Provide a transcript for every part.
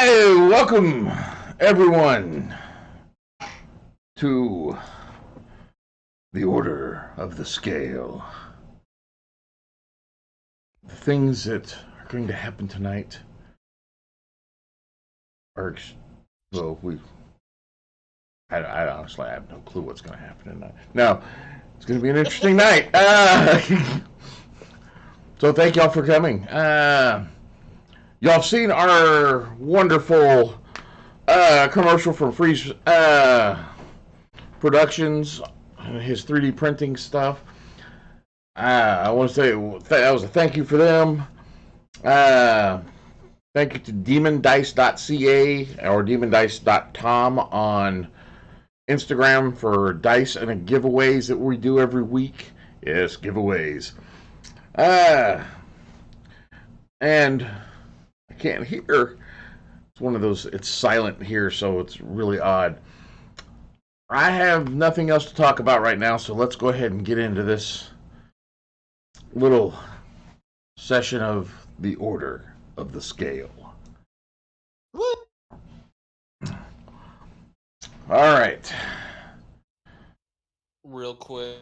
Hi, welcome everyone to the Order of the Scale. The things that are going to happen tonight are, well, I honestly have no clue what's going to happen tonight. Now, it's going to be an interesting night. So thank y'all for coming. Y'all have seen our wonderful commercial from Freeze Productions, his 3D printing stuff. I want to say that was a thank you for them. Thank you to demondice.ca or demondice.com on Instagram for dice and giveaways that we do every week. Yes, giveaways. And I can't hear. It's one of those, it's silent here, so it's really odd. I have nothing else to talk about right now, so let's go ahead and get into this little session of the Order of the Scale. Woo! All right. Real quick,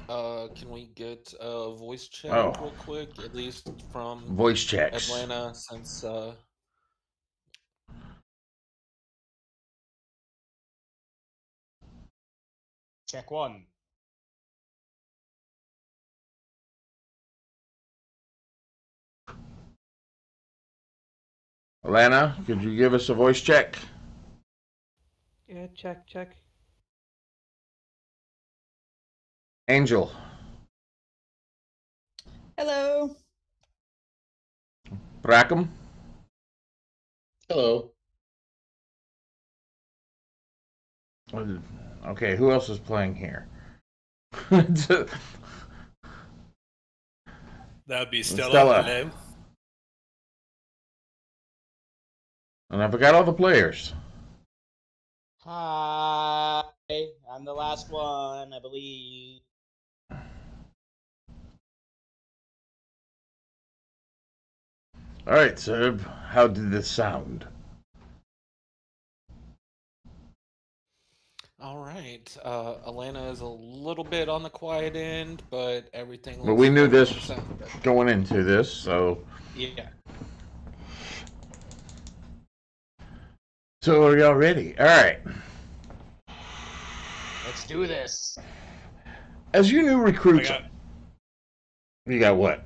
can we get a voice check real quick, at least from voice checks Atlanta, since Check one. Alana, could you give us a voice check? Yeah, check. Angel. Hello. Brackham. Hello. Okay, who else is playing here? That would be Stella. Hello. And I forgot all the players. Hi. I'm the last one, I believe. All right, Serb. How did this sound? all right. Atlanta is a little bit on the quiet end, but everything looks But we knew this good. going into this, so. Yeah. So are y'all ready? All right. Let's do this. As you new recruits, you got what?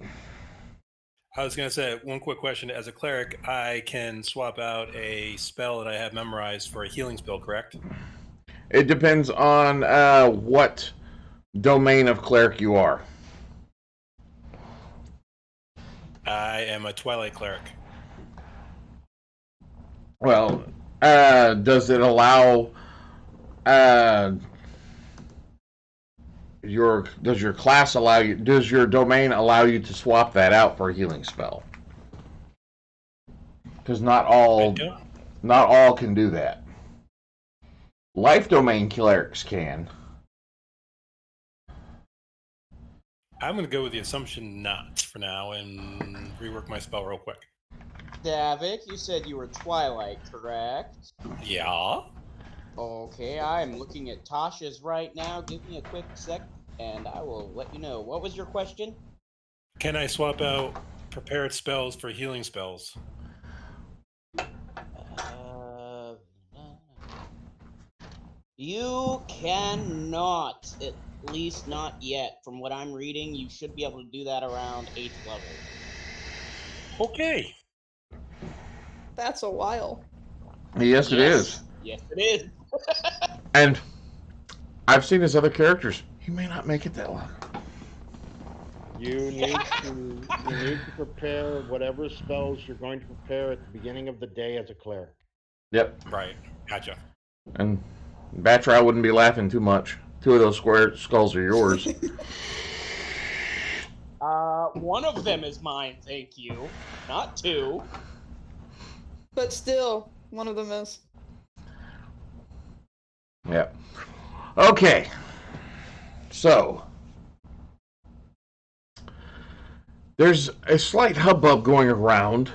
I was going to say one quick question. As a cleric, I can swap out a spell that I have memorized for a healing spell, correct? It depends on what domain of cleric you are. I am a Twilight cleric. Well, does it allow does your class allow you, does your domain allow you to swap that out for a healing spell? Because not all can do that. Life domain clerics can. I'm going to go with the assumption not for now and rework my spell real quick. Davik, you said you were Twilight, correct? Yeah. Okay, I'm looking at Tasha's right now. Give me a quick sec, and I will let you know. What was your question? Can I swap out prepared spells for healing spells? You cannot, at least not yet. From what I'm reading, you should be able to do that around 8th level. Okay. That's a while. Yes, it is. Yes, it is. And I've seen his other characters. He may not make it that long. You need to prepare whatever spells you're going to prepare at the beginning of the day as a cleric. Yep. Right. Gotcha. And Batra, I wouldn't be laughing too much. 2 of those square skulls are yours. One of them is mine, thank you. Not 2. But still, one of them is. Yep. Okay. So, there's a slight hubbub going around.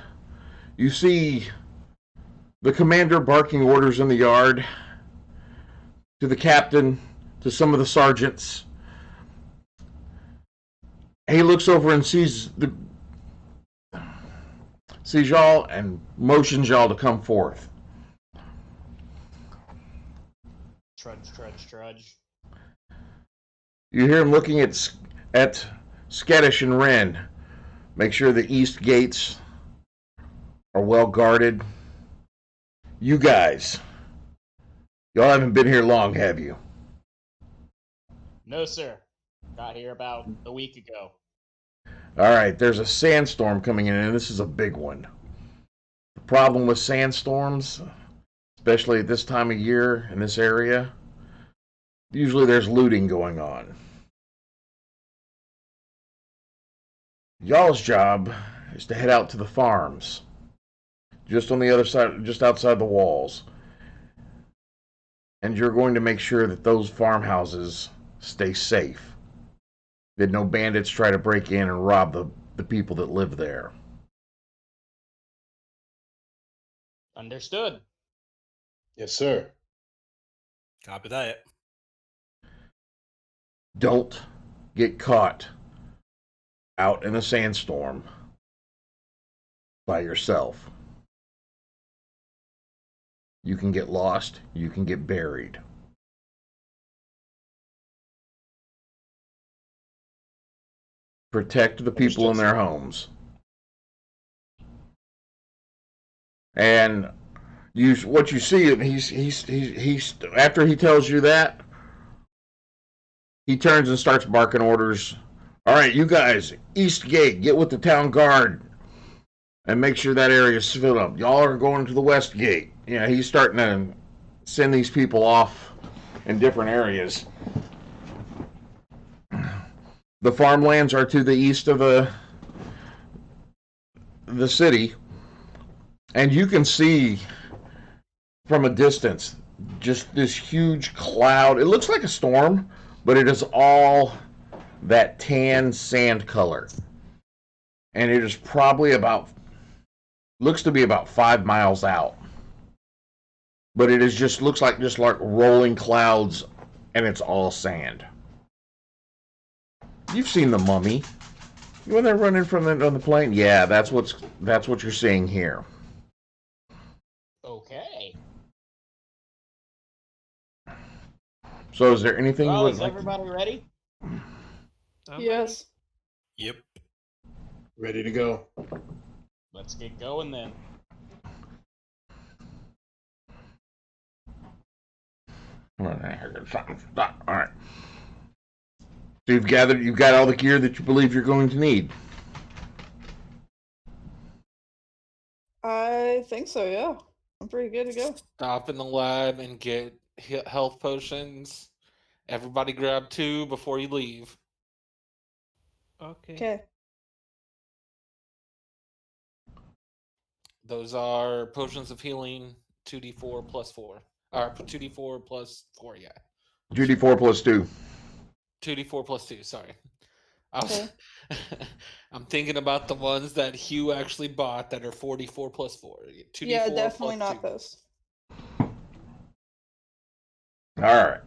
You see the commander barking orders in the yard, to the captain, to some of the sergeants. He looks over and sees y'all and motions y'all to come forth. Trudge, trudge, trudge. You hear him looking at Skettish and Wren. Make sure the east gates are well guarded. You guys, y'all haven't been here long, have you? No, sir. Got here about a week ago. All right, there's a sandstorm coming in, and this is a big one. The problem with sandstorms, especially at this time of year in this area, usually there's looting going on. Y'all's job is to head out to the farms, just on the other side, just outside the walls. And you're going to make sure that those farmhouses stay safe, that no bandits try to break in and rob the people that live there. Understood. Yes, sir. Copy that. Don't get caught out in a sandstorm by yourself. You can get lost, you can get buried. Protect the people in their homes. And what you see, he's after he tells you that, he turns and starts barking orders. All right, you guys, East Gate, get with the town guard and make sure that area is filled up. Y'all are going to the West Gate. Yeah, he's starting to send these people off in different areas. The farmlands are to the east of the city, and you can see from a distance just this huge cloud. It looks like a storm, but it is all that tan sand color, and it is probably looks to be about 5 miles out, but it is looks like rolling clouds, and it's all sand. You've seen The Mummy when they're running from on the plane. Yeah, that's what you're seeing here. Okay. So, is there anything you Well, would is like? everybody ready? Yes. Yep. Ready to go. Let's get going then. All right. So you've got all the gear that you believe you're going to need. I think so, yeah. I'm pretty good to go. Stop in the lab and get health potions. Everybody grab 2 before you leave. Okay. Okay. Those are potions of healing, 2d4 plus 4. Or 2d4 plus 4, yeah. 2d4 plus 2. 2d4 plus 2, sorry. I was, Okay. I'm thinking about the ones that Hugh actually bought that are 44 plus 4. 2d4 Yeah, definitely plus not 2. those. All right.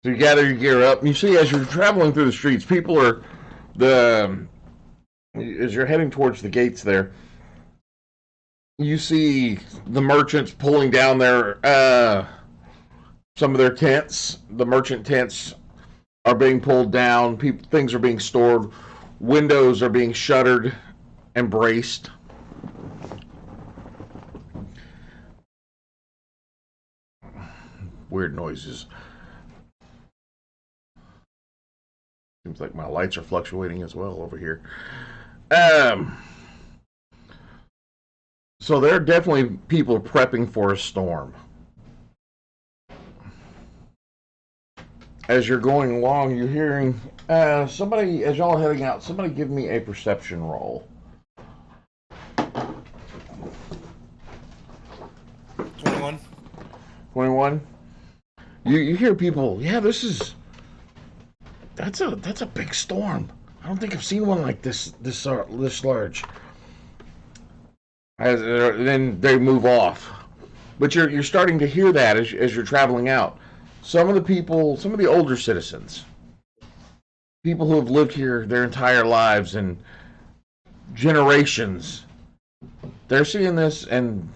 So you gather your gear up, and you see as you're traveling through the streets, people are as you're heading towards the gates there, you see the merchants pulling down some of their tents. The merchant tents are being pulled down. Things are being stored. Windows are being shuttered and braced. Weird noises. Seems like my lights are fluctuating as well over here. So there are definitely people prepping for a storm. As you're going along, you're hearing somebody, as y'all are heading out, somebody give me a perception roll. 21. 21. You hear people, yeah, that's a big storm. I don't think I've seen one like this large. then they move off. But you're starting to hear that as you're traveling out. Some of the people, some of the older citizens, people who have lived here their entire lives and generations, they're seeing this and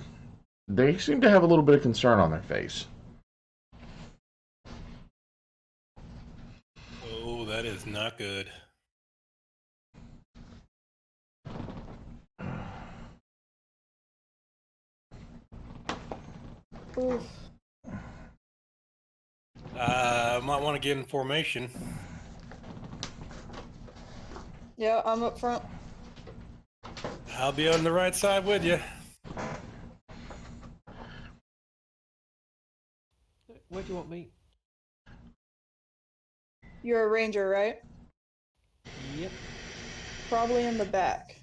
they seem to have a little bit of concern on their face. Oh, that is not good. Oof. Might want to get in formation. Yeah, I'm up front. I'll be on the right side with you. Where do you want me? You're a ranger, right? Yep. Probably in the back.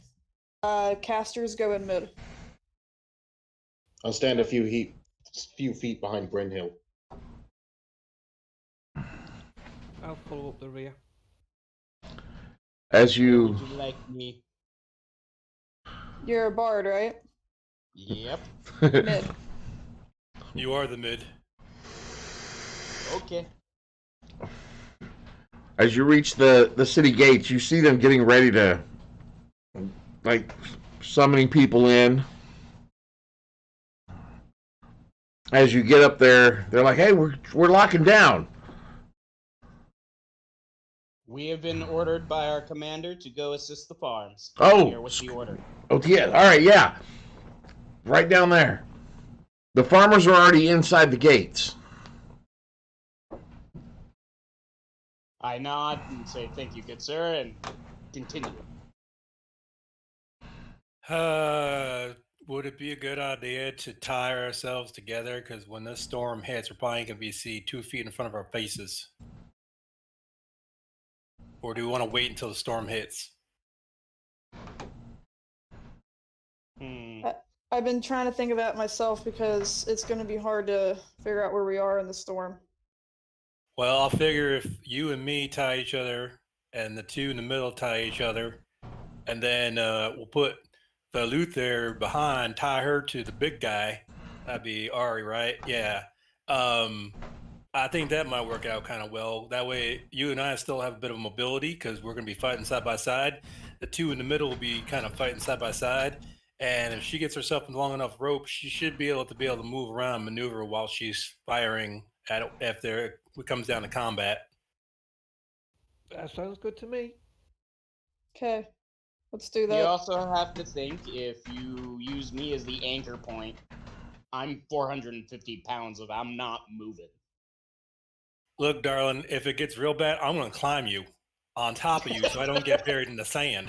Casters go in mid. I'll stand a few feet behind Brynhild. I'll follow up the rear. As you Would you like me? You're a bard, right? Yep. Mid. You are the mid. Okay. as you reach the city gates, you see them getting ready to, like, summoning people in. As you get up there, they're like, "Hey, we're locking down." We have been ordered by our commander to go assist the farms. Oh. Here with the order. Oh yeah, all right, yeah, right down there. The farmers are already inside the gates. I nod and say, "Thank you, good sir," and continue. Would it be a good idea to tie ourselves together? Because when this storm hits, we're probably going to be 2 feet in front of our faces. Or do we want to wait until the storm hits? I've been trying to think of that myself because it's going to be hard to figure out where we are in the storm. Well, I'll figure if you and me tie each other and the two in the middle tie each other, and then we'll put the Luther behind, tie her to the big guy. That'd be Ari, right? Yeah. I think that might work out kind of well. That way, you and I still have a bit of mobility because we're going to be fighting side by side. The two in the middle will be kind of fighting side by side. And if she gets herself in long enough rope, she should be able to move around, maneuver while she's firing at if it comes down to combat. That sounds good to me. Okay, let's do that. You also have to think, if you use me as the anchor point, I'm 450 pounds of I'm not moving. Look, darling, if it gets real bad, I'm going to climb you on top of you so I don't get buried in the sand.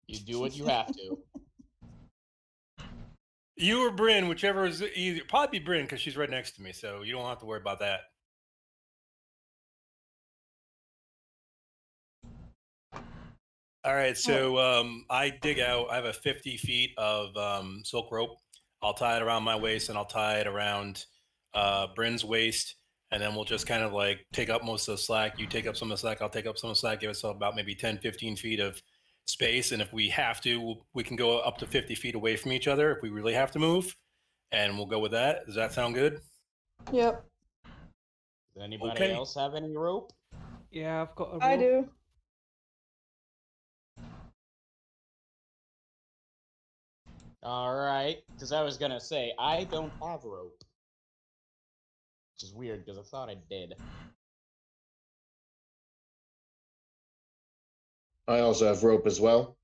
You do what you have to. You or Bryn, whichever is easier. Probably be Bryn because she's right next to me, so you don't have to worry about that. All right, so I dig out. I have a 50 feet of silk rope. I'll tie it around my waist, and I'll tie it around Bryn's waist, and then we'll just kind of like take up most of the slack. You take up some of the slack, I'll take up some of the slack, give us about maybe 10, 15 feet of space. And if we have to, we can go up to 50 feet away from each other if we really have to move, and we'll go with that. Does that sound good? Yep, Does anybody Okay. else have any rope? Yeah, I've got a rope. I do. All right, because I was gonna say I don't have rope, which is weird because I thought I did. I also have rope as well.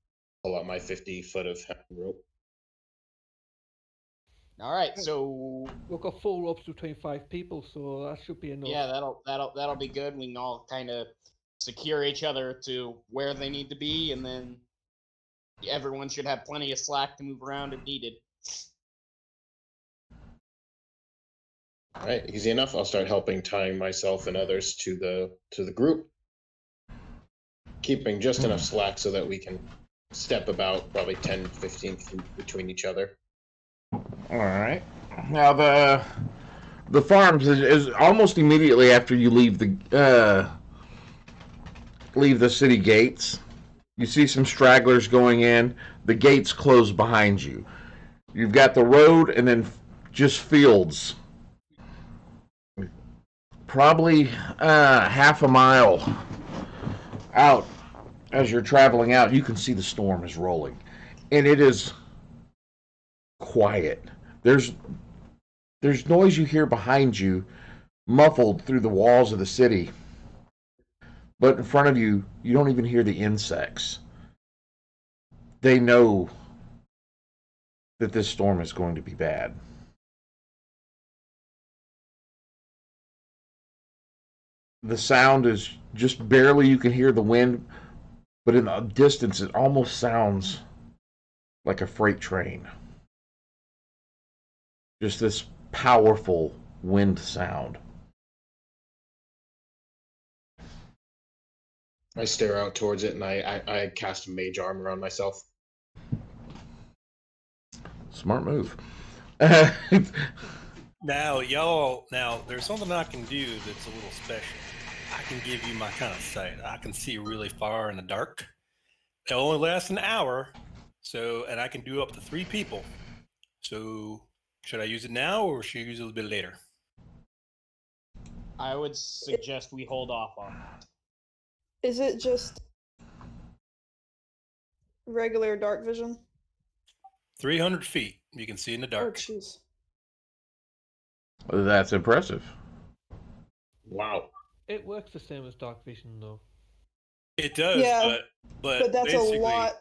Pull out my 50-foot of rope. All right, so We've got 4 ropes between 5 people, so that should be enough. yeah, that'll be good. We can all kind of secure each other to where they need to be, and then everyone should have plenty of slack to move around if needed. All right, easy enough. I'll start helping tying myself and others to the group, keeping just enough slack so that we can step about probably 10, 15 feet between each other. All right. Now the farms is almost immediately after you leave the city gates. You see some stragglers going in. The gates close behind you. You've got the road and then just fields. Probably half a mile out as you're traveling out, you can see the storm is rolling. And it is quiet. There's noise you hear behind you, muffled through the walls of the city. But in front of you, you don't even hear the insects. They know that this storm is going to be bad. The sound is just barely, you can hear the wind, but in the distance, it almost sounds like a freight train. Just this powerful wind sound. I stare out towards it and I cast mage armor on myself. Smart move. Now, there's something I can do that's a little special. I can give you my kind of sight. I can see really far in the dark. It only lasts an hour, and I can do up to 3 people. So, should I use it now or should I use it a little bit later? I would suggest we hold off on that. Is it just regular dark vision? 300 feet. You can see in the Oh, dark. jeez. That's impressive. Wow. It works the same as dark vision, though. It does, Yeah, but But that's a basically, lot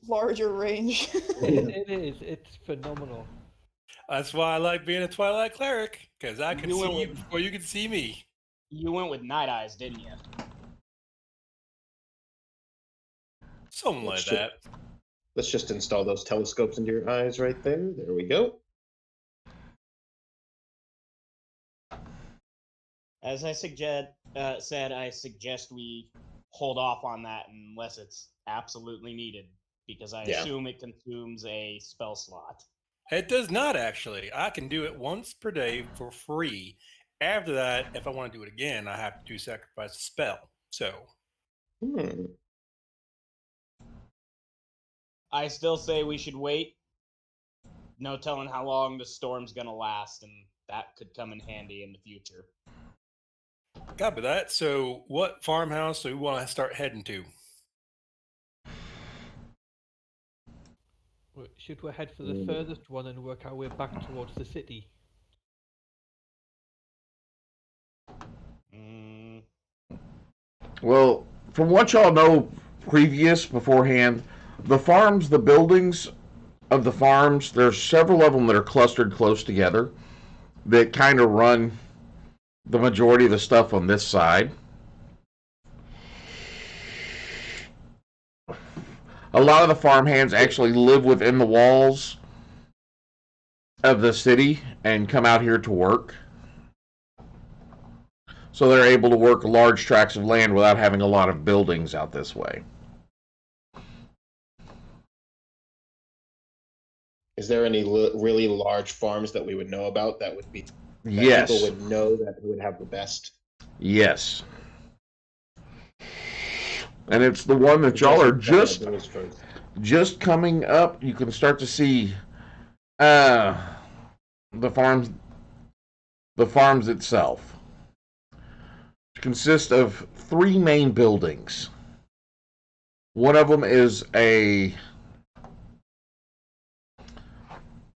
larger range. It is. It's phenomenal. that's why I like being a Twilight Cleric, because I can You see went you with- before you can see me. You went with Night Eyes, didn't you? Something like Let's that. Let's just install those telescopes into your eyes right there. There we go. As I said, I suggest we hold off on that unless it's absolutely needed, because I Yeah. assume it consumes a spell slot. It does not actually. I can do it once per day for free. After that, if I want to do it again, I have to sacrifice a spell. So, I still say we should wait. No telling how long the storm's gonna last, and that could come in handy in the future. copy that. So, what farmhouse do we want to start heading to? Should we head for the furthest one and work our way back towards the city? Well, from what y'all know beforehand, the farms, the buildings of the farms, there's several of them that are clustered close together that kind of run the majority of the stuff on this side. A lot of the farmhands actually live within the walls of the city and come out here to work. So they're able to work large tracts of land without having a lot of buildings out this way. Is there any really large farms that we would know about that would be that Yes. people would know that would have the best? Yes. And it's the one that y'all are just coming up. You can start to see the farms itself. It consists of 3 main buildings. One of them is a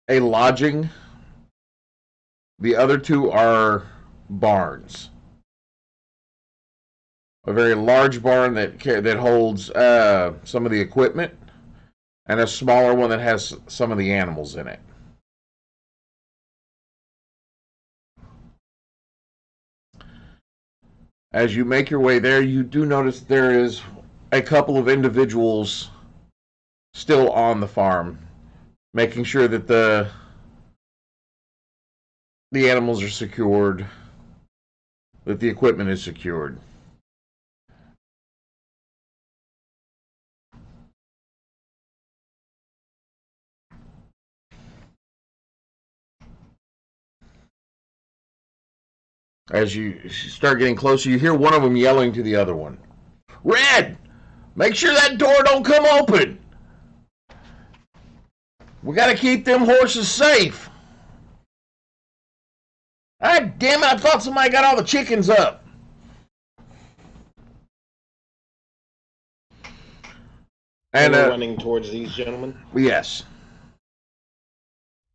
lodging. The other 2 are barns. A very large barn that holds some of the equipment, and a smaller one that has some of the animals in it. As you make your way there, you do notice there is a couple of individuals still on the farm, making sure that the animals are secured, that the equipment is secured. As you start getting closer, you hear one of them yelling to the other one, "Red! Make sure that door don't come open. We gotta keep them horses safe. God damn it, I thought somebody got all the chickens up. And we're running towards these gentlemen. yes.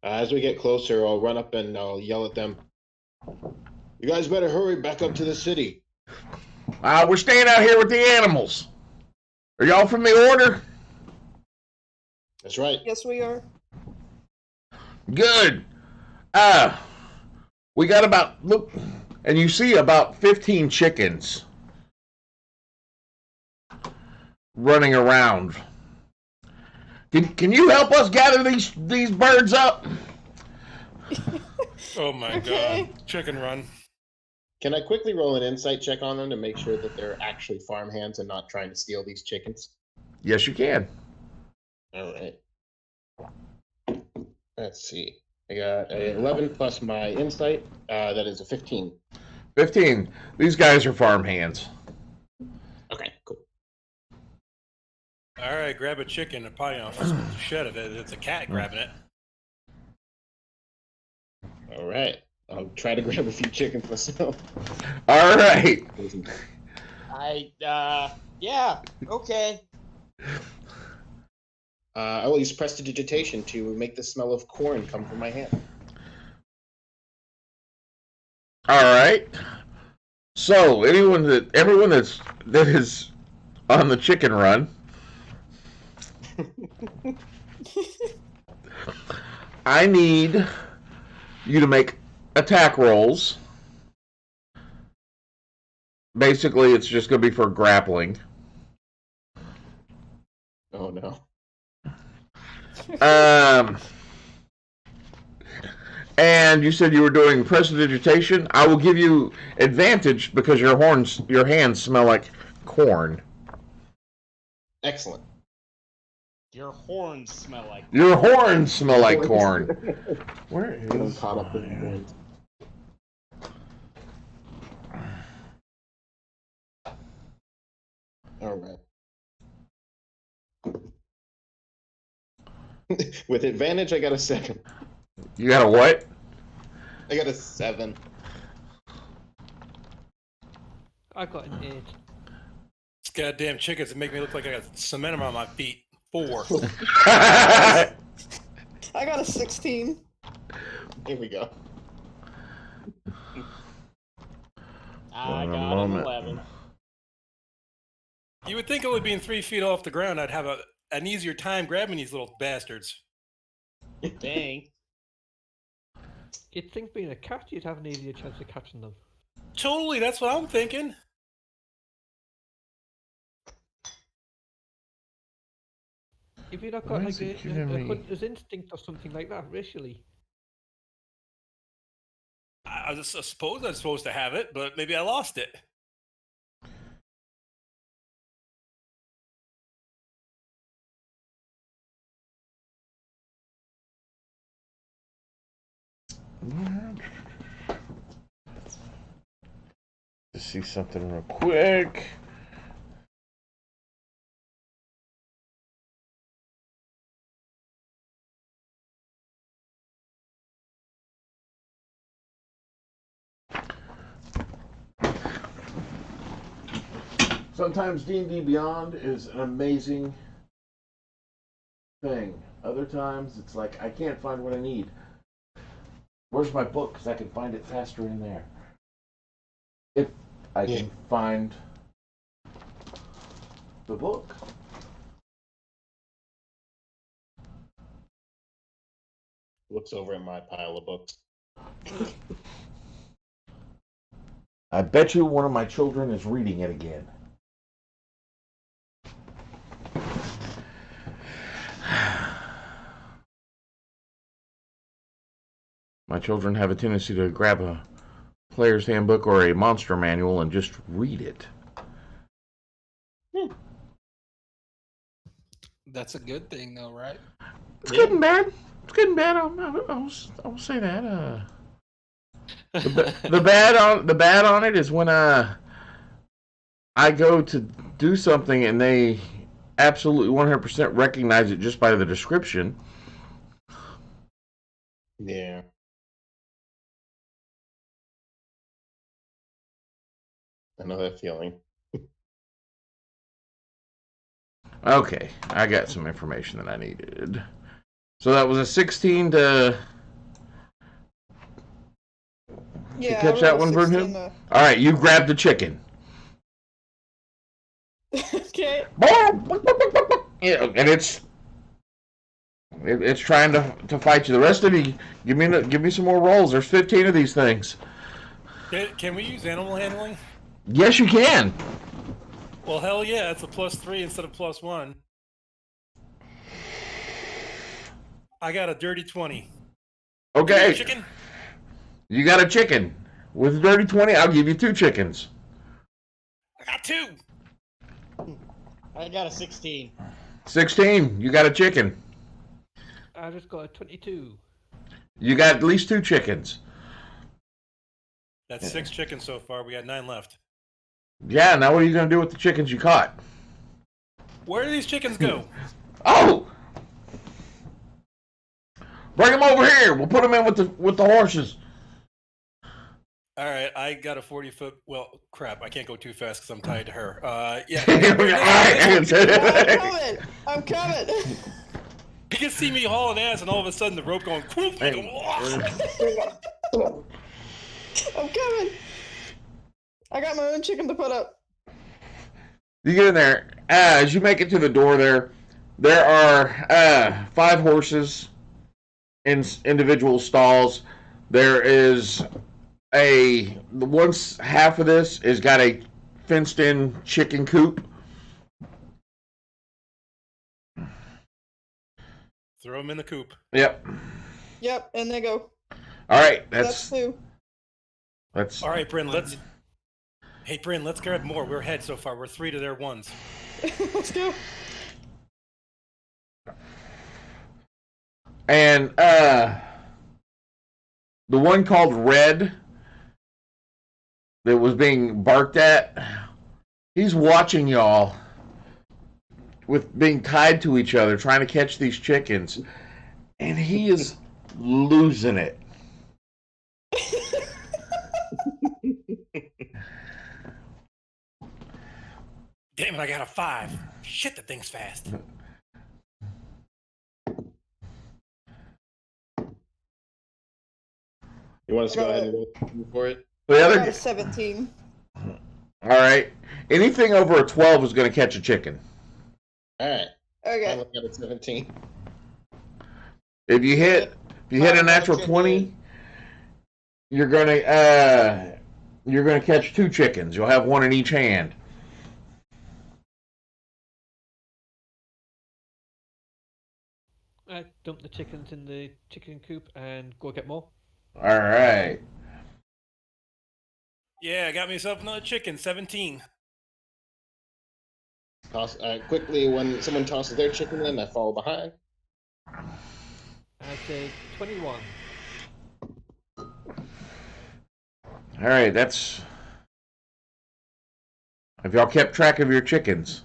As we get closer, I'll run up and I'll yell at them. You guys better hurry back up to the city. We're staying out here with the animals. Are y'all from the order? That's right. Yes, we are. Good. We got about, look, and you see about 15 chickens running around. Can you help us gather these birds up? Oh my Okay. god. Chicken run. Can I quickly roll an insight check on them to make sure that they're actually farmhands and not trying to steal these chickens? Yes, you can. All right. Let's see. I got a 11 plus my insight. That is a 15. 15. These guys are farmhands. Okay, cool. All right, grab a chicken and probably off the shed of it. It's a cat grabbing it. All right. I'll try to grab a few chickens myself. All right. Yeah, okay. I will use prestidigitation to make the smell of corn come from my hand. All right. So everyone that is on the chicken run, I need you to make attack rolls. Basically, it's just going to be for grappling. Oh no. And you said you were doing prestidigitation. I will give you advantage because your hands smell like corn. Excellent. Your horns smell like. Your horns smell like corn. Where I'm is caught up in corn. All right. With advantage, I got a 7. You got a what? I got a 7. I got an 8. These goddamn chickens that make me look like I got cement on my feet. 4. I got a 16. Here we go. I One got an moment. 11. You would think only being 3 feet off the ground, I'd have an easier time grabbing these little bastards. Dang. You'd think being a cat, you'd have an easier chance of catching them. Totally, that's what I'm thinking. If you've not Why got is like it a giving me- hunter's instinct or something like that, racially. I suppose I'm supposed to have it, but maybe I lost it. To see something real quick. Sometimes D&D Beyond is an amazing thing. Other times it's like I can't find what I need. Where's my book? Because I can find it faster in there. If I can find the book. Looks over at my pile of books. I bet you one of my children is reading it again. My children have a tendency to grab a player's handbook or a monster manual and just read it. That's a good thing, though, right? It's good and bad. It's good and bad. I'll say that. The bad on it is when I go to do something and they absolutely 100% recognize it just by the description. Yeah. I know that feeling. Okay, I got some information that I needed. So that was a 16 to Yeah, catch I that rolled a one, 16 Brunhilde? All right, you grab the chicken. Okay. Yeah, and it's trying to fight you. The rest of you, give me some more rolls. There's 15 of these things. Can we use animal handling? Yes, you can. Well, hell yeah, it's a +3 instead of +1. I got a dirty 20. Okay. Chicken? You got a chicken. With a dirty 20, I'll give you 2 chickens. I got 2. I got a 16. 16, you got a chicken. I just got a 22. You got at least 2 chickens. That's 6 chickens so far. We got 9 left. Yeah, now what are you going to do with the chickens you caught? Where do these chickens go? Oh! Bring them over here. We'll put them in with the horses. Oh, All right, I got a 40-foot. Well, crap, I can't go too fast because I'm tied to her. Yeah. I'm coming. You can see me hauling ass, and all of a sudden the rope going. I'm coming. I got my own chicken to put up. You get in there. As you make it to the door there are 5 horses in individual stalls. There is half of this has got a fenced-in chicken coop. Throw them in the coop. Yep. Yep, and they go. All right, That's 2. That's All right, Bryn, Hey, Bryn, let's grab more. We're ahead so far. We're 3 to their 1s. Let's go. And the one called Red that was being barked at, he's watching y'all with being tied to each other, trying to catch these chickens, and he is losing it. Damn it, I got a 5. Shit, that thing's fast. You want us to go ahead and roll for it? The I other, got a 17. all right. Anything over a 12 is going to catch a chicken. All right. Okay. I got a 17. If you hit a natural 20, you're gonna catch 2 chickens. You'll have 1 in each hand. I dump the chickens in the chicken coop and go get more. All right. Yeah, I got myself another chicken. 17. Toss quickly when someone tosses their chicken in, I follow behind. I'd say 21. All right, that's. Have y'all kept track of your chickens?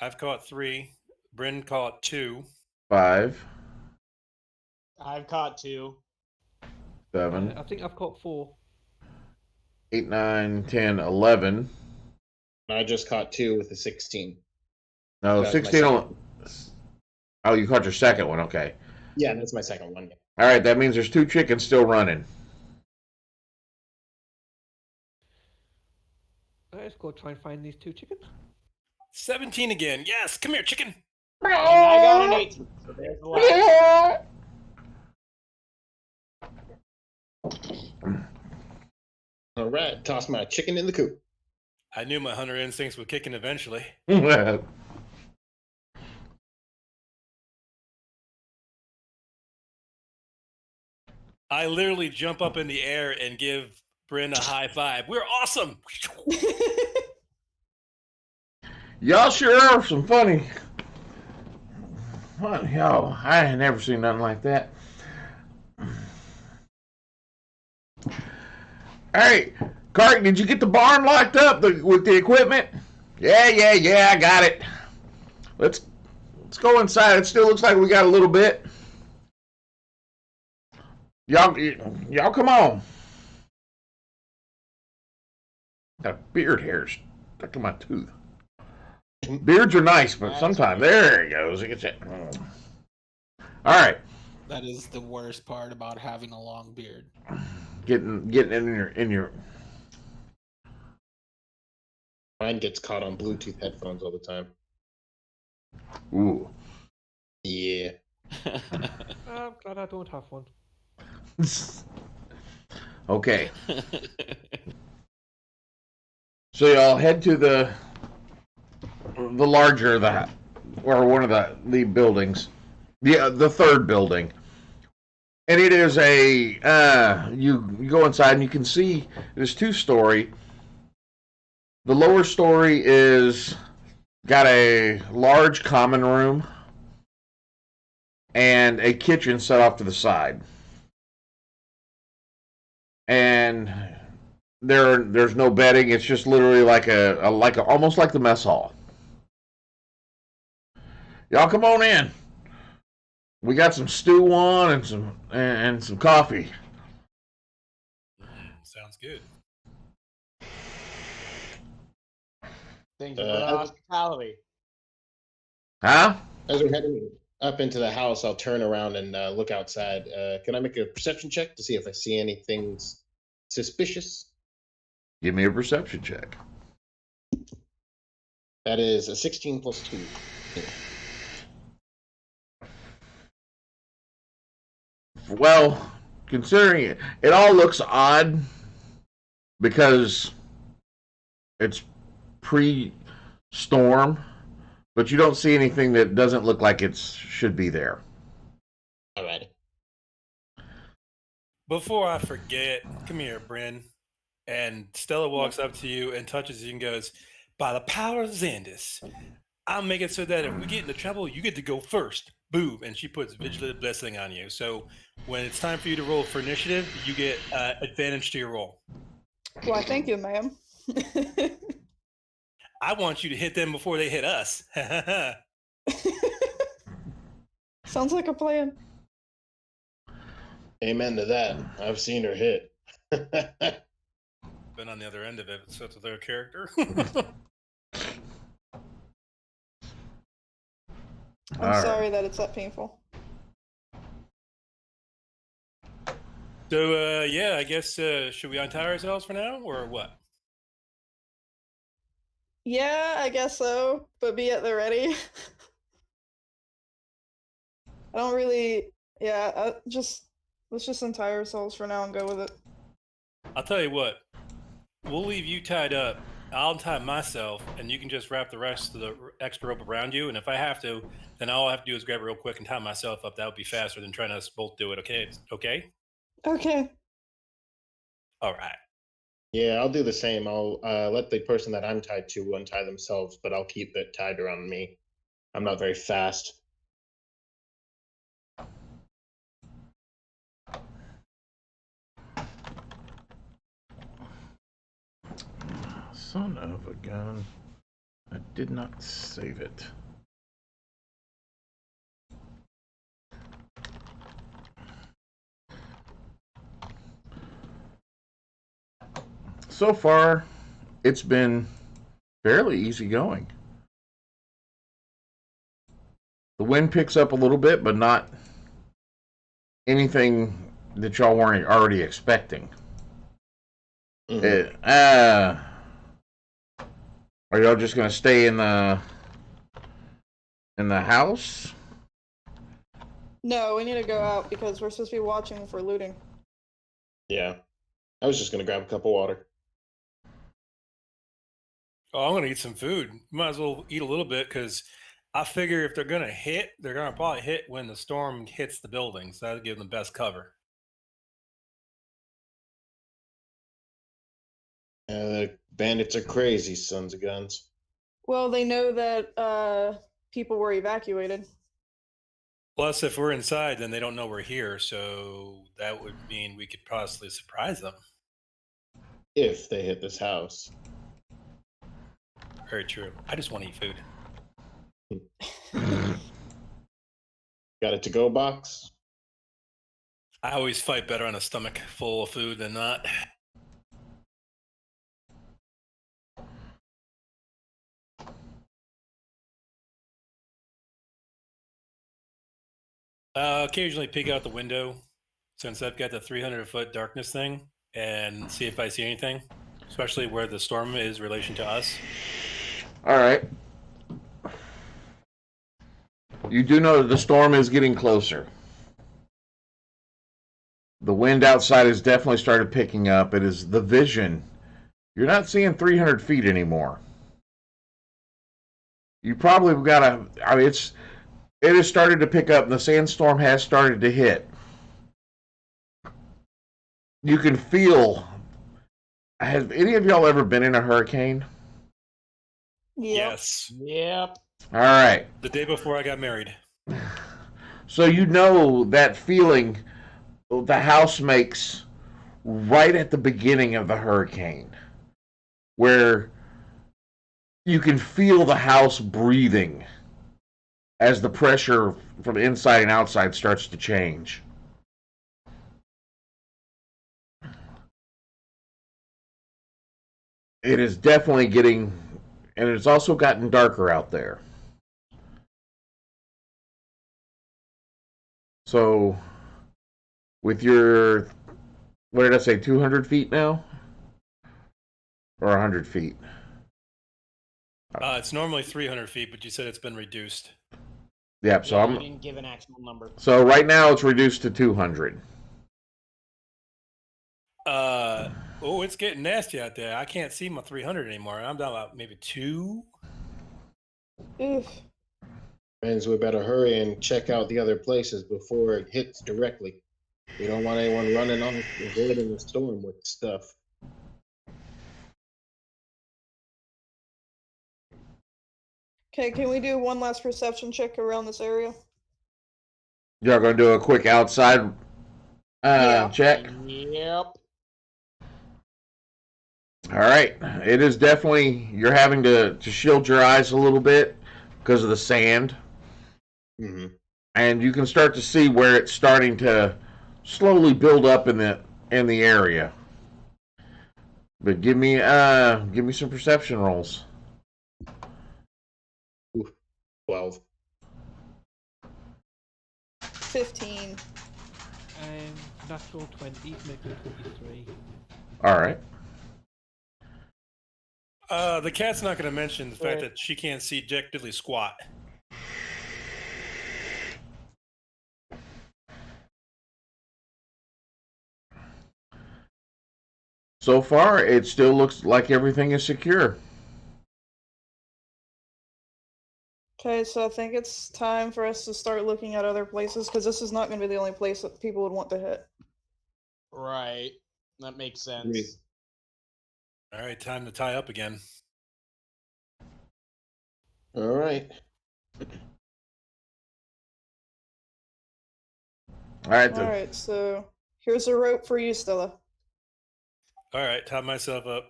I've caught 3. Bryn caught 2. 5, I've caught 2. 7, I think I've caught 4. 8, 9, 10, 11. I just caught 2 with a 16. No, That was 16. my second. Oh, you caught your second one. Okay. Yeah, that's my second one. All right, that means there's 2 chickens still running. Let's go try and find these 2 chickens. 17 again. Yes, come here, chicken. And I got an 18. So there's the last. All right, toss my chicken in the coop. I knew my hunter instincts would kick in eventually. I literally jump up in the air and give Bryn a high 5. We're awesome. Y'all sure are some funny. What, yo, I ain't never seen nothing like that. All right, Carton, did you get the barn locked up with the equipment? Yeah, I got it. Let's go inside. It still looks like we got a little bit. Y'all come on. Got beard hairs stuck to my tooth. Beards are nice, but sometimes there it goes. It gets it. All right. That is the worst part about having a long beard. Getting in your. Mine gets caught on Bluetooth headphones all the time. Ooh. Yeah. I'm glad I don't have one. Okay. So y'all head to the larger or one of the buildings, the third building, and it is you go inside and you can see it's 2-story. The lower story is got a large common room and a kitchen set off to the side, and there's no bedding. It's just literally like a almost like the mess hall. Y'all come on in. We got some stew on and some coffee. Sounds good. Thank you for the hospitality. Huh? As we're heading up into the house, I'll turn around and look outside. Can I make a perception check to see if I see anything suspicious? Give me a perception check. That is a 16 plus 2. Well, considering it all looks odd because it's pre-storm, but you don't see anything that doesn't look like it should be there. All right. Before I forget, come here, Bryn. And Stella walks up to you and touches you and goes, "By the power of Xandis, I'll make it so that if we get into trouble, you get to go first." Boom. And she puts Vigilant Blessing on you. So when it's time for you to roll for initiative, you get advantage to your roll. Why, thank you, ma'am. I want you to hit them before they hit us. Sounds like a plan. Amen to that. I've seen her hit. Been on the other end of it, so it's their character. I'm sorry that it's that painful. So, yeah, I guess, should we untie ourselves for now, or what? Yeah, I guess so, but be at the ready. I don't really. Yeah, let's just untie ourselves for now and go with it. I'll tell you what. We'll leave you tied up. I'll untie myself, and you can just wrap the rest of the extra rope around you. And if I have to, then all I have to do is grab it real quick and tie myself up. That would be faster than trying to both do it. Okay? Okay? Okay. All right. Yeah, I'll do the same. I'll let the person that I'm tied to untie themselves, but I'll keep it tied around me. I'm not very fast. Son of a gun. I did not save it. So far, it's been fairly easy going. The wind picks up a little bit, but not anything that y'all weren't already expecting. Mhm. Are y'all just gonna stay in the house? No, we need to go out because we're supposed to be watching for looting. Yeah. I was just going to grab a cup of water. Oh, I'm going to eat some food. Might as well eat a little bit because I figure if they're going to hit, they're going to probably hit when the storm hits the building. So that'll give them the best cover. The bandits are crazy, sons of guns. Well, they know that people were evacuated. Plus, if we're inside, then they don't know we're here. So that would mean we could possibly surprise them. if they hit this house. Very true. I just want to eat food. Got a to-go box? I always fight better on a stomach full of food than not. Occasionally peek out the window since I've got the 300-foot darkness thing and see if I see anything, especially where the storm is in relation to us. All right. You do know that the storm is getting closer. The wind outside has definitely started picking up. It is the vision. You're not seeing 300 feet anymore. You probably got to. I mean, it has started to pick up, and the sandstorm has started to hit. You can feel. Have any of y'all ever been in a hurricane? Yes. Yep. All right. The day before I got married. So you know that feeling the house makes right at the beginning of the hurricane, where you can feel the house breathing as the pressure from inside and outside starts to change. It is definitely getting, and it's also gotten darker out there. So, with your, what did I say, 200 feet now? Or 100 feet? It's normally 300 feet, but you said it's been reduced. Yep, so Yeah, I'm, you didn't give an actual number. so right now it's reduced to 200. Oh, it's getting nasty out there. I can't see my 300 anymore. I'm down about maybe 2. Oof. Means we better hurry and check out the other places before it hits directly. We don't want anyone running on avoiding the storm with stuff. Okay, can we do one last perception check around this area? Y'all gonna do a quick outside Yeah. check? Yep. All right. It is definitely, you're having to shield your eyes a little bit because of the sand. Mm-hmm. And you can start to see where it's starting to slowly build up in the area. But give me some perception rolls. 12. 15. Natural 20, making it 23. All right. The cat's not going to mention the fact that she can't see Jack Diddley squat. So far, it still looks like everything is secure. Okay, so I think it's time for us to start looking at other places, because this is not going to be the only place that people would want to hit. Right. That makes sense. Agreed. All right, time to tie up again. All right. All right. Alright, so here's a rope for you, Stella. All right, tie myself up.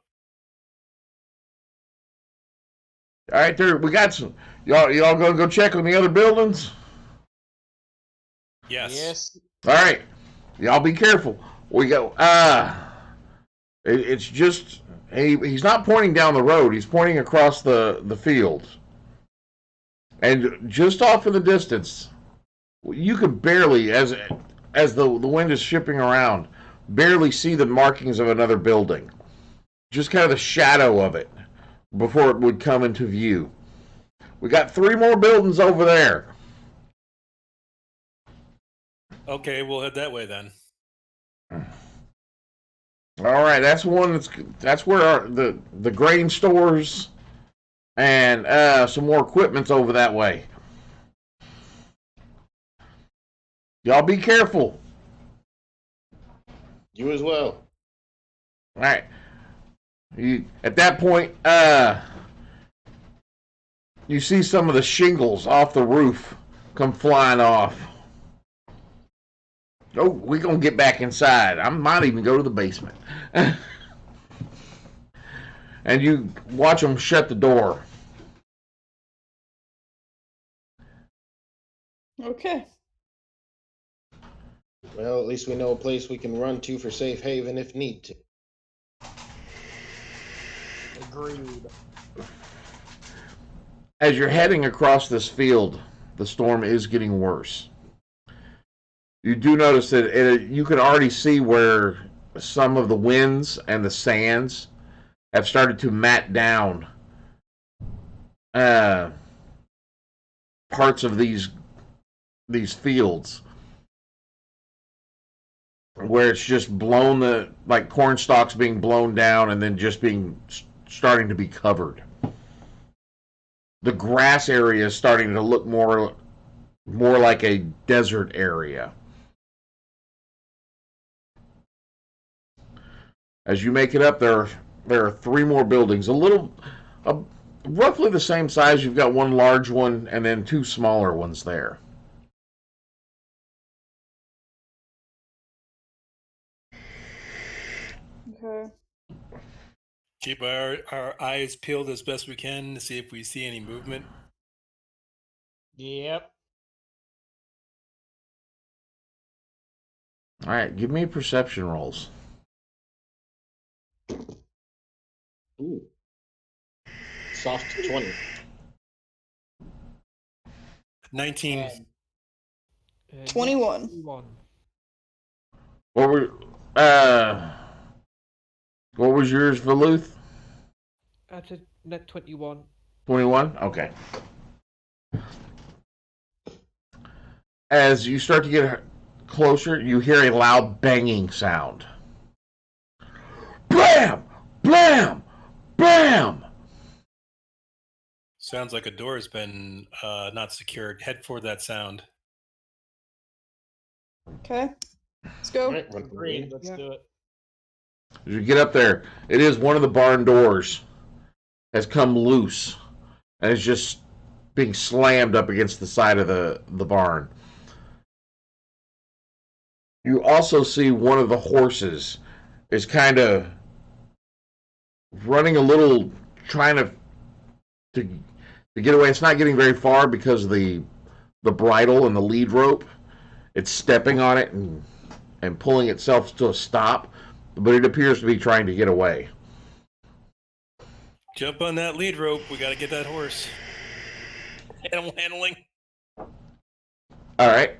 All right, there. We got some. Y'all gonna go check on the other buildings? Yes. Yes. All right. Y'all be careful. We go. It's just he's not pointing down the road. He's pointing across the field, and just off in the distance, you can barely, as the wind is shipping around, barely see the markings of another building. Just kind of the shadow of it before it would come into view. We got 3 more buildings over there. Okay, we'll head that way then. All right, that's one. That's where the grain stores and some more equipment's over that way. Y'all be careful. You as well. All right. At that point, you see some of the shingles off the roof come flying off. Oh, we're going to get back inside. I might even go to the basement. and you watch them shut the door. Okay. Well, at least we know a place we can run to for safe haven if need to. Agreed. As you're heading across this field, the storm is getting worse. You do notice that you can already see where some of the winds and the sands have started to mat down parts of these fields, where it's just blown, like corn stalks being blown down and then just starting to be covered. The grass area is starting to look more like a desert area. As you make it up, there are 3 more buildings, roughly the same size. You've got one large one and then 2 smaller ones there. Okay. Keep our eyes peeled as best we can to see if we see any movement. Yep. All right, give me perception rolls. Ooh. Soft 20. 19. And 21. 21. What was yours, Valuth? That's a net 21. 21? Okay. As you start to get closer, you hear a loud banging sound. Blam! Blam! Blam! Sounds like a door has been not secured. Head for that sound. Okay. Let's go. All right, run agreed. Let's Yeah. do it. As you get up there, it is one of the barn doors has come loose and is just being slammed up against the side of the barn. You also see one of the horses is kind of running a little, trying to get away. It's not getting very far because of the bridle and the lead rope. It's stepping on it and pulling itself to a stop, but it appears to be trying to get away. Jump on that lead rope. We got to get that horse. Animal handling. All right.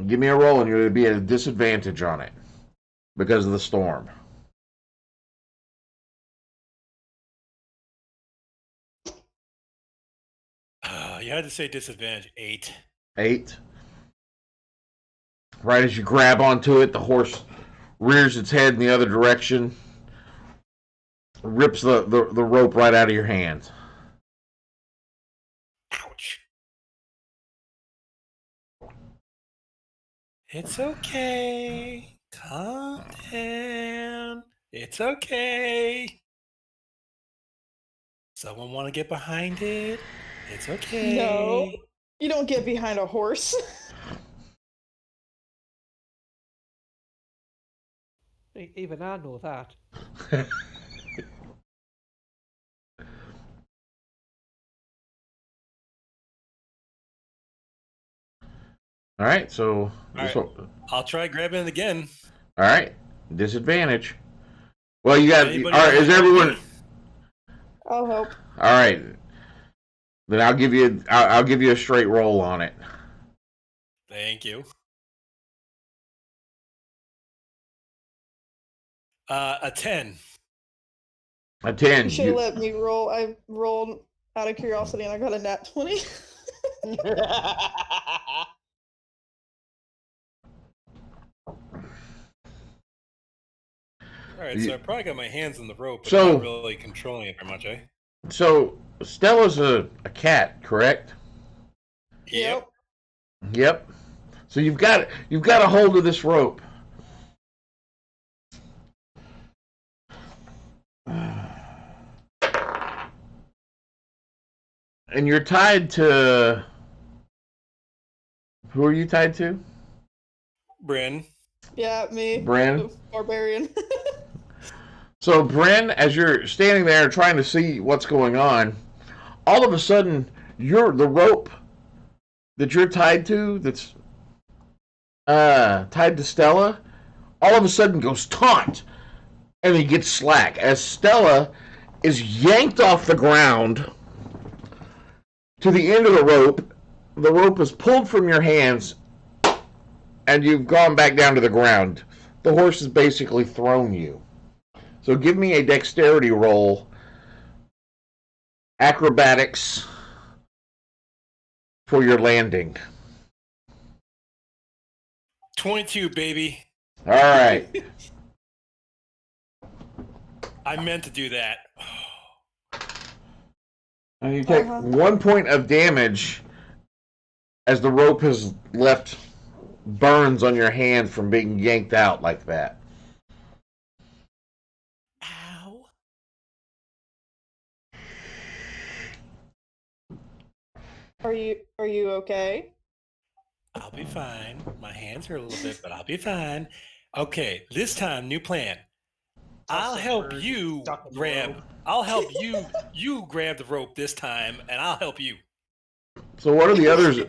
Give me a roll, and you're going to be at a disadvantage on it because of the storm. You had to say disadvantage. 8. 8. Right as you grab onto it, the horse rears its head in the other direction, rips the rope right out of your hand. Ouch. It's okay. Calm down. It's okay. Someone want to get behind it? It's okay. No. You don't get behind a horse. Even I know that. All right, so I'll try grabbing it again. all right, disadvantage. Well, you got. All Anybody right, want is to help everyone? me? I'll help. All right. Then I'll give you a straight roll on it. Thank you. A 10. A 10. You should have let me roll. I rolled out of curiosity and I got a nat 20. All right, so I probably got my hands on the rope, but So- not really controlling it very much, eh? So Stella's a cat, correct? Yep. Yep. So you've got a hold of this rope. And you're tied to. Who are you tied to? Bryn. Yeah, me. Bran? the barbarian. So, Bryn, as you're standing there trying to see what's going on, all of a sudden, the rope that you're tied to, that's tied to Stella, all of a sudden goes taut, and he gets slack as Stella is yanked off the ground to the end of the rope. The rope is pulled from your hands, and you've gone back down to the ground. The horse has basically thrown you. So give me a dexterity roll, acrobatics, for your landing. 22, baby. All right. I meant to do that. And you take 1 point of damage as the rope has left burns on your hand from being yanked out like that. Ow. Are you okay? I'll be fine. My hands hurt a little bit, but I'll be fine. Okay, this time, new plan. I'll help you grab. I'll help you. You grab the rope this time, and I'll help you. So what are the others?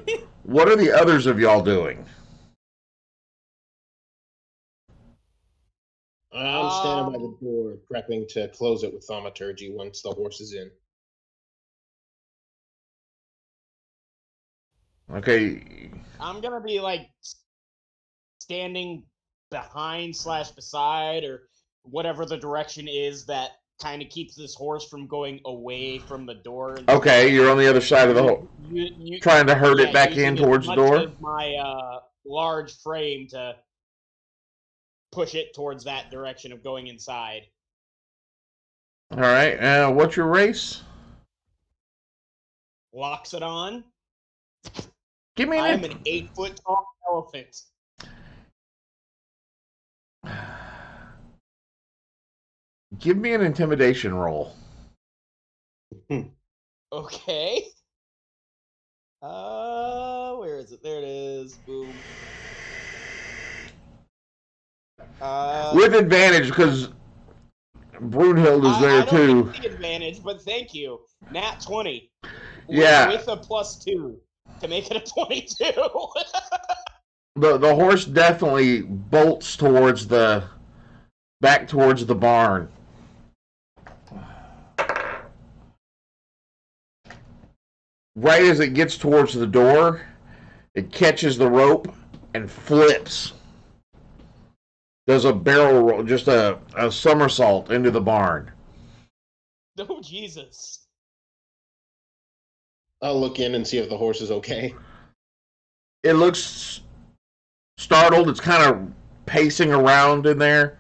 What are the others of y'all doing? I'm standing by the door, prepping to close it with thaumaturgy once the horse is in. Okay. I'm gonna be like standing behind / beside or whatever the direction is that kind of keeps this horse from going away from the door. And Okay, you're on the other side of the hole, trying to herd it back in towards the door. Of my large frame to push it towards that direction of going inside. All right. What's your race? Locks it on. Give me I'm an 8-foot tall elephant. Give me an intimidation roll. Okay. Where is it? There it is. Boom. With advantage, because Brunhild is there I don't too. get the advantage, but thank you. Nat 20. Yeah. With a +2 to make it a 22. The horse definitely bolts towards back towards the barn. Right as it gets towards the door, it catches the rope and flips. Does a barrel roll, just a somersault into the barn. Oh, Jesus. I'll look in and see if the horse is okay. It looks startled. It's kind of pacing around in there.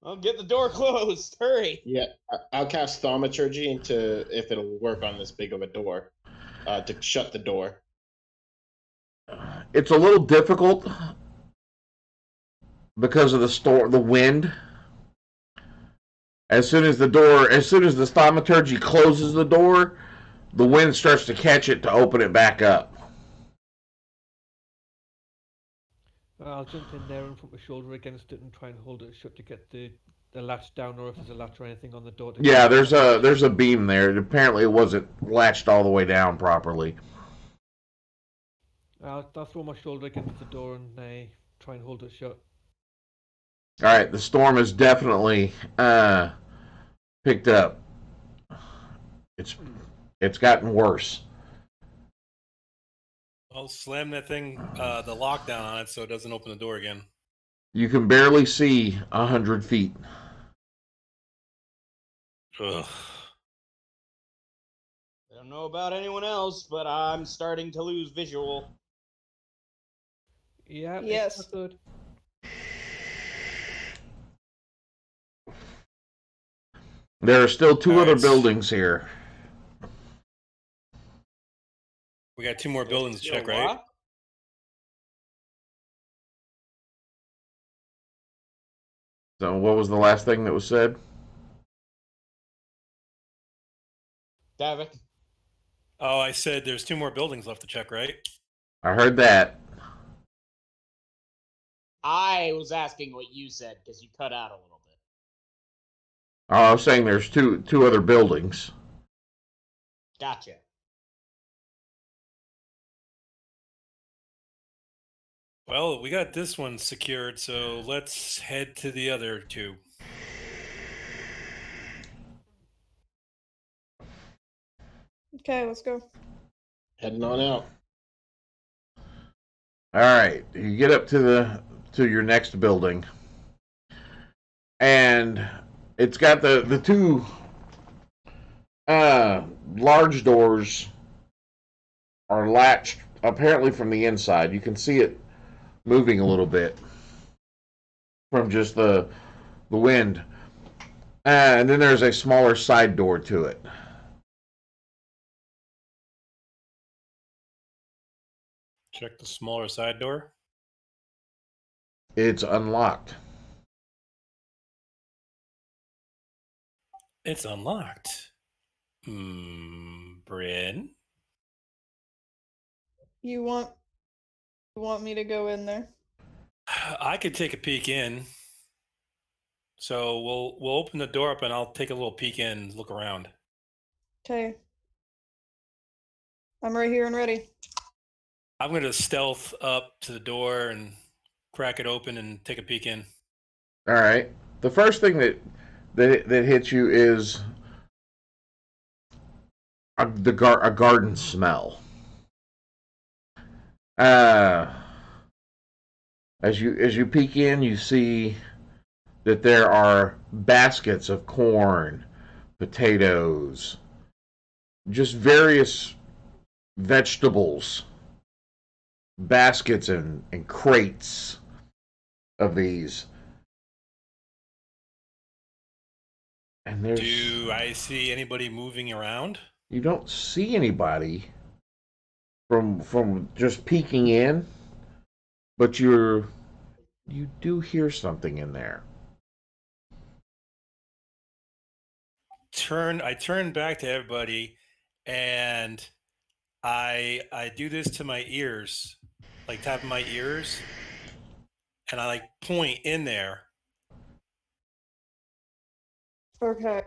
I'll get the door closed. Hurry. Yeah, I'll cast thaumaturgy into if it'll work on this big of a door to shut the door. It's a little difficult because of the wind. As soon as the thaumaturgy closes the door, the wind starts to catch it to open it back up. I'll jump in there and put my shoulder against it and try and hold it shut to get the latch down, or if there's a latch or anything on the door. Yeah, there's a beam there. Apparently, it wasn't latched all the way down properly. I'll throw my shoulder against the door and try and hold it shut. All right, the storm is definitely picked up. It's gotten worse. I'll slam that thing, the lockdown on it, so it doesn't open the door again. You can barely see 100 feet. Ugh. I don't know about anyone else, but I'm starting to lose visual. Yeah. Yes. It's not good. There are still two All other right. buildings here. We got 2 more buildings to check, right? So what was the last thing that was said? Davik. Oh, I said there's 2 more buildings left to check, right? I heard that. I was asking what you said because you cut out a little bit. I was saying there's two other buildings. Gotcha. Well, we got this one secured, so let's head to the other two. Okay, let's go. Heading on out. All right, you get up to your next building, and it's got the two large doors are latched apparently from the inside. You can see it moving a little bit from just the wind. And then there's a smaller side door to it. Check the smaller side door. It's unlocked. It's unlocked. Bryn? You want me to go in there? I could take a peek in. So we'll open the door up and I'll take a little peek in and look around. Okay. I'm right here and ready. I'm gonna stealth up to the door and crack it open and take a peek in. All right. The first thing that hits you is a garden smell. As you peek in, you see that there are baskets of corn, potatoes, just various vegetables, baskets and crates of these. And there's Do I see anybody moving around? you don't see anybody from just peeking in, but you do hear something in there. I turn back to everybody and I do this to my ears, like tapping my ears, and I like point in there. Okay.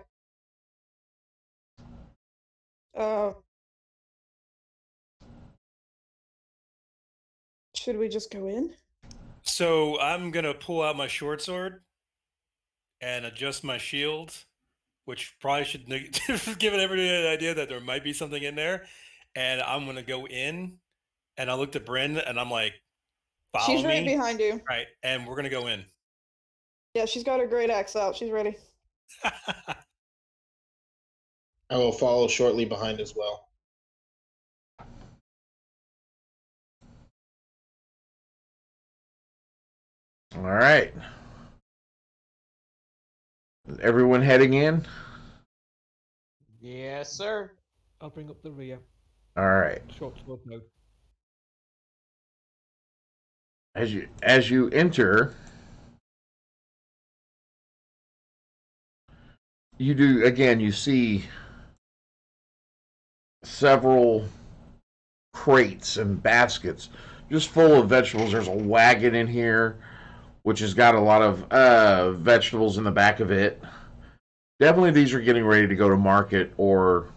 Should we just go in? So I'm gonna pull out my short sword and adjust my shield, which probably should give everybody an idea that there might be something in there. And I'm gonna go in, and I looked at Bryn, and I'm like, "Follow She's right me." behind you. Right, and we're gonna go in. Yeah, she's got her great axe out. She's ready. I will follow shortly behind as well. All right. Is everyone heading in? Yes, sir. I'll bring up the rear. All right. Short sword now. As you enter, you see several crates and baskets just full of vegetables. There's a wagon in here which has got a lot of vegetables in the back of it. Definitely these are getting ready to go to market or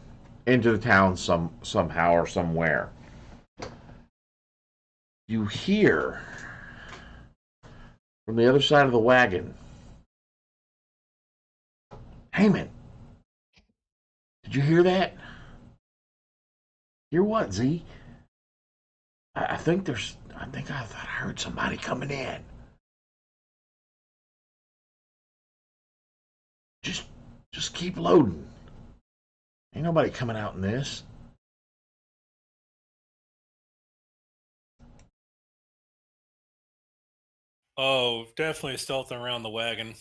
into the town somehow or somewhere. You hear from the other side of the wagon, Heyman, did you hear that? Hear what, Z? I think I thought I heard somebody coming in. Just keep loading. Ain't nobody coming out in this. Oh, definitely stealthing around the wagon.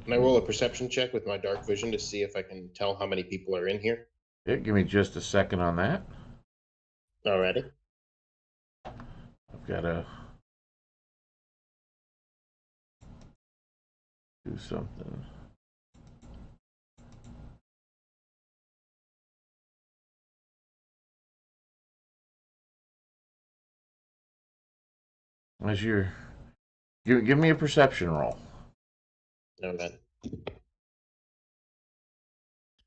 Can I roll a perception check with my dark vision to see if I can tell how many people are in here? Yeah, give me just a second on that. Alrighty. I've got to do something. as you're give me a perception roll. No, man.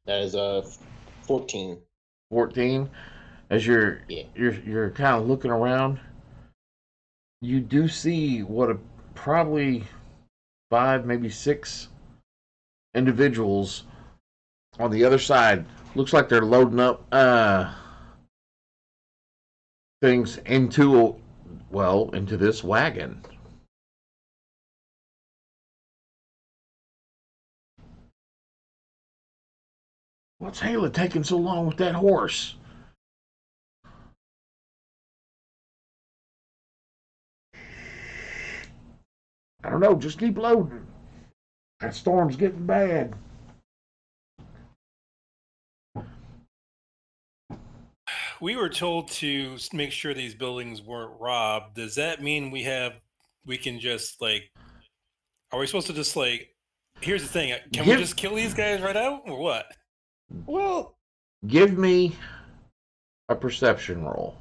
That is a 14. 14. As you're Yeah. you're kind of looking around, you do see what probably 5, maybe 6 individuals on the other side. Looks like they're loading up things into this wagon. What's Hayla taking so long with that horse? I don't know, just keep loading. That storm's getting bad. We were told to make sure these buildings weren't robbed. Does that mean we can just like, are we supposed to just like, here's the thing, can we just kill these guys right out or what? Well, Give me a perception roll.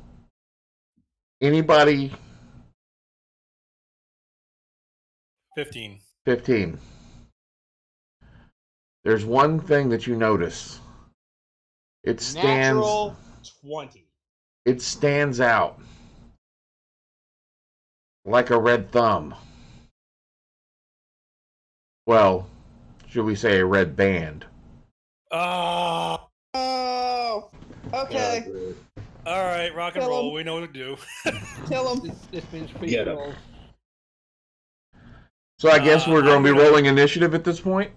Anybody? 15. 15. There's one thing that you notice. It stands. Natural 20. It stands out like a red thumb. Well, should we say a red band? Oh, okay. all right, rock and Kill roll. 'em. We know what to do. Kill him. This means free Get for 'em. all. So I guess we're going to be rolling initiative at this point.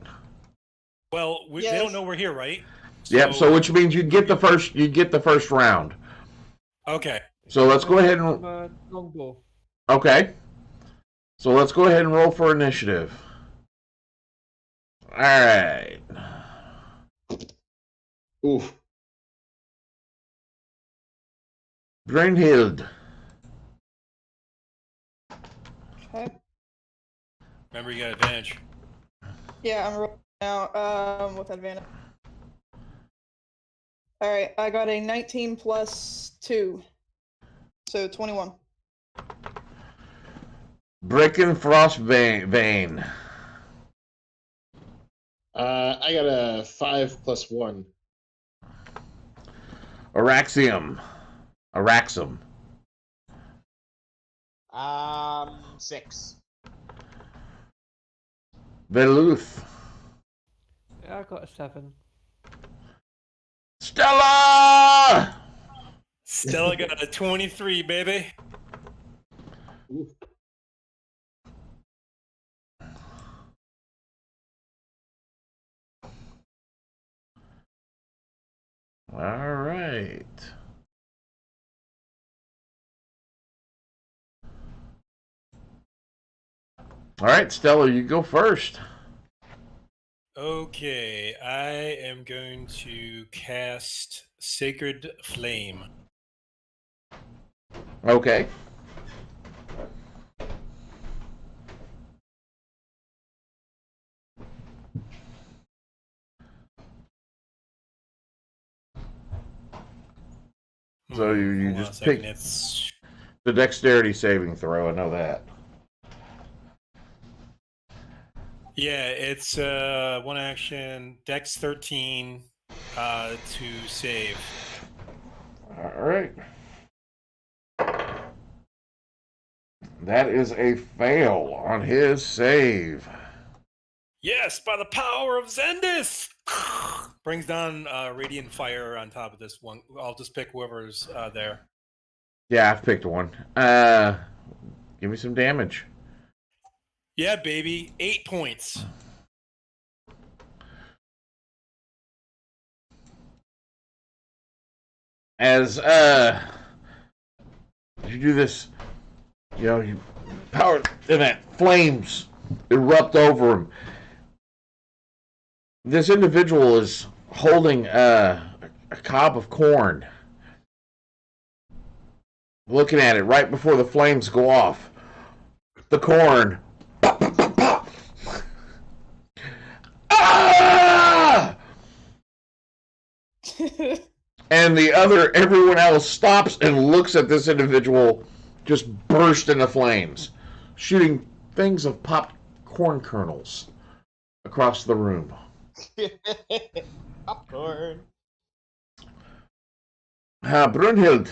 Well, they Yes. don't know we're here, right? Yep. So which means you'd get the first round. Okay. So let's go ahead and Longbow. okay. So let's go ahead and roll for initiative. All right. Oof. Brynhild. Okay. Remember, you got advantage. Yeah, I'm rolling now with advantage. Alright, I got a 19 plus 2. So 21. Breaking Frostbane. I got a 5 plus 1. Araxium. 6. Veluth. Yeah, I got a 7. Stella! Stella got a 23, baby. Oof. All right. All right, Stella, you go first. Okay, I am going to cast Sacred Flame. Okay. So you Hold on just a second, pick it's the dexterity saving throw. I know that. yeah, it's one action, Dex 13 to save. All right. That is a fail on his save. Yes, by the power of Zendis! Brings down radiant fire on top of this one. I'll just pick whoever's there. Yeah, I've picked one. Give me some damage. Yeah, baby, 8 points. As you do this, you power and that flames erupt over him. This individual is holding a cob of corn, looking at it right before the flames go off. The corn. Ah! And everyone else stops and looks at this individual just burst into flames, shooting things of popped corn kernels across the room. Popcorn. Brynhild.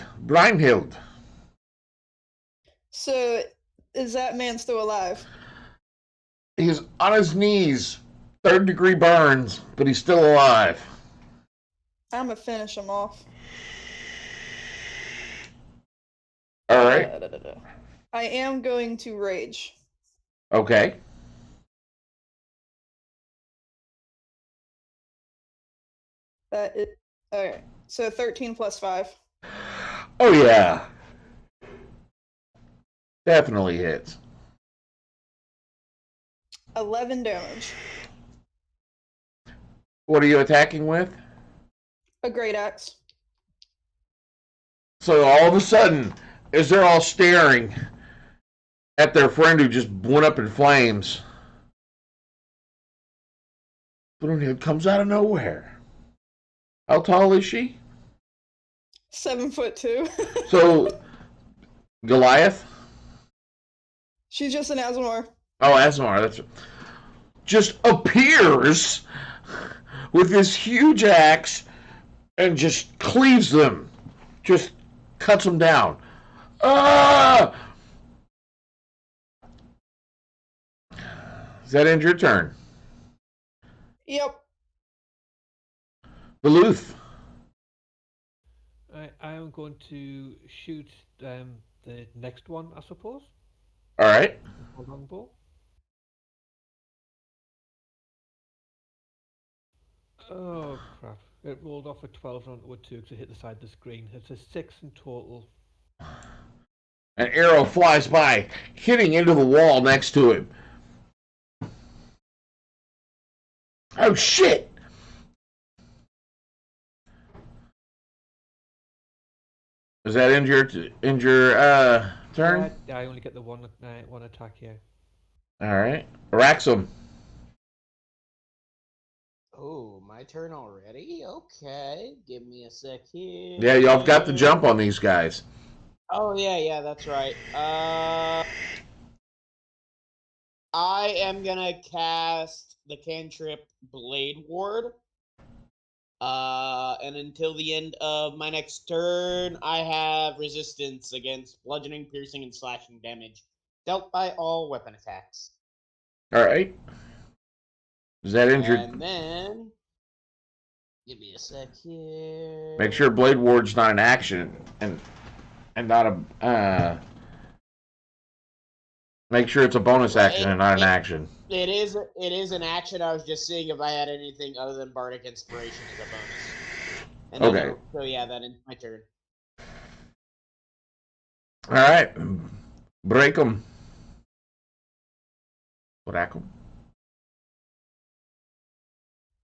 So, is that man still alive? He's on his knees, 3rd-degree burns, but he's still alive. I'm gonna finish him off. All right. I am going to rage. Okay. That is okay. So 13 plus 5. Oh, yeah. Definitely hits. 11 damage. What are you attacking with? A great axe. So all of a sudden, as they're all staring at their friend who just went up in flames, Brunhild comes out of nowhere. How tall is she? 7'2". So, Goliath? She's just an Asmar. Oh, Asmar, that's just appears with this huge axe and just cleaves them. Just cuts them down. Ah! Does that end your turn? Yep. Beluth. I am going to shoot the next one, I suppose. All right. A longbow. Oh crap! It rolled off a 12 onto a 2 to hit the side of the screen. It's a 6 in total. An arrow flies by, hitting into the wall next to him. Oh shit! Does that end your turn? Yeah, I only get the one attack here. All right, Araxum. Oh, my turn already? Okay, give me a sec here. Yeah, y'all got the jump on these guys. Oh, yeah, that's right. I am gonna cast the cantrip Blade Ward. And until the end of my next turn, I have resistance against bludgeoning, piercing, and slashing damage dealt by all weapon attacks. All right. Is that injured? And then, give me a sec here. Make sure Blade Ward's not an action, and not a. Make sure it's a bonus action and not an action. It is an action. I was just seeing if I had anything other than Bardic Inspiration as a bonus. And Okay. So yeah, that ends my turn. All right. Break them. Brack them.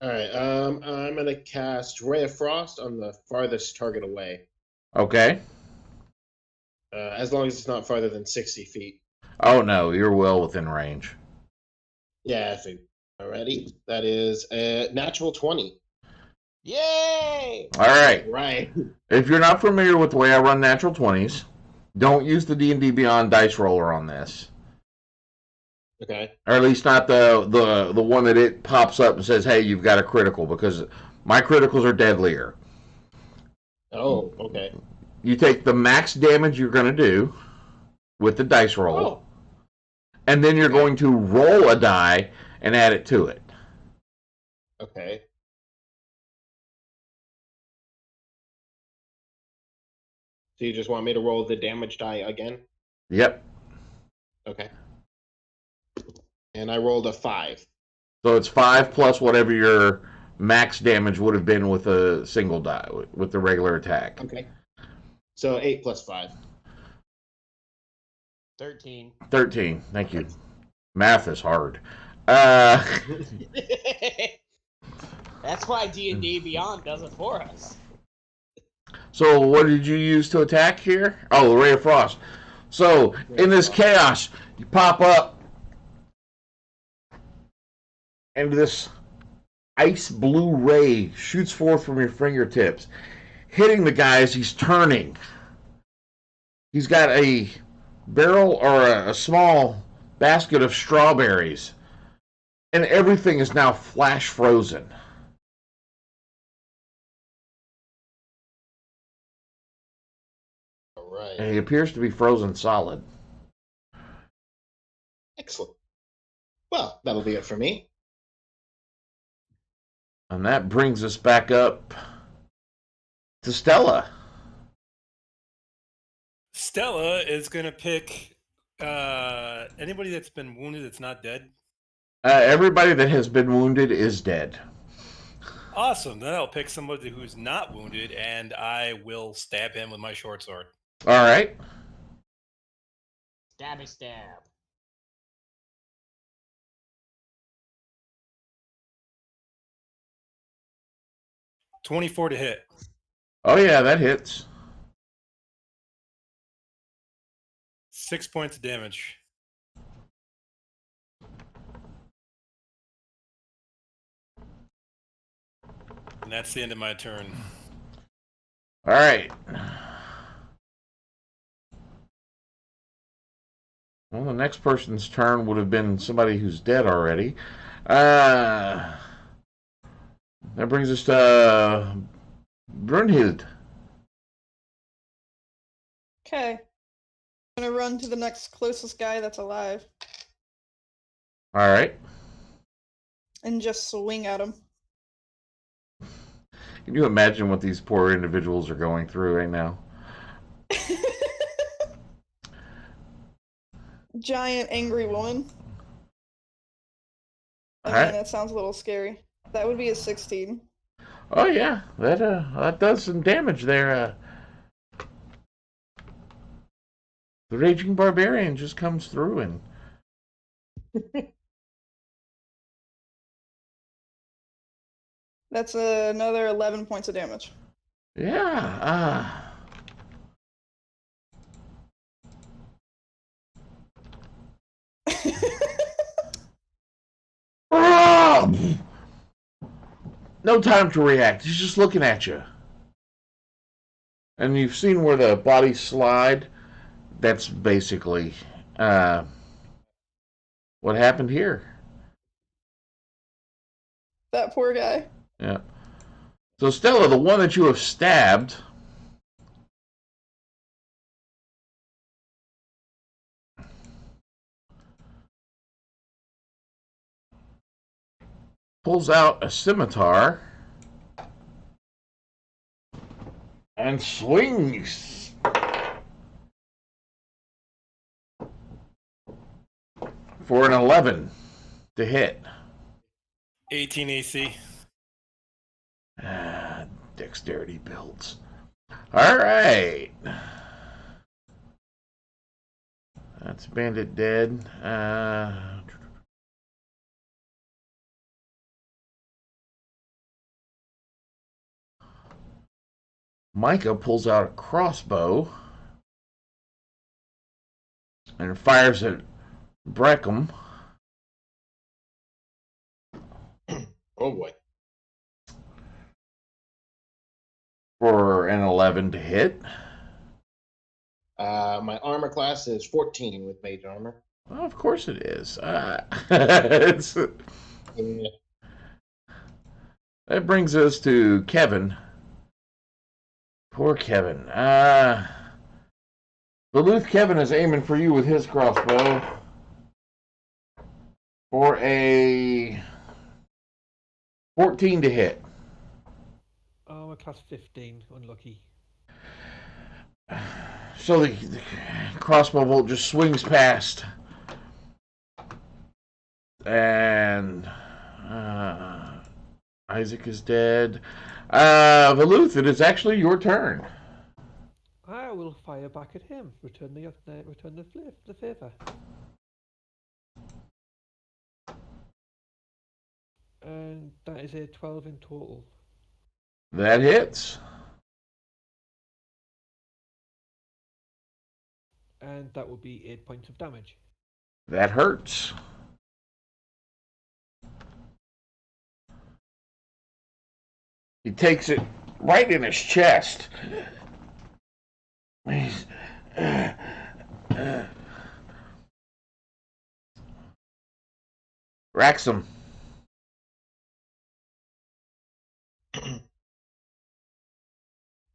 All right. I'm gonna cast Ray of Frost on the farthest target away. Okay. As long as it's not farther than 60 feet. Oh no, you're well within range. Yeah, I think. Alrighty. That is a natural 20. Yay! All right. Right. If you're not familiar with the way I run natural 20s, don't use the D&D Beyond dice roller on this. Okay. Or at least not the one that it pops up and says, "Hey, you've got a critical," because my criticals are deadlier. Oh, okay. You take the max damage you're going to do with the dice roll, Oh. and then you're going to roll a die and add it to it. Okay. So you just want me to roll the damage die again? Yep. Okay. And I rolled a 5. So it's 5 plus whatever your max damage would have been with a single die, with the regular attack. Okay. So 8 plus 5. 13. 13. Thank you. Math is hard. That's why D&D Beyond does it for us. So what did you use to attack here? Oh, the Ray of Frost. So in this chaos, you pop up, and this ice blue ray shoots forth from your fingertips, hitting the guy as he's turning. He's got a barrel or a small basket of strawberries, and everything is now flash frozen. All right. And he appears to be frozen solid. Excellent. Well, that'll be it for me. And that brings us back up to Stella. Stella is going to pick anybody that's been wounded that's not dead. Everybody that has been wounded is dead. Awesome. Then I'll pick somebody who's not wounded, and I will stab him with my short sword. All right. Stabby stab. $24 to hit. Oh, yeah, that hits. 6 points of damage. And that's the end of my turn. All right. Well, the next person's turn would have been somebody who's dead already. That brings us to Brunhild. Okay. I'm gonna run to the next closest guy that's alive All right. and just swing at him. Can you imagine what these poor individuals are going through right now? Giant angry woman. I All mean, right. that sounds a little scary. That would be a 16. Oh yeah, that does some damage there. The Raging Barbarian just comes through and That's another 11 points of damage. yeah. No time to react. He's just looking at you. And you've seen where the bodies slide. That's basically what happened here. That poor guy. Yeah. So Stella, the one that you have stabbed, pulls out a scimitar and swings. For an 11 to hit. 18 AC. Dexterity builds. All right. That's Bandit dead. Micah pulls out a crossbow and fires at Breckham. Oh boy. For an 11 to hit. My armor class is 14 with mage armor. Well, of course it is. Yeah. That brings us to Kevin. Poor Kevin. Duluth Kevin is aiming for you with his crossbow for a 14 to hit. Armor class 15, unlucky. So the crossbow bolt just swings past. And Isaac is dead. Valuth, it is actually your turn. I will fire back at him. Return the favor. And that is a 12 in total. That hits. And that would be 8 points of damage. That hurts. He takes it right in his chest. Wraxham.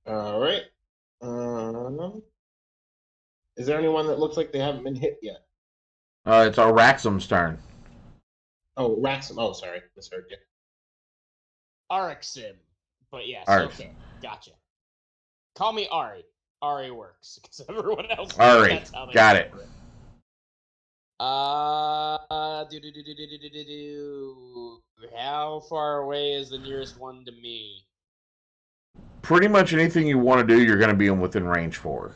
All right. Is there anyone that looks like they haven't been hit yet? It's our Wraxham's turn. Oh, Wraxham. Oh, sorry. Misheard you. Arixim. But yes, Arix. okay. Gotcha. Call me Ari. Ari works. Because everyone else Ari. that's how they Got it. remember How far away is the nearest one to me? Pretty much anything you want to do, you're going to be within range for.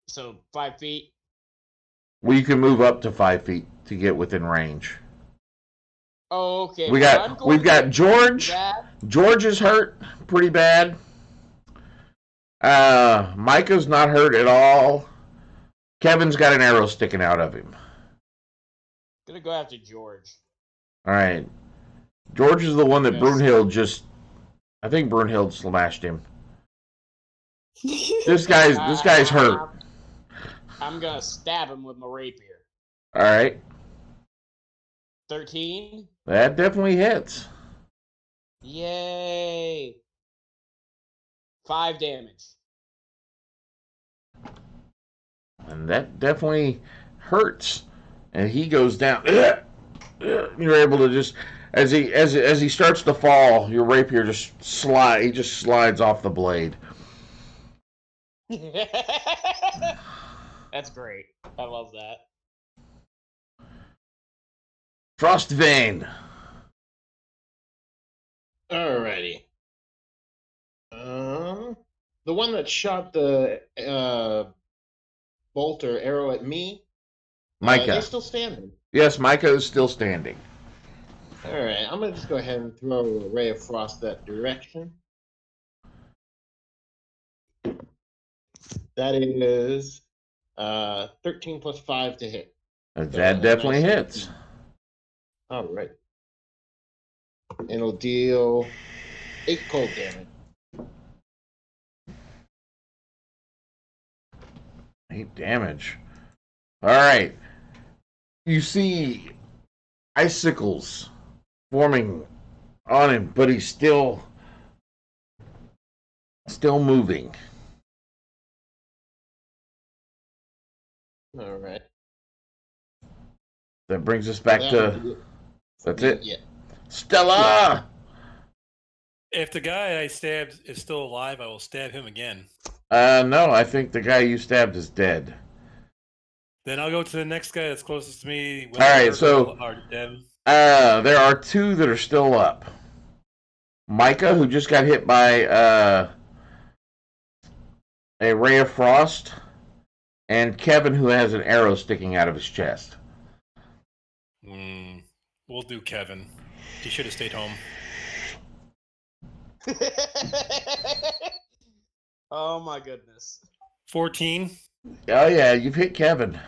So 5 feet. Well, you can move up to 5 feet to get within range. Oh, okay. We've well, got George. that. George is hurt pretty bad. Micah's not hurt at all. Kevin's got an arrow sticking out of him. Gonna go after George. All right. George is the one that Yes. Brunhild just. I think Brunhild slashed him. This guy's hurt. I'm gonna stab him with my rapier. All right. 13. That definitely hits. Yay! 5 damage. And that definitely hurts. And he goes down. You're able to just as he starts to fall, your rapier just slides off the blade. That's great. I love that. Frostvein. Alrighty. The one that shot the bolt or arrow at me. Micah. They're still standing. Yes, Micah is still standing. Alright, I'm gonna just go ahead and throw a ray of frost that direction. That is 13 plus 5 to hit. That definitely hits. Alright. And it'll deal 8 cold damage. 8 damage. All right. You see icicles forming on him, but he's still moving. Alright. That brings us back to. That's it. Yeah. Stella! If the guy I stabbed is still alive, I will stab him again. No, I think the guy you stabbed is dead. Then I'll go to the next guy that's closest to me. All right, so are dead. there are 2 that are still up. Micah, who just got hit by a ray of frost, and Kevin, who has an arrow sticking out of his chest. We'll do Kevin. He should have stayed home. Oh my goodness. 14. Oh yeah, you've hit Kevin.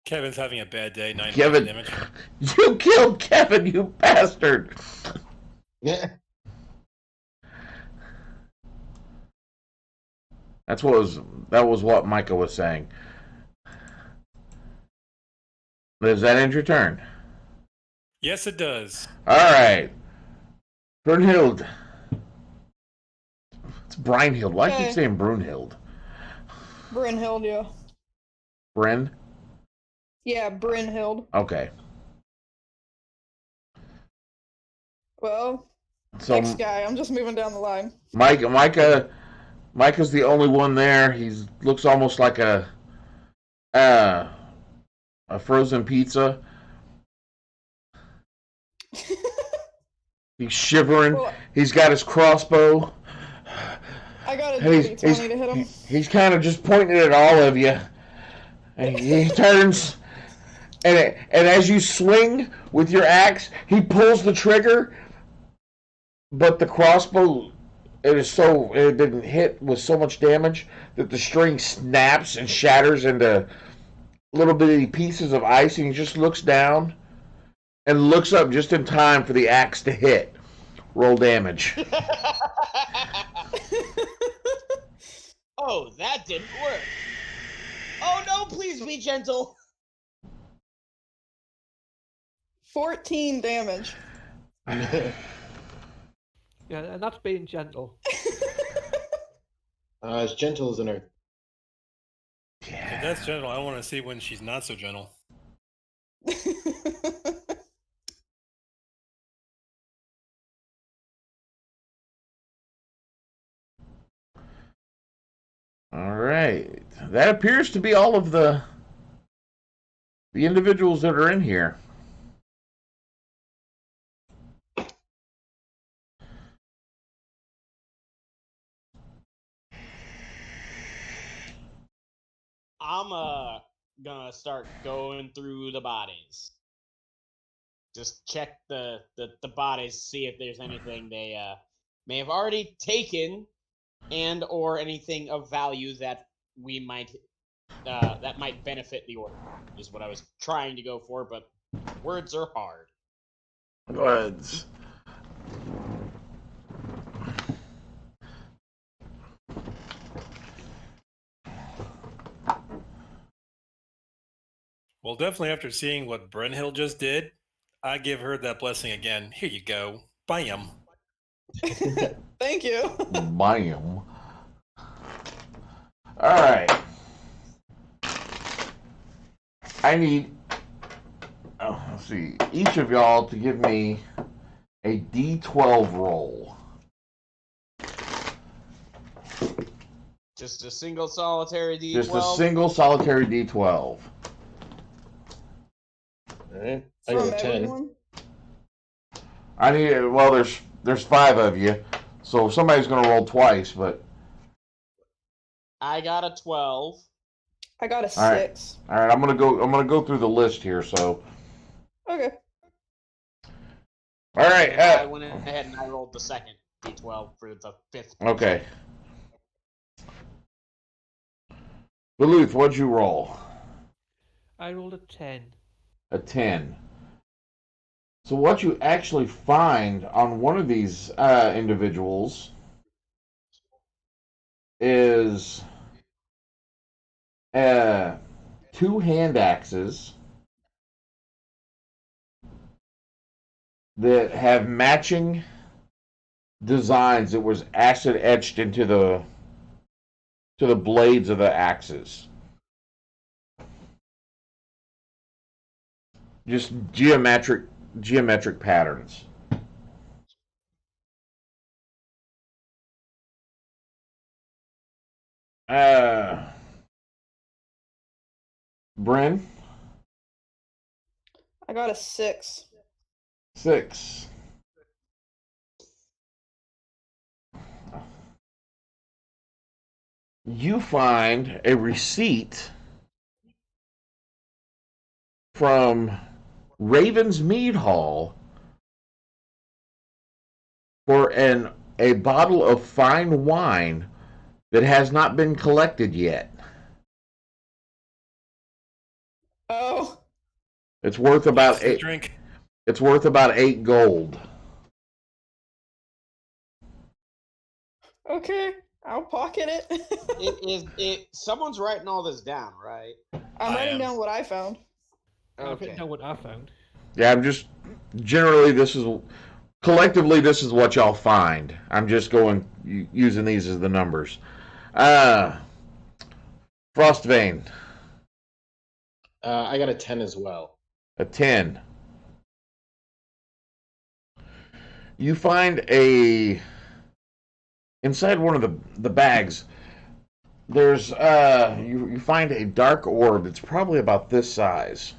Kevin's having a bad day. 9 Kevin, damage. you killed Kevin, you bastard! Yeah. That was what Micah was saying. Does that end your turn? Yes, it does. All right, Brunhild. It's Brynhild. Why do I keep Okay. saying Brunhild? Brynhild, yeah. Bryn. Yeah, Brynhild. Okay. Well, So next guy. I'm just moving down the line. Micah's the only one there. He looks almost like a frozen pizza. He's shivering. Well, He's got his crossbow. I got a And dirty 20 to hit him. he's kind of just pointing at all of you. And he turns, and as you swing with your axe, he pulls the trigger, but the crossbow, it didn't hit with so much damage that the string snaps and shatters into little bitty pieces of ice, and he just looks down and looks up just in time for the axe to hit. Roll damage. Oh, that didn't work. Oh no, please be gentle. 14 damage. Yeah, and that's being gentle. As gentle as an earth. If that's gentle, I want to see when she's not so gentle. All right. That appears to be all of the individuals that are in here. I'm gonna start going through the bodies. Just check the bodies, see if there's anything they may have already taken, and or anything of value that we might that might benefit the order. Is what I was trying to go for, but words are hard. Goods. Well, definitely after seeing what Brynhild just did, I give her that blessing again. Here you go. Bam. Thank you. Bam. All right. I need, let's see, each of y'all to give me a D12 roll. Just a single solitary D12. Just a single solitary D12. All right. I From got 10. everyone? I need, well, there's 5 of you, so somebody's going to roll twice, but. I got a 12. I got a All right. 6. All right, I'm gonna go through the list here. So, Okay. all right. I went ahead and I rolled the second D12 for the 5th. Okay. Duluth, what'd you roll? I rolled a 10. A 10. So what you actually find on one of these individuals is 2 hand axes that have matching designs that was acid etched into the blades of the axes. Just geometric patterns. Bryn? I got a 6. 6. You find a receipt from Raven's Mead Hall for a bottle of fine wine that has not been collected yet. Oh. It's worth about What's the 8. drink? It's worth about 8 gold. Okay. I'll pocket it. Someone's writing all this down, right? I'm I writing am. down what I found. I've Okay. written down what I found. Yeah, I'm just generally collectively this is what y'all find. I'm just using these as the numbers. Frostvein, I got a 10 as well. a 10. You find inside one of the bags. There's you find a dark orb. It's probably about this size.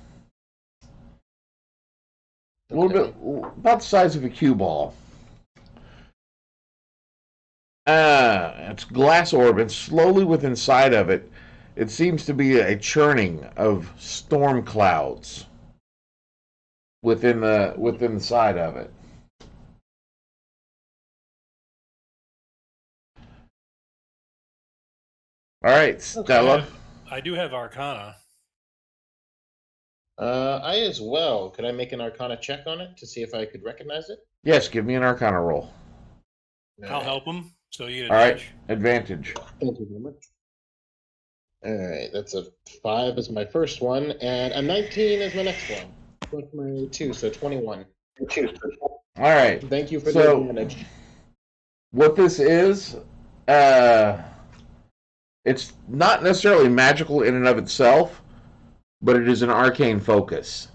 A little bit about the size of a cue ball. It's glass orb, and slowly within inside of it, it seems to be a churning of storm clouds within the side of it. All right, Stella. I do have Arcana. I as well. Could I make an Arcana check on it to see if I could recognize it? Yes, give me an Arcana roll. I'll help him. So you get All right, advantage. advantage. Thank you very much. All right, that's a 5 as my first one, and a 19 as my next one. Plus my 2, so 21. All right. Thank you for the So advantage. what this is, uh, it's not necessarily magical in and of itself, but it is an arcane focus.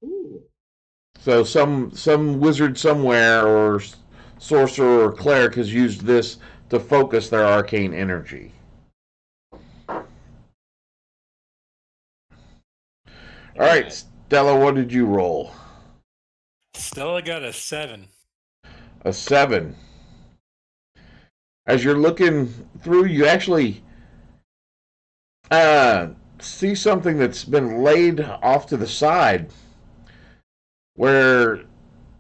Ooh. So some wizard somewhere or sorcerer or cleric has used this to focus their arcane energy. All right, Okay. Stella, what did you roll? Stella got a 7. A 7. As you're looking through, you actually see something that's been laid off to the side where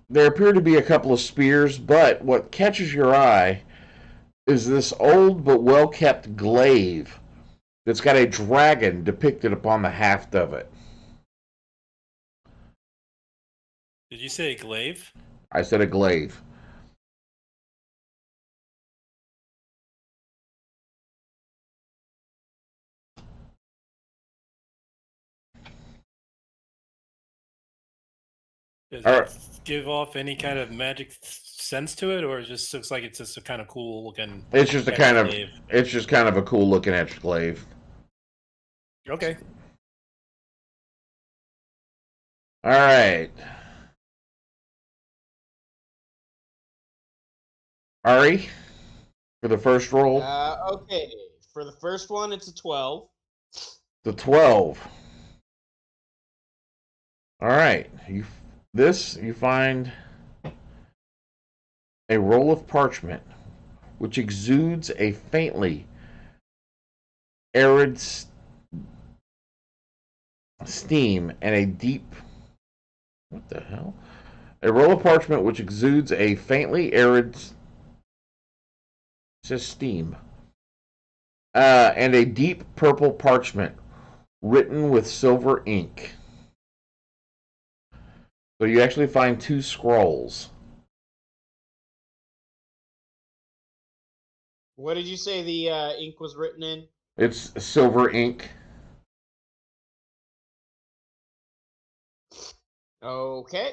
there appear to be a couple of spears, but what catches your eye is this old but well kept glaive that's got a dragon depicted upon the haft of it. Did you say glaive? I said a glaive. Does All it right. give off any kind of magic sense to it, or it just looks like it's just a kind of cool looking It's just a heavy kind of glaive? it's just kind of a cool looking etched glaive. Okay. All right. Ari, for the first roll, Okay. For the first one, it's a 12. the 12. All right. You find a roll of parchment which exudes a faintly arid steam and a deep what the hell? A roll of parchment which exudes a faintly arid says steam and a deep purple parchment written with silver ink. So you actually find two scrolls. What did you say the ink was written in? It's silver ink. Okay.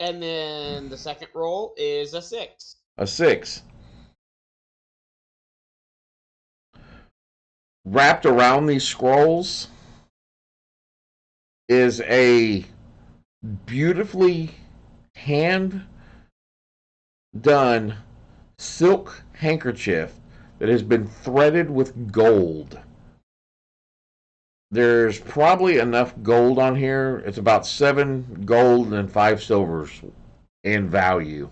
And then the second roll is a 6. A 6. Wrapped around these scrolls is a beautifully hand done silk handkerchief that has been threaded with gold. There's probably enough gold on here. It's about 7 gold and 5 silvers in value.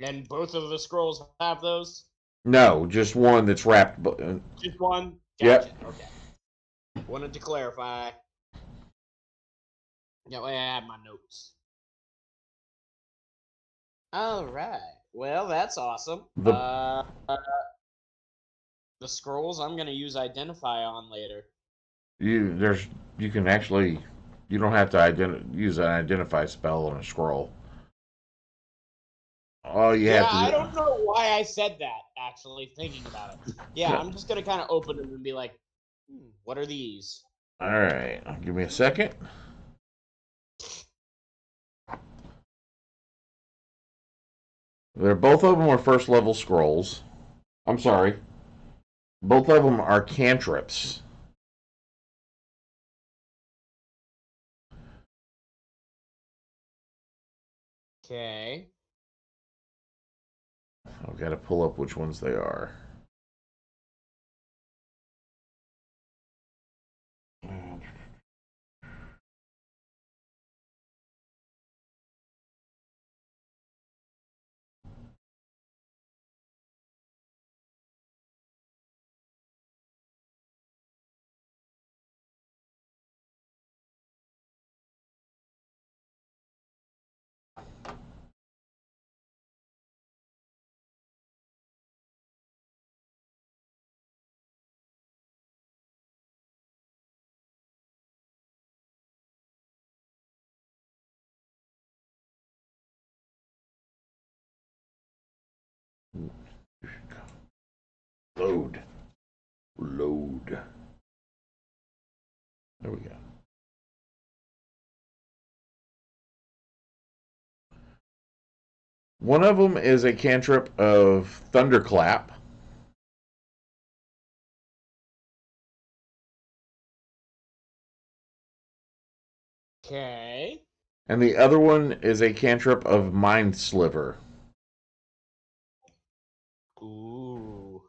And both of the scrolls have those? No, just one that's wrapped. Just one? Yep. Gotcha. Okay. Wanted to clarify. Yeah, I have my notes. All right. Well, that's awesome. The The scrolls I'm gonna use identify on later. you can actually you don't have to use an identify spell on a scroll. All you Yeah, have to I do. don't know why I said that. Actually, thinking about it. Yeah, I'm just gonna kind of open them and be like, "What are these?" All right, give me a second. Both of them are first level scrolls. I'm sorry. Both of them are cantrips. Okay. I've got to pull up which ones they are. Load. There we go. One of them is a cantrip of Thunderclap. Okay. And the other one is a cantrip of Mind Sliver. Ooh.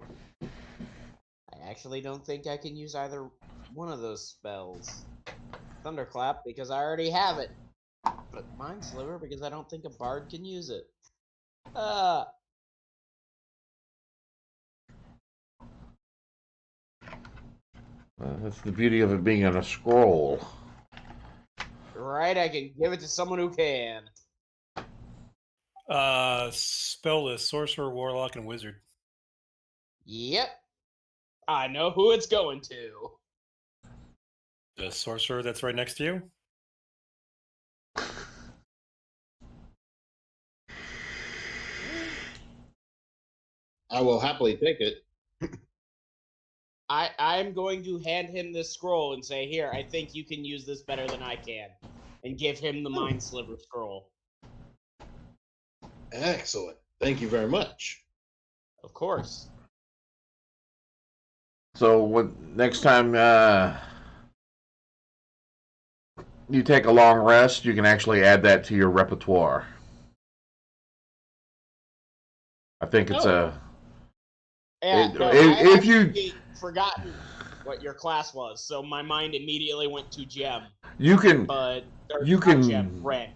I actually don't think I can use either one of those spells. Thunderclap, because I already have it. But Mind Sliver, because I don't think a bard can use it. That's the beauty of it being on a scroll. Right, I can give it to someone who can. Spell list: sorcerer, warlock, and wizard. Yep. I know who it's going to. The sorcerer that's right next to you. I will happily take it. I'm going to hand him this scroll and say, here, I think you can use this better than I can. And give him the Mind Sliver scroll. Excellent. Thank you very much. Of course. So next time you take a long rest, you can actually add that to your repertoire. I think it's Yeah, It- no, if- I if you- actually forgotten what your class was, so my mind immediately went to gem. you can But or You not can- gem, red.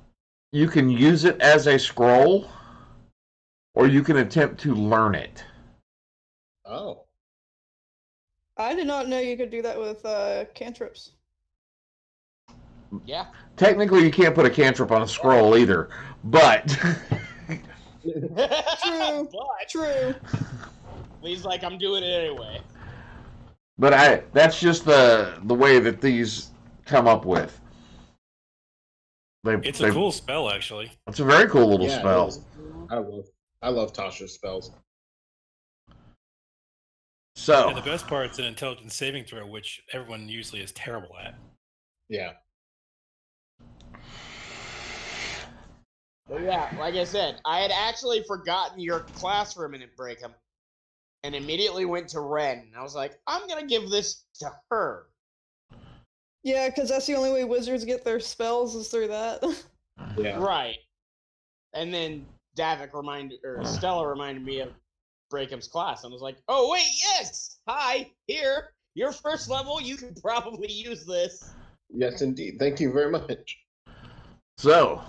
you can use it as a scroll, or you can attempt to learn it. Oh. I did not know you could do that with cantrips. Yeah. Technically, you can't put a cantrip on a scroll either, but True. But True. Lee's like, I'm doing it anyway. that's just the way that these come up with. It's a cool spell, actually. It's a very cool little Yeah, it spell. is. I love Tasha's spells. So And the best part is an intelligence saving throw, which everyone usually is terrible at. Yeah. But yeah, like I said, I had actually forgotten your class for a minute, Breakham, and immediately went to Ren. And I was like, I'm gonna give this to her. Yeah, because that's the only way wizards get their spells is through that. Yeah. Right. And then Stella reminded me of Breakham's class. And I was like, oh wait, yes! Hi, here. Your first level, you can probably use this. Yes, indeed. Thank you very much. So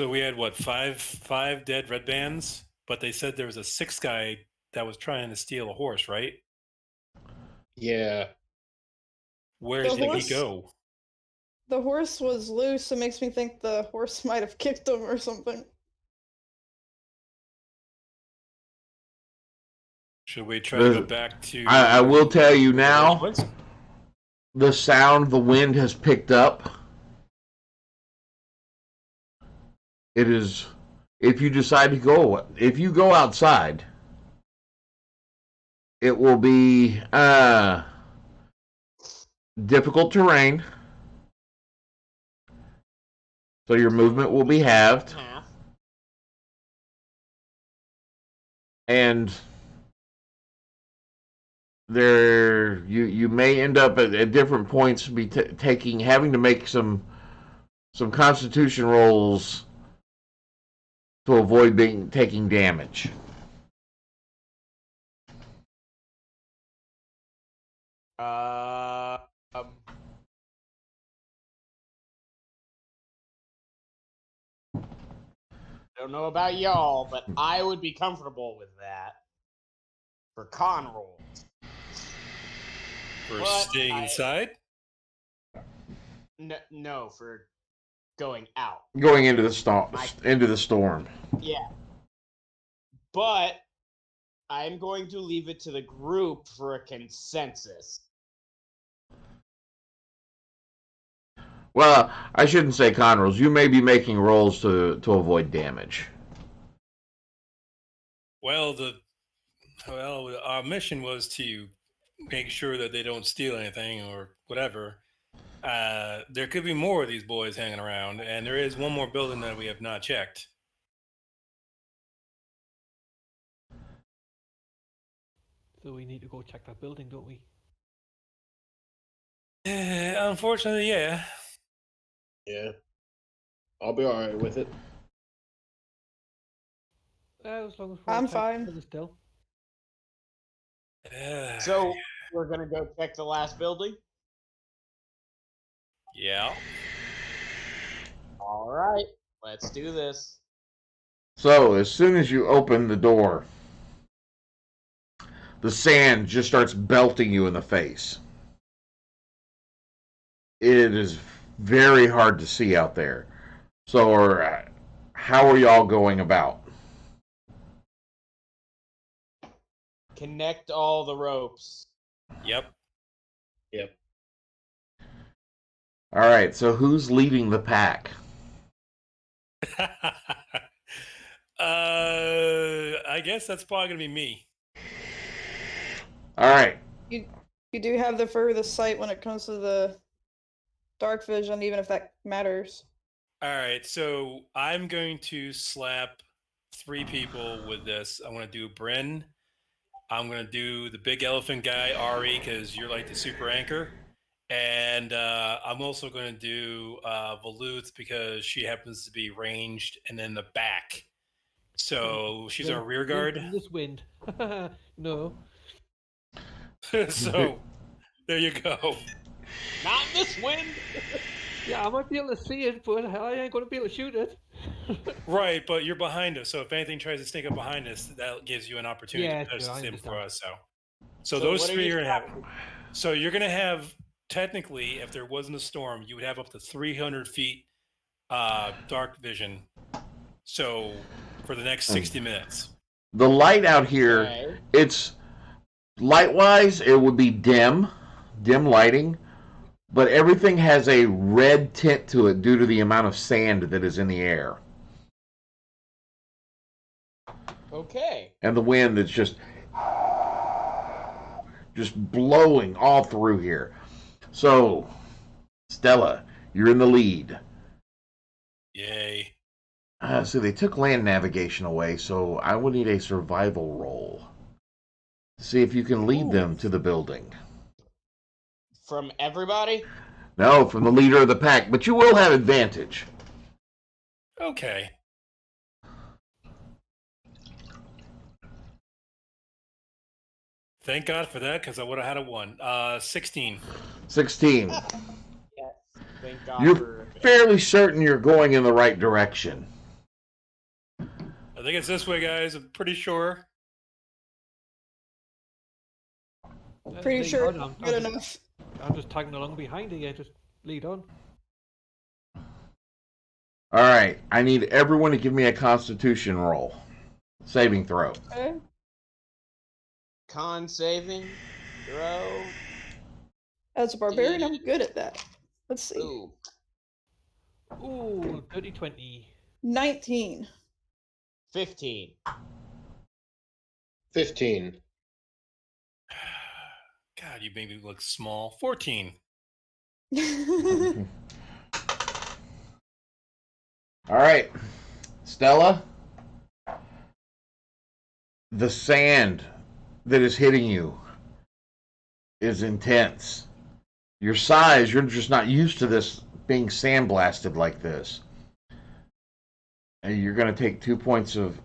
we had what, five dead red bands, but they said there was a sixth guy that was trying to steal a horse, right? Yeah. Where The did he horse? go? The horse was loose. It makes me think the horse might have kicked him or something. Should we try to go back to? I will tell you now, Woods? the sound the wind has picked up. It is, if you decide to if you go outside, it will be difficult terrain. So your movement will be halved. Half. And you may end up at different points having to make some constitution rolls to avoid taking damage. Don't know about y'all, but I would be comfortable with that for con rolls. For But staying inside? No, for going out. Going into the storm. Yeah. But I'm going to leave it to the group for a consensus. Well, I shouldn't say con rolls. You may be making rolls to avoid damage. Well, our mission was to make sure that they don't steal anything or whatever. There could be more of these boys hanging around, and there is one more building that we have not checked. So we need to go check that building, don't we? Unfortunately, yeah. Yeah. I'll be all right with it. As long as we're I'm tight fine. together still. So we're gonna go check the last building. Yeah. All right, let's do this. So, as soon as you open the door, the sand just starts belting you in the face. It is very hard to see out there. So, how are y'all going about? Connect all the ropes. Yep. Yep. All right, so who's leading the pack? I guess that's probably gonna be me. All right. You do have the furthest sight when it comes to the dark vision, even if that matters. All right, so I'm going to slap 3 people with this. I'm gonna do Bryn. I'm gonna do the big elephant guy, Ari, because you're like the super anchor. And I'm also going to do Veluth because she happens to be ranged and in the back. So she's our rear guard. In this wind. No. So there you go. Not in this wind. Yeah, I might be able to see it, but I ain't going to be able to shoot it. Right, but you're behind us. So if anything tries to sneak up behind us, that gives you an opportunity Yeah, to touch sure, the I sim for understand. us. So So those what are 3 you are going to have. So you're going to have, technically, if there wasn't a storm, you would have up to 300 feet dark vision. So for the next 60 minutes. The light out here, Okay. it's light-wise, it would be dim lighting, but everything has a red tint to it due to the amount of sand that is in the air. Okay. And the wind that's just blowing all through here. So, Stella, you're in the lead. Yay. So they took land navigation away, so I will need a survival roll. See if you can lead them to the building. From everybody? No, from the leader of the pack, but you will have advantage. Okay. Thank God for that, because I would have had a 1. 16. 16. Yes. Thank God You're for fairly certain you're going in the right direction. I think it's this way, guys. I'm pretty sure. Pretty Lead sure on, it's good just, enough. I'm just tagging along behind you. Yeah, just lead on. All right, I need everyone to give me a Constitution roll, saving throw. Okay. con saving throw. As a barbarian, I'm good at that. Let's see. Ooh. Ooh, 30-20. 19. 15. 15. God, you made me look small. 14. All right, Stella, the sand that is hitting you is intense. Your size, you're just not used to this being sandblasted like this. And you're going to take 2 points of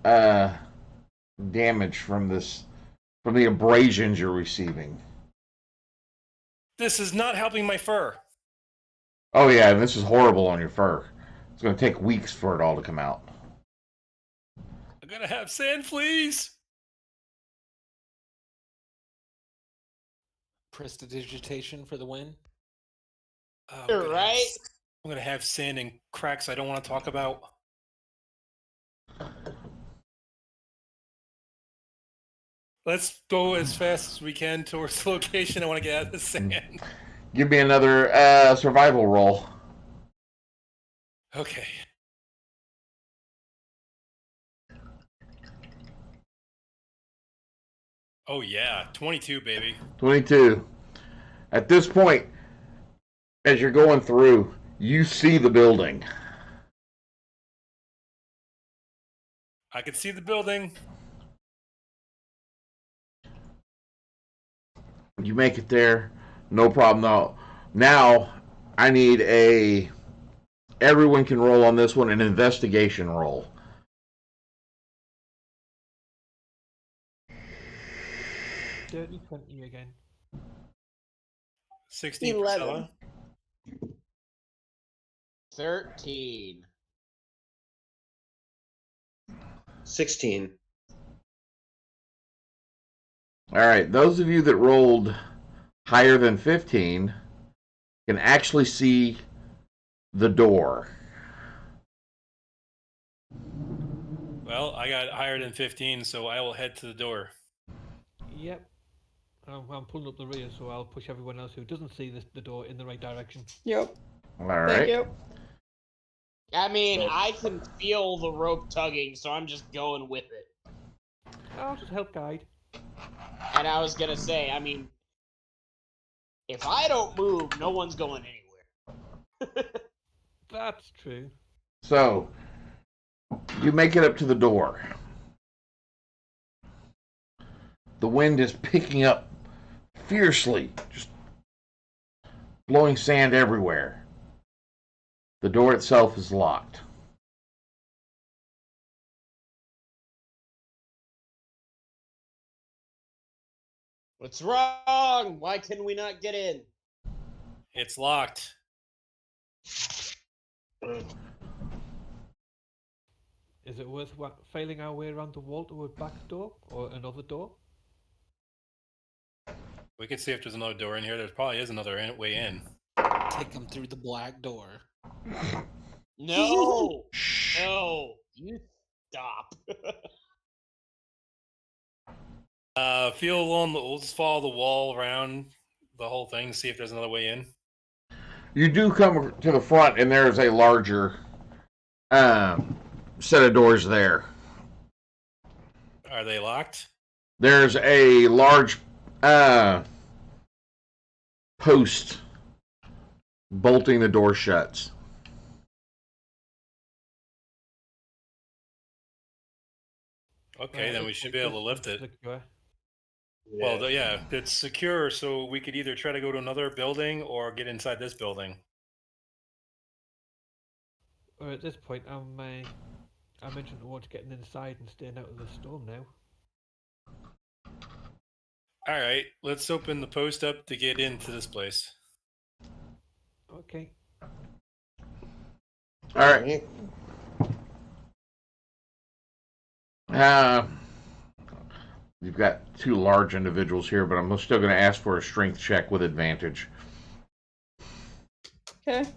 damage from the abrasions you're receiving. This is not helping my fur. Oh yeah, and this is horrible on your fur. It's going to take weeks for it all to come out. I'm going to have sand fleas. Prestidigitation for the win. Oh, You're right. I'm going to have sand and cracks I don't want to talk about. Let's go as fast as we can towards the location. I want to get out of the sand. Give me another survival roll. Okay. Oh yeah, 22, baby. 22. At this point, as you're going through, you see the building. I can see the building. You make it there, no problem. Now, I need a. Everyone can roll on this one an investigation roll. Dirty 20 again. 16 11. Priscilla. 13. 16. All right, those of you that rolled higher than 15 can actually see the door. Well, I got higher than 15, so I will head to the door. Yep. I'm pulling up the rear, so I'll push everyone else who doesn't see the door in the right direction. Yep. All Thank right. you. I mean, I can feel the rope tugging, so I'm just going with it. I'll just help guide. And I was gonna say, I mean, if I don't move, no one's going anywhere. That's true. So, you make it up to the door. The wind is picking up fiercely, just blowing sand everywhere. The door itself is locked. What's wrong? Why can we not get in? It's locked. Is it worth failing our way around the wall to a back door or another door? We can see if there's another door in here. There probably is another way in. Take them through the black door. No! No! You stop. Feel along we'll just follow the wall around the whole thing, see if there's another way in. You do come to the front, and there is a larger set of doors there. Are they locked? There's a large post bolting the door shuts. Okay, then we should be able to lift it. Secure. Well, yeah, it's secure, so we could either try to go to another building or get inside this building. Or at this point, I'm entering towards getting inside and staying out of the storm now. All right, let's open the post up to get into this place. Okay. All right. You've got two large individuals here, but I'm still going to ask for a strength check with advantage. Okay.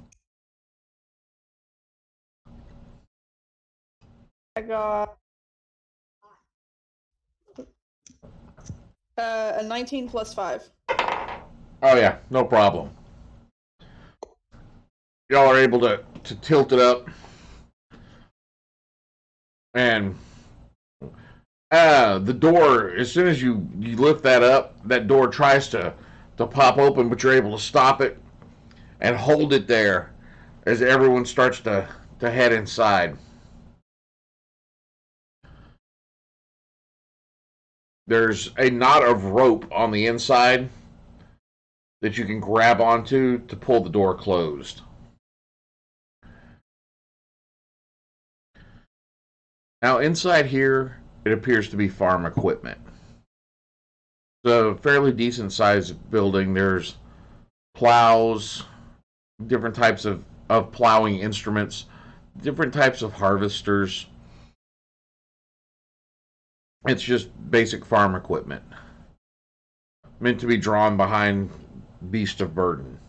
I got a 19 plus 5. Oh yeah, no problem. Y'all are able to tilt it up, and the door, as soon as you lift that up, that door tries to pop open, but you're able to stop it and hold it there as everyone starts to head inside. There's a knot of rope on the inside that you can grab onto to pull the door closed. Now, inside here, it appears to be farm equipment. It's a fairly decent sized building. There's plows, different types of plowing instruments, different types of harvesters. It's just basic farm equipment, meant to be drawn behind beast of burden.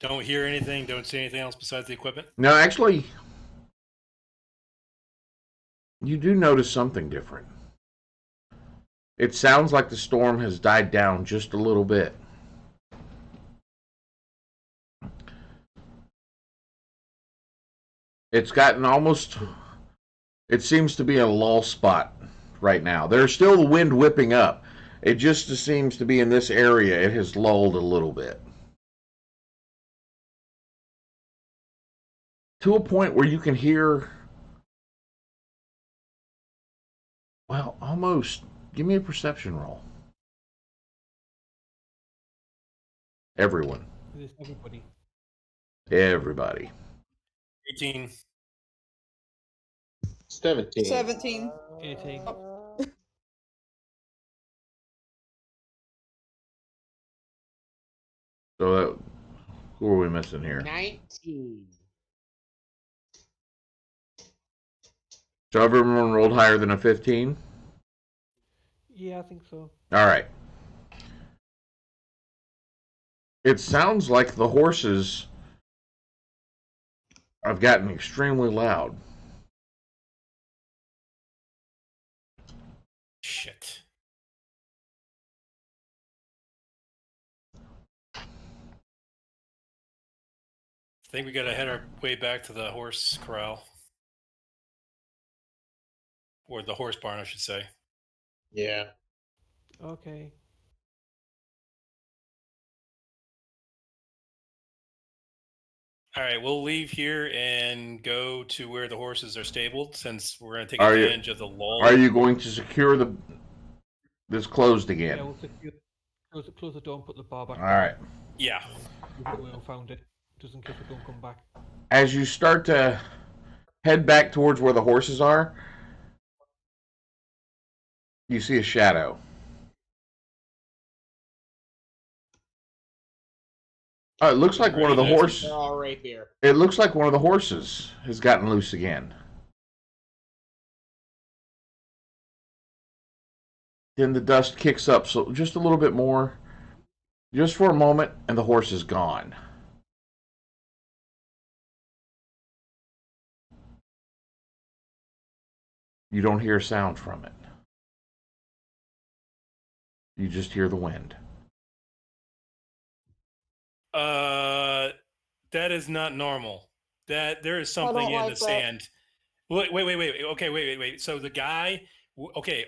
Don't hear anything, don't see anything else besides the equipment? Now, actually, you do notice something different. It sounds like the storm has died down just a little bit. It's gotten almost. It seems to be a lull spot right now. There's still the wind whipping up. It just seems to be in this area. It has lulled a little bit to a point where you can hear. Well, almost. Give me a perception roll. Everyone. It is everybody. Everybody. 18. 17. 17. 18. So that, who are we missing here? 19. So everyone rolled higher than a 15? Yeah, I think so. All right. It sounds like the horses have gotten extremely loud. Shit. I think we gotta head our way back to the horse corral. Or the horse barn, I should say. Yeah. Okay. All right, we'll leave here and go to where the horses are stabled, since we're going to take Are you- advantage of the lull. Are you going to secure this closed again? Yeah, we'll close the door and put the bar back. All right. Yeah. We don't found it, just in case we don't come back. As you start to head back towards where the horses are, you see a shadow. Oh, it looks like one of the horses. They're all rapier. It looks like one of the horses has gotten loose again. Then the dust kicks up, so just a little bit more, just for a moment, and the horse is gone. You don't hear a sound from it. You just hear the wind. That is not normal. That there is I don't something in like the that. sand. Wait. Okay, wait. So the guy. Okay.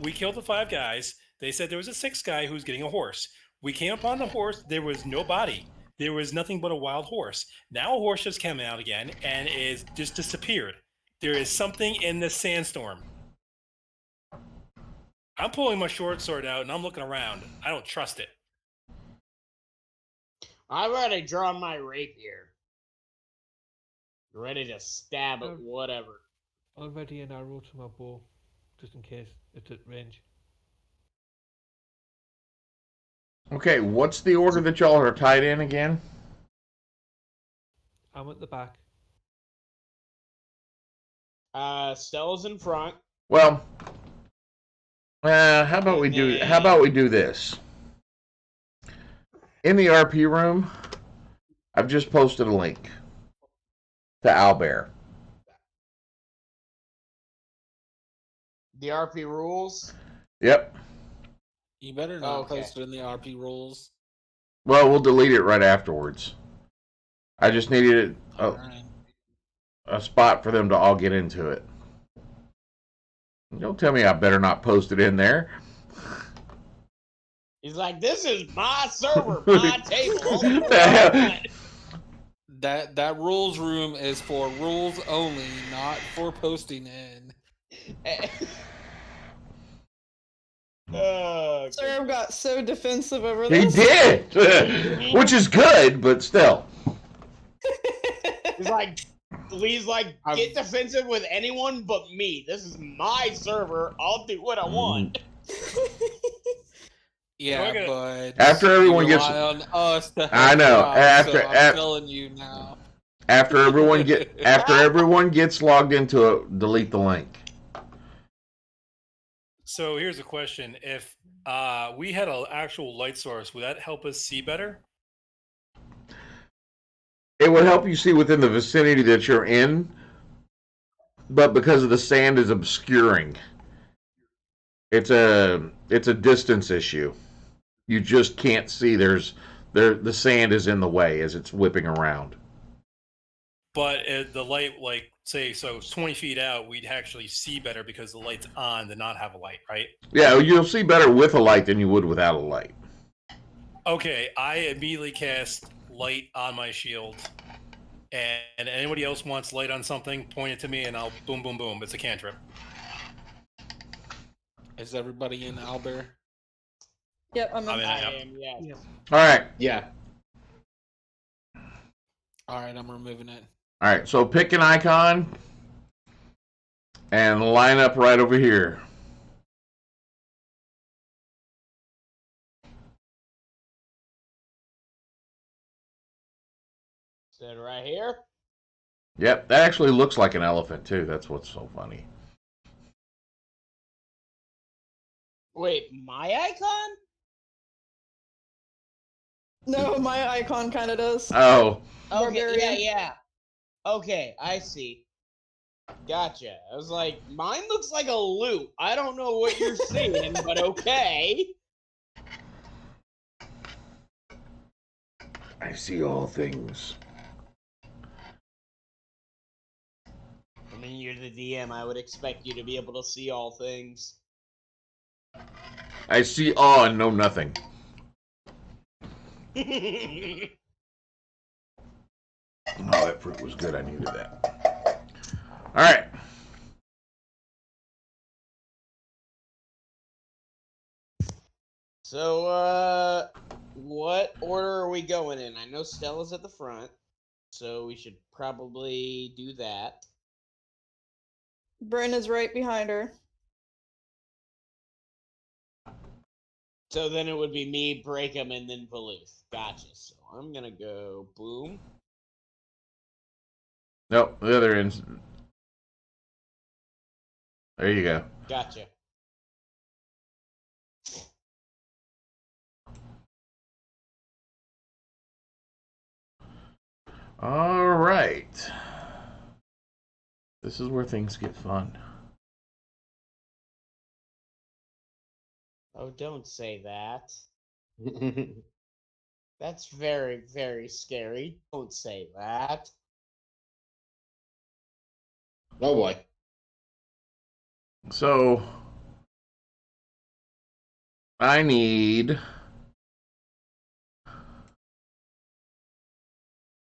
We killed the 5 guys. They said there was a 6th guy who was getting a horse. We came upon the horse. There was no body. There was nothing but a wild horse. Now a horse just came out again and is just disappeared. There is something in the sandstorm. I'm pulling my short sword out and I'm looking around. I don't trust it. I've already drawn my rapier. Ready to stab at whatever. Already an arrow to my bow, just in case it's at range. Okay, what's the order that y'all are tied in again? I'm at the back. Stella's in front. Well, how about we do this? In the RP room, I've just posted a link to Owlbear. The RP rules. Yep. You better not Okay. post it in the RP rules. Well, we'll delete it right afterwards. I just needed Alright. a spot for them to all get into it. Don't tell me I better not post it in there. He's like, this is my server, my table. That rules room is for rules only, not for posting in. Serb got so defensive over He this. did, which is good, but still. He's like, get defensive with anyone but me. This is my server. I'll do what I want. Yeah, Okay. but After everyone you gets- rely on us to I help know, you out, after- so I'm af- telling you now. After everyone gets logged into it, delete the link. So here's a question: if we had an actual light source, would that help us see better? It would help you see within the vicinity that you're in, but because of the sand is obscuring, it's a distance issue. You just can't see. The sand is in the way as it's whipping around. but the light, like say, so it's 20 feet out, we'd actually see better because the light's on than not have a light, right? Yeah, you'll see better with a light than you would without a light. Okay, I immediately cast light on my shield, and anybody else wants light on something, point it to me, and I'll boom, boom, boom. It's a cantrip. Is everybody in Albert? Yep, I'm in. I'm in I it. am, yes. Yep. All right. Yeah. All right, I'm removing it. All right, so pick an icon and line up right over here. Is that right here? Yep, that actually looks like an elephant too. That's what's so funny. Wait, my icon? No, my icon kind of does. Oh, Okay, yeah, Barbarian. yeah. Okay, I see. Gotcha. I was like, mine looks like a loot. I don't know what you're seeing, but okay. I see all things. I mean, you're the DM. I would expect you to be able to see all things. I see all and know nothing. Oh, Oh, that fruit was good. I needed that. All right. So, what order are we going in? I know Stella's at the front, so we should probably do that. Bryn is right behind her. So then it would be me, Breakham, and then Valuth. Gotcha. So I'm gonna go boom. Nope, the other end's. There you go. Gotcha. All right. This is where things get fun. Oh, don't say that. That's very, very scary. Don't say that. Oh boy. So I need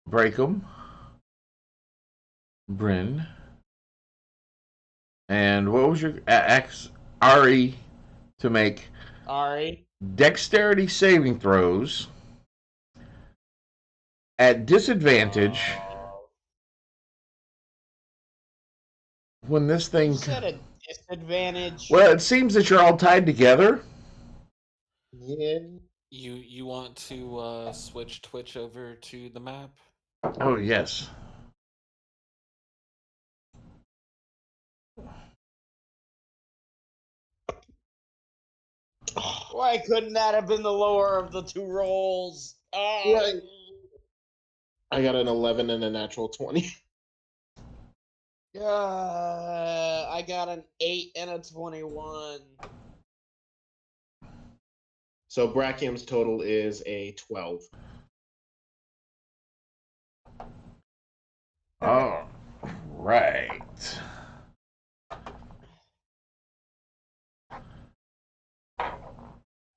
Breakum, Bryn, and what was your Ari to make Ari. dexterity saving throws at disadvantage when this You thing. said a disadvantage. Well, it seems that you're all tied together. Yeah. You want to switch Twitch over to the map? Oh yes. Why couldn't that have been the lower of the two rolls? Right. I got an 11 and a natural 20. I got an 8 and a 21. So Brachium's total is a 12. All right.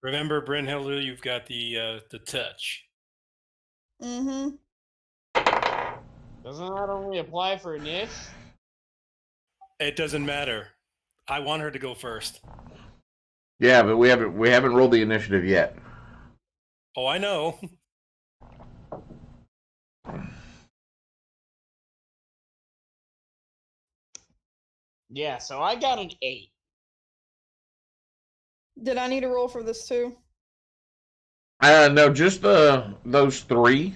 Remember, Brynhilde, you've got the touch. Mm-hmm. Doesn't that only apply for Nish? It doesn't matter. I want her to go first. Yeah, but we haven't rolled the initiative yet. Oh, I know. Yeah, so I got an 8. Did I need to roll for this too? No, just those three.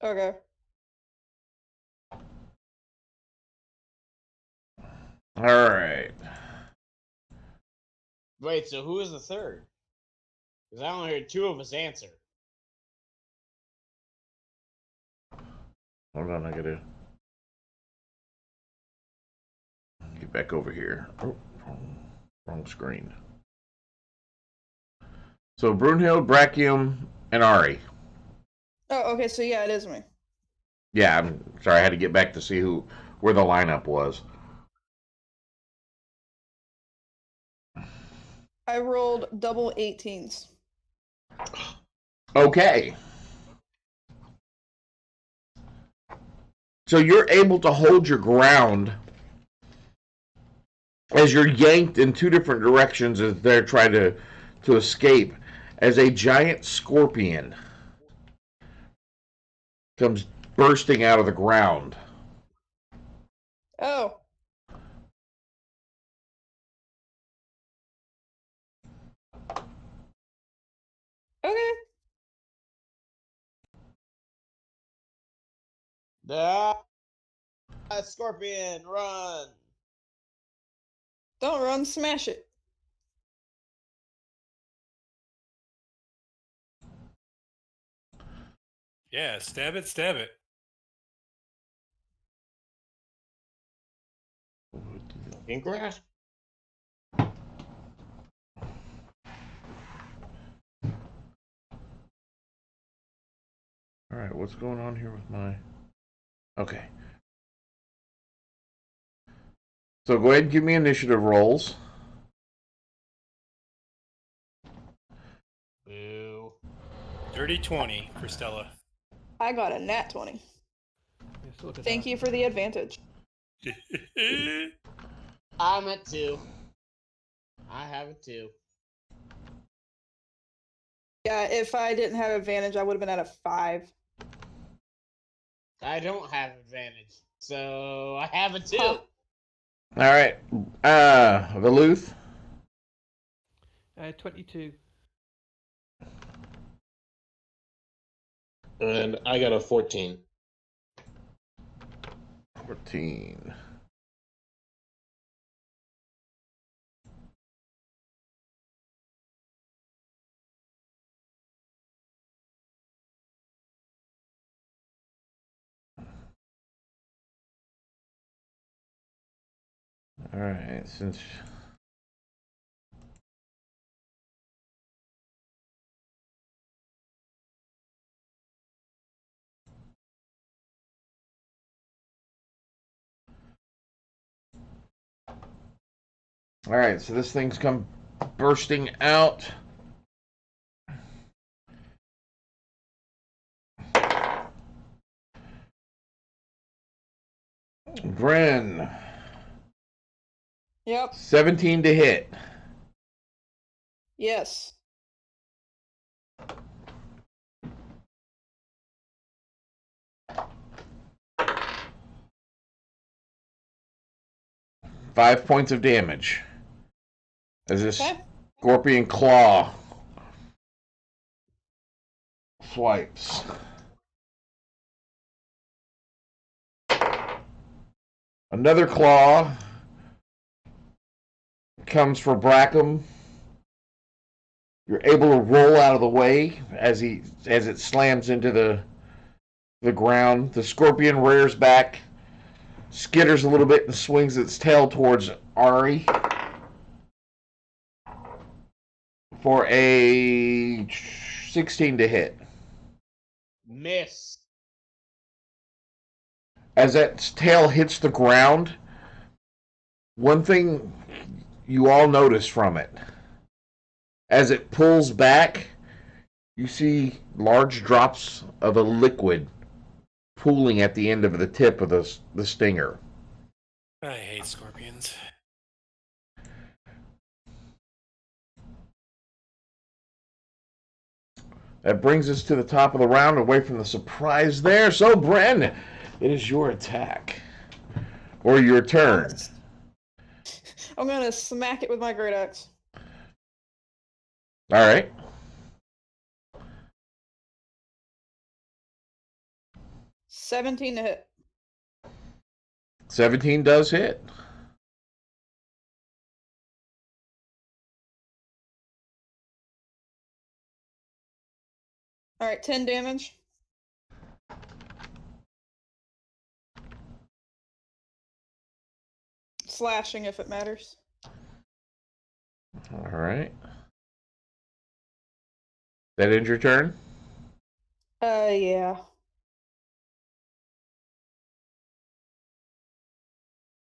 Okay. All right. Wait, so who is the third? Because I only heard 2 of us answer. Hold on, I gotta get back over here. Oh, wrong screen. So Brunhild, Brachium, and Ari. Oh, okay, so yeah, it is me. Yeah, I'm sorry. I had to get back to see where the lineup was. I rolled double 18s. Okay. So you're able to hold your ground as you're yanked in two different directions as they're trying to escape, as a giant scorpion comes bursting out of the ground. Oh. Okay. The scorpion, run! Don't run, smash it. Yeah, stab it, stab it. In grasp. All right, what's going on here with my... Okay. So go ahead and give me initiative rolls. Boo. Dirty 20 for Stella. I got a nat 20. Yeah, so did Thank I. you for the advantage. I'm at 2. I have a 2. Yeah, if I didn't have advantage, I would have been at a 5. I don't have advantage, so I have a 2. Huh. All right. Veluth. 22. And I got a 14. 14. All right, since... All right, so this thing's come bursting out. Gren. Yep. 17 to hit. Yes. Five points of damage. As this Okay. scorpion claw swipes. Another claw comes for Brackham. You're able to roll out of the way as it slams into the ground. The scorpion rears back, skitters a little bit, and swings its tail towards Ari for a 16 to hit. Miss. As that tail hits the ground, one thing you all notice from it, as it pulls back, you see large drops of a liquid pooling at the end of the tip of the stinger. I hate scorpions. That brings us to the top of the round, away from the surprise there. So, Bren, it is your attack. Or your turn. I'm gonna smack it with my great axe. All right. $17 to hit. 17 does hit. All right, 10 damage. Slashing if it matters. All right. That ends your turn? Yeah.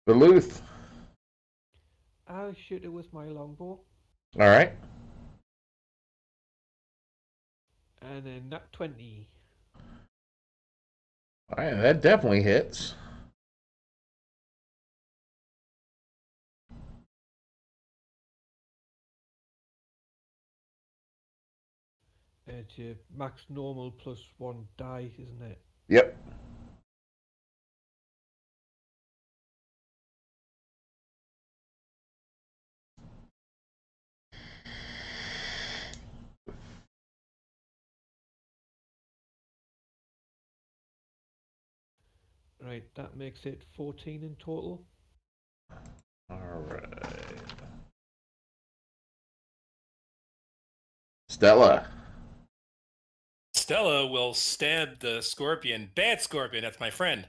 Duluth. I'll shoot it with my longbow. All right. And then nat 20. All right, that definitely hits. It's your max normal plus 1 die, isn't it? Yep. Right, that makes it 14 in total. All right. Stella. Stella will stab the scorpion. Bad scorpion, that's my friend.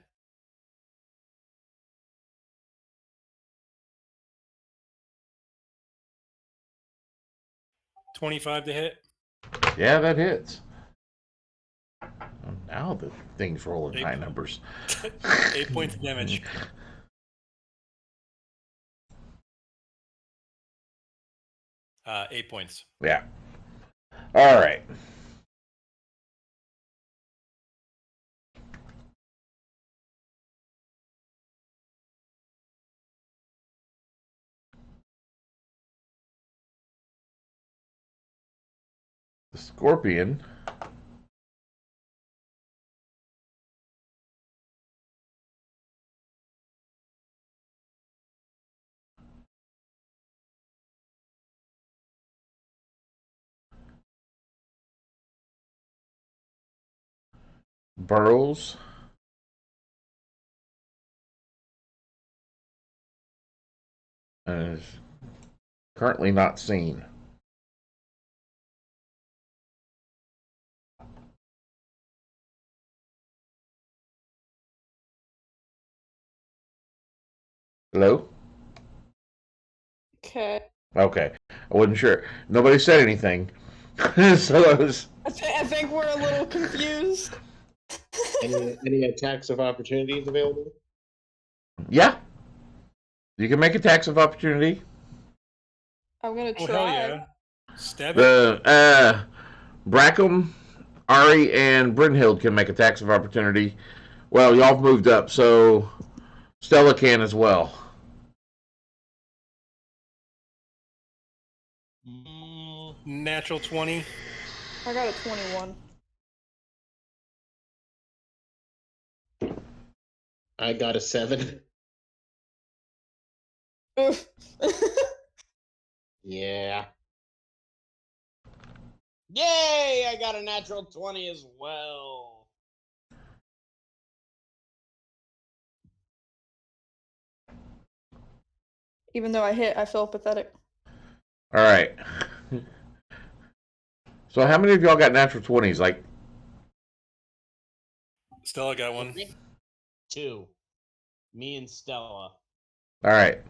$25 to hit. Yeah, that hits. Oh, now the thing's rolling high numbers. 8 points of damage. Uh, 8 points. Yeah. All right. The scorpion burrows and is currently not seen. Hello? Okay. Okay. I wasn't sure. Nobody said anything. So I was. I think we're a little confused. Any attacks of opportunities available? Yeah. You can make attacks of opportunity. I'm gonna Oh, try. hell yeah. Stab it. The Brackham, Ari, and Brynhild can make attacks of opportunity. Well, y'all have moved up, so Stella can as well. Natural 20. I got a 21. I got a 7. Oof. Yeah. Yay! I got a natural 20 as well. Even though I hit, I feel pathetic. All right. So how many of y'all got natural 20s? Like, Stella got one. 2. Me and Stella. all right.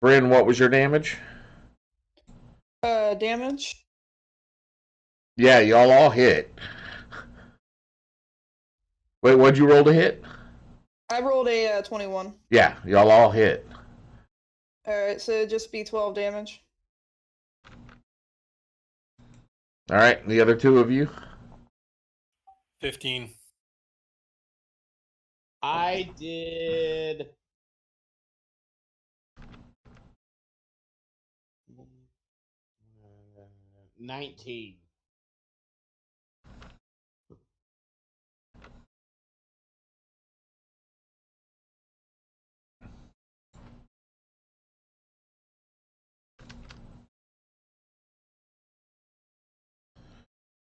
Bryn, what was your damage? Damage? Yeah, y'all all hit. Wait, what'd you roll to hit? I rolled a 21. Yeah, y'all all hit. Alright, so it'd just be 12 damage. All right, the other two of you? 15. I did 19.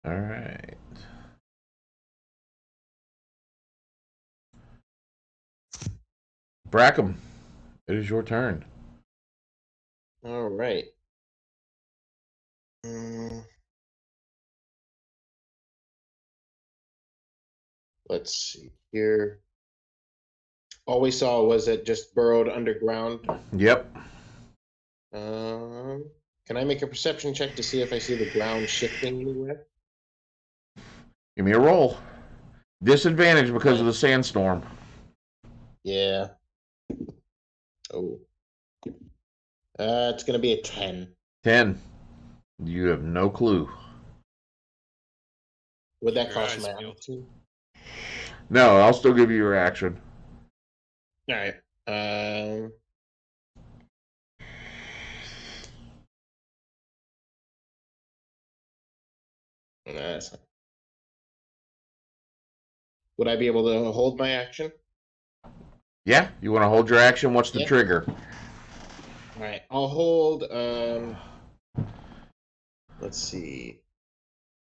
All right. Brackham, it is your turn. All right. Mm. Let's see here. All we saw was it just burrowed underground. Yep. Can I make a perception check to see if I see the ground shifting anywhere? Give me a roll. Disadvantage because of the sandstorm. Yeah. Oh. It's going to be a 10. 10. You have no clue. Would that Your cost eyes my peeled. action? No, I'll still give you your action. All right. That's- Would I be able to hold my action? Yeah, you want to hold your action? What's the Yeah. trigger? All right. I'll hold. Let's see.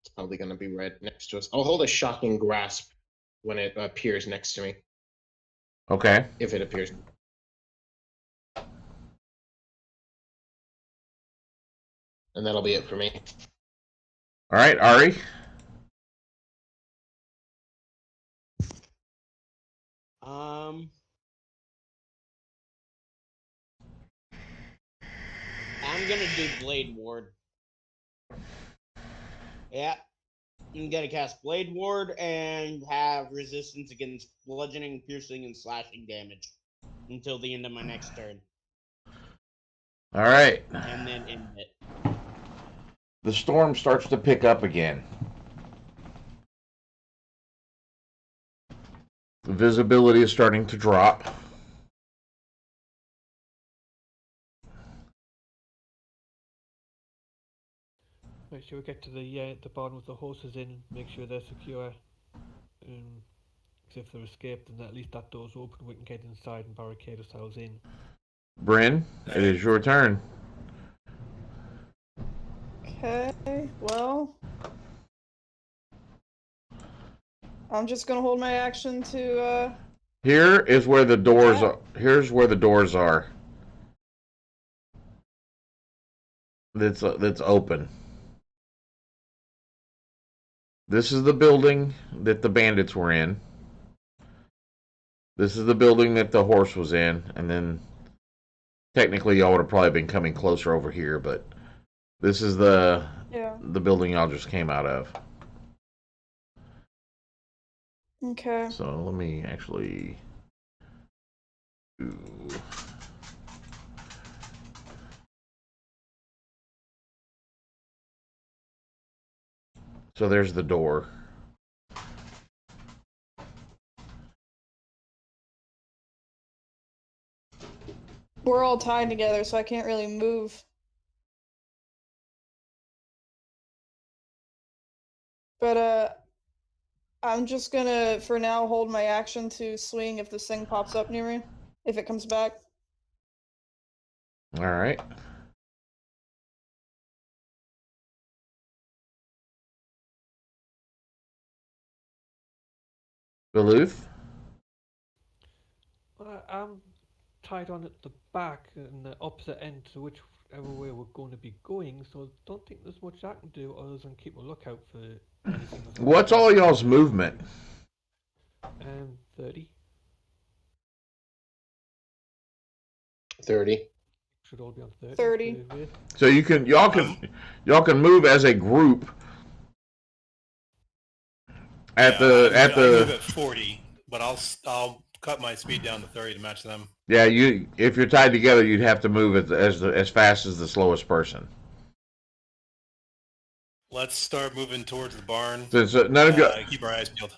It's probably going to be right next to us. I'll hold a shocking grasp when it appears next to me, Okay. if it appears. And that'll be it for me. All right, Ari. I'm gonna do Blade Ward. Yeah. I'm gonna cast Blade Ward and have resistance against bludgeoning, piercing, and slashing damage until the end of my next turn. All right. And then end it. The storm starts to pick up again. The visibility is starting to drop. Make sure we get to the barn with the horses in. Make sure they're secure. 'Cause if they're escaped, then at least that door's open. We can get inside and barricade ourselves in. Bryn, it is your turn. Okay, well, I'm just gonna hold my action to, Here is where the doors attack. are. Here's where the doors are. That's open. This is the building that the bandits were in. This is the building that the horse was in, and then technically y'all would have probably been coming closer over here, but this is the Yeah. building y'all just came out of. Okay. So let me actually do. So there's the door. We're all tied together, so I can't really move. But, I'm just gonna, for now, hold my action to swing if this thing pops up near me. If it comes back. All right. Duluth. I'm tied on at the back and the opposite end to whichever way we're going to be going, so I don't think there's much I can do other than keep a lookout for anything. What's all y'all's movement? 30. 30. Should all be on 30. 30. So y'all can move as a group at I move at 40, but I'll cut my speed down to 30 to match them. Yeah, if you're tied together, you'd have to move as fast as the slowest person. Let's start moving towards the barn. Since none of you, keep our eyes peeled.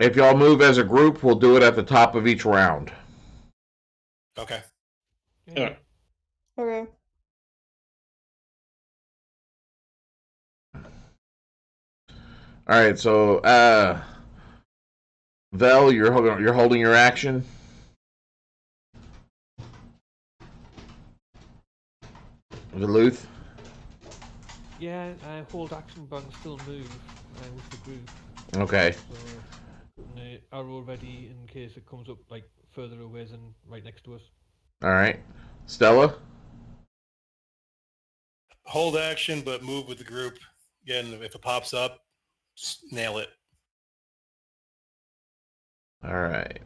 if y'all move as a group, we'll do it at the top of each round. Okay. Yeah. Okay. All right, so Vel, you're holding your action. Duluth. Yeah, I hold action, but I can still move with the group. Okay. So, arrow ready in case it comes up like further away than right next to us. All right. Stella. Hold action, but move with the group. Again, if it pops up, just nail it. All right.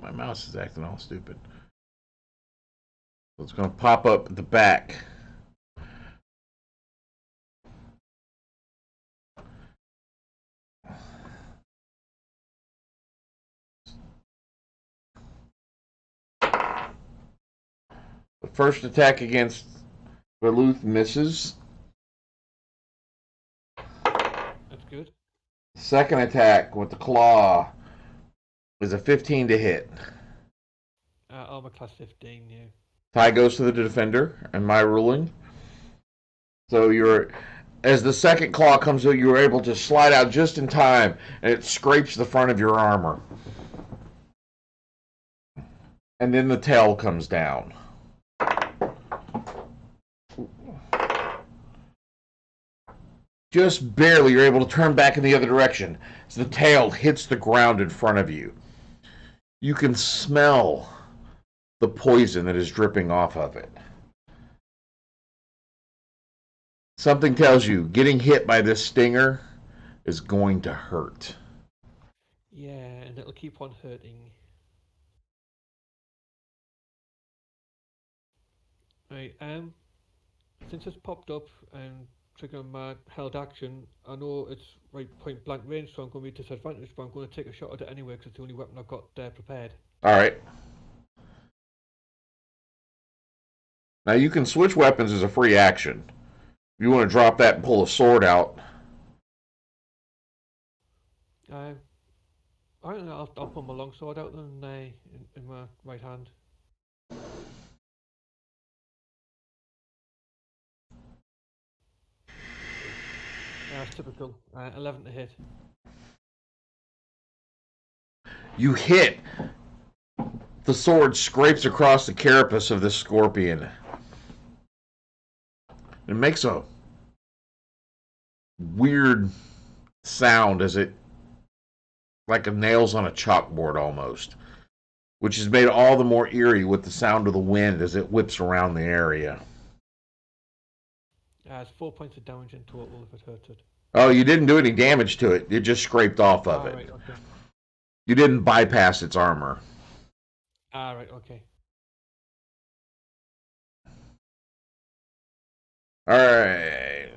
My mouse is acting all stupid. So it's going to pop up at the back. The first attack against Verluth misses. That's good. Second attack with the claw is a 15 to hit. Armor class 15, yeah. Tie goes to the defender, and my ruling. So as the second claw comes out, you're able to slide out just in time, and it scrapes the front of your armor. And then the tail comes down. Just barely, you're able to turn back in the other direction as the tail hits the ground in front of you. You can smell the poison that is dripping off of it. Something tells you getting hit by this stinger is going to hurt. Yeah, and it'll keep on hurting. Right, since it's popped up and trigger my held action, I know it's right point blank range, so I'm going to be disadvantaged, but I'm going to take a shot at it anyway because it's the only weapon I've got prepared. Alright. Now you can switch weapons as a free action. If you want to drop that and pull a sword out. I don't know, I'll pull my longsword out then in my right hand. That's typical. 11 to hit. You hit. The sword scrapes across the carapace of the scorpion. It makes a weird sound as it, like a nails on a chalkboard almost, which is made all the more eerie with the sound of the wind as it whips around the area. It's 4 points of damage in total if it hurts it. Oh, you didn't do any damage to it. It just scraped off of it. Right, okay. You didn't bypass its armor. Right, okay. Alright.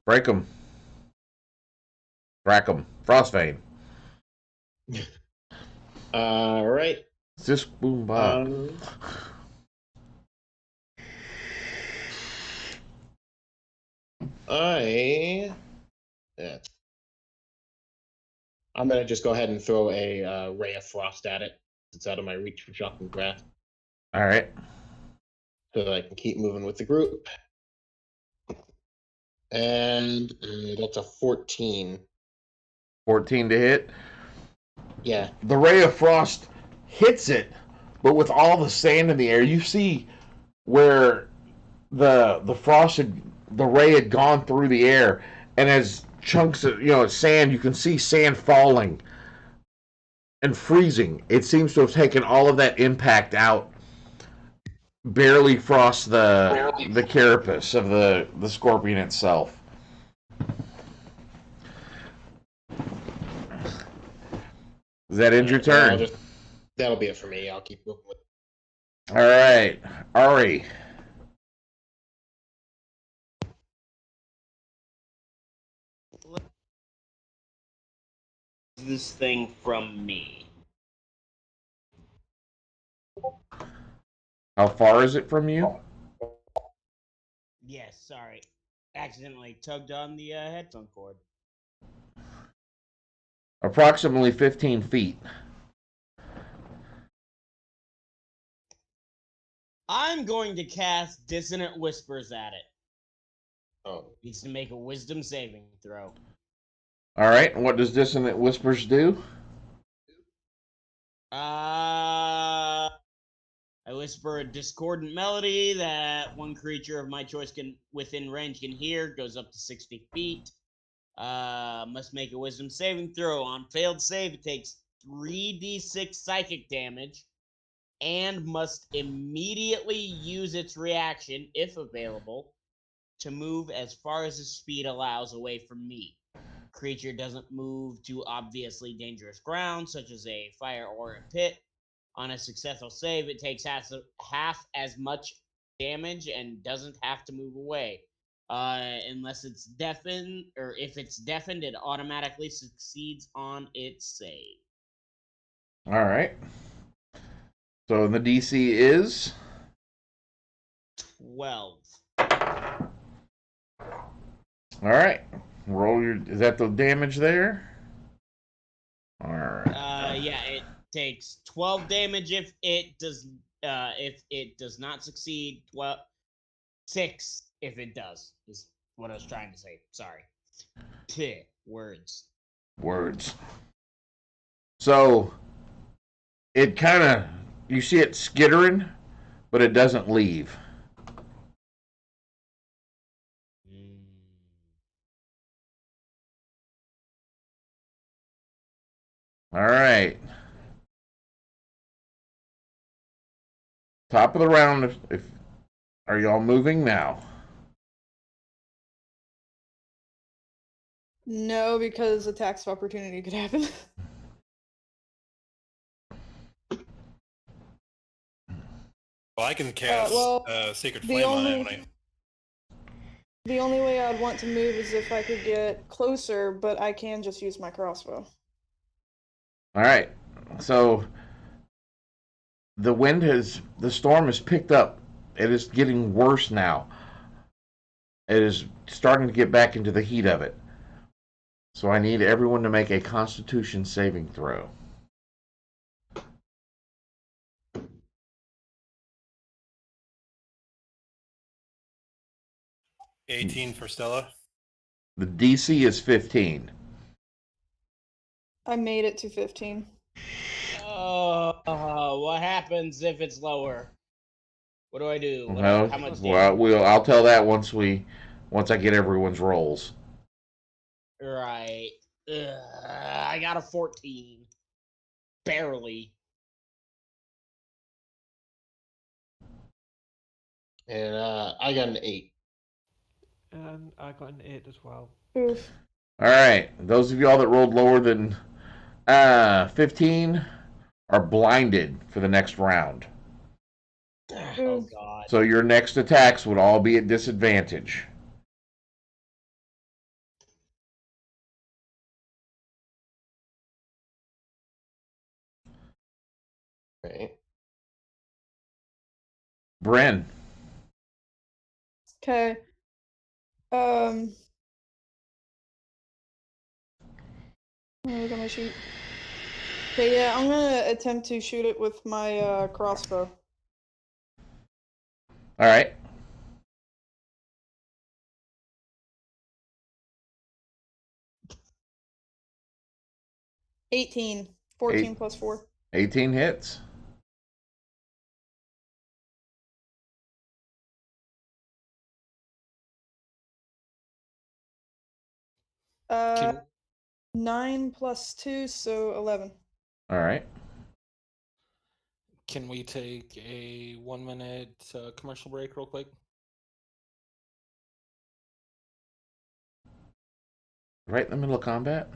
Break them. Crack them. Frostbane. All right. This boom bop. I'm gonna just go ahead and throw a ray of frost at it. It's out of my reach for shocking grasp, All right. so that I can keep moving with the group. And that's a 14. 14 to hit. Yeah. The ray of frost hits it, but with all the sand in the air, you see where the ray had gone through the air, and as chunks of sand, you can see sand falling and freezing. It seems to have taken all of that impact out, barely frost the carapace of the scorpion itself. Does that end your turn? That'll be it for me. I'll keep moving with. All right, Ari. This thing from me. How far is it from you? Yes, sorry. Accidentally tugged on the headphone cord. Approximately 15 feet. I'm going to cast Dissonant Whispers at it. Oh. Needs to make a wisdom saving throw. All right, and what does Dissonant Whispers do? I whisper a discordant melody that one creature of my choice within range can hear. Goes up to 60 feet. Must make a wisdom saving throw. On failed save, it takes 3d6 psychic damage and must immediately use its reaction, if available, to move as far as his speed allows away from me. Creature doesn't move to obviously dangerous ground, such as a fire or a pit. On a successful save, it takes half as much damage and doesn't have to move away. Unless it's deafened, or if it's deafened, it automatically succeeds on its save. All right. So the DC is 12. all right. Roll your. Is that the damage there? All right. Yeah, it takes 12 damage if it does not succeed. 6 if it does is what I was trying to say. Sorry. Words. So it kind of, you see it skittering, but it doesn't leave. All right. Top of the round. If are y'all moving now? No, because attacks of opportunity could happen. Well, I can cast Sacred the Flame on it. only- The only way I'd want to move is if I could get closer, but I can just use my crossbow. All right. So the storm has picked up. It is getting worse now. It is starting to get back into the heat of it. So I need everyone to make a Constitution saving throw. 18 for Stella. The DC is 15. I made it to 15. What happens if it's lower? What do I do? Well, How much damage? I'll tell that once I get everyone's rolls. Right. I got a 14. Barely. And I got an 8. And I got an 8 as well. Oof. All right. Those of y'all that rolled lower than 15 are blinded for the next round. Oh god. So your next attacks would all be at disadvantage. Right. Bryn. Okay. Let me look at my sheet. Okay, yeah, I'm gonna attempt to shoot it with my crossbow. All right. $18. 14 plus 4. 18 hits. Can, 9 plus 2, so 11. All right. can we take a 1 minute commercial break real quick? Right in the middle of combat.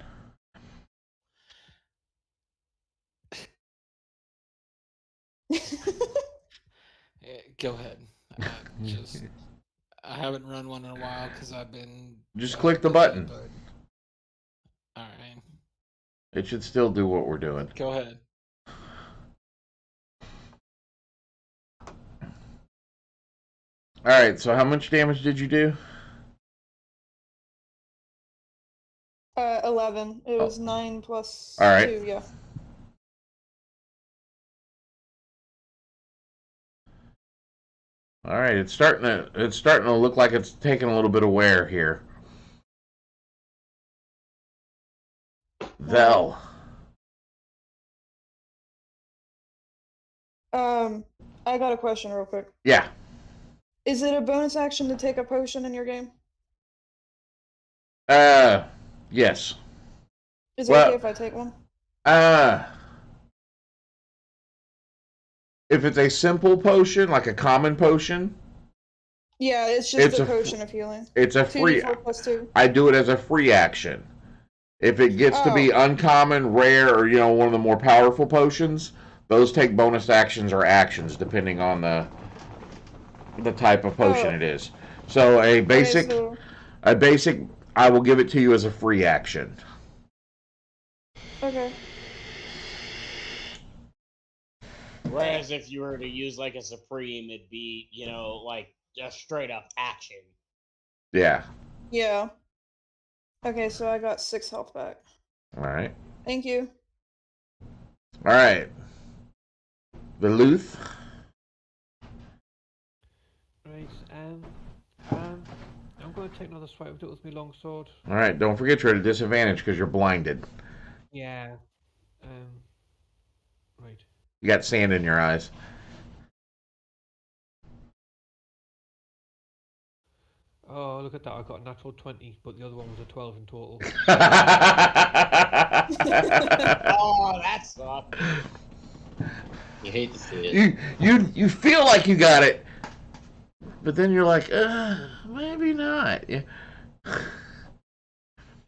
Go ahead. I haven't run one in a while because I've been. Just click the button. All right. It should still do what we're doing. Go ahead. All right. So how much damage did you do? 11. It was 9 plus All right. 2, yeah. All right. It's starting to look like it's taking a little bit of wear here. Vel. I got a question real quick. Yeah. Is it a bonus action to take a potion in your game? Yes. Is it Well, okay if I take one? If it's a simple potion, like a common potion, Yeah, it's just It's the a potion of healing. It's a free. 2d4 plus 2. I do it as a free action. If it gets to be Oh. uncommon, rare, or one of the more powerful potions, those take bonus actions or actions depending on the type of potion Oh. it is. So a Okay, basic, so I will give it to you as a free action. okay. Whereas if you were to use like a supreme, it'd be, like a straight up action. Yeah. Yeah. Okay, so I got 6 health back. All right. Thank you. All right. Veluth. Right, I'm going to take another swipe at it with my longsword. All right. Don't forget you're at a disadvantage because you're blinded. Yeah. Right. You got sand in your eyes. Oh, look at that! I got a natural 20, but the other one was a 12 in total. Oh, that sucks. You hate to see it. You feel like you got it, but then you're like, maybe not. Yeah.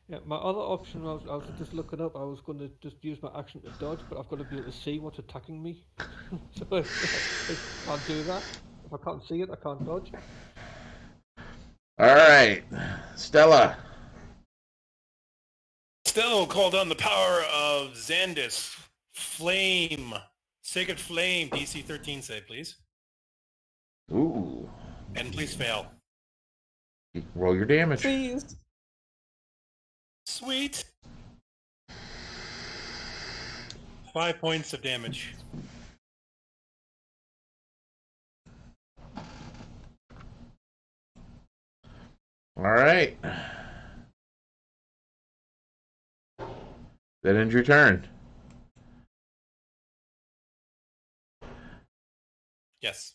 Yeah, my other option, I was just looking up, I was going to just use my action to dodge, but I've got to be able to see what's attacking me. So I can't do that. If I can't see it, I can't dodge. All right, Stella. Still called on the power of Xandis. Flame. Sacred Flame. DC 13 save, please. Ooh. And please fail. Roll your damage. Please. Sweet. 5 points of damage. All right. That ends your turn. Yes.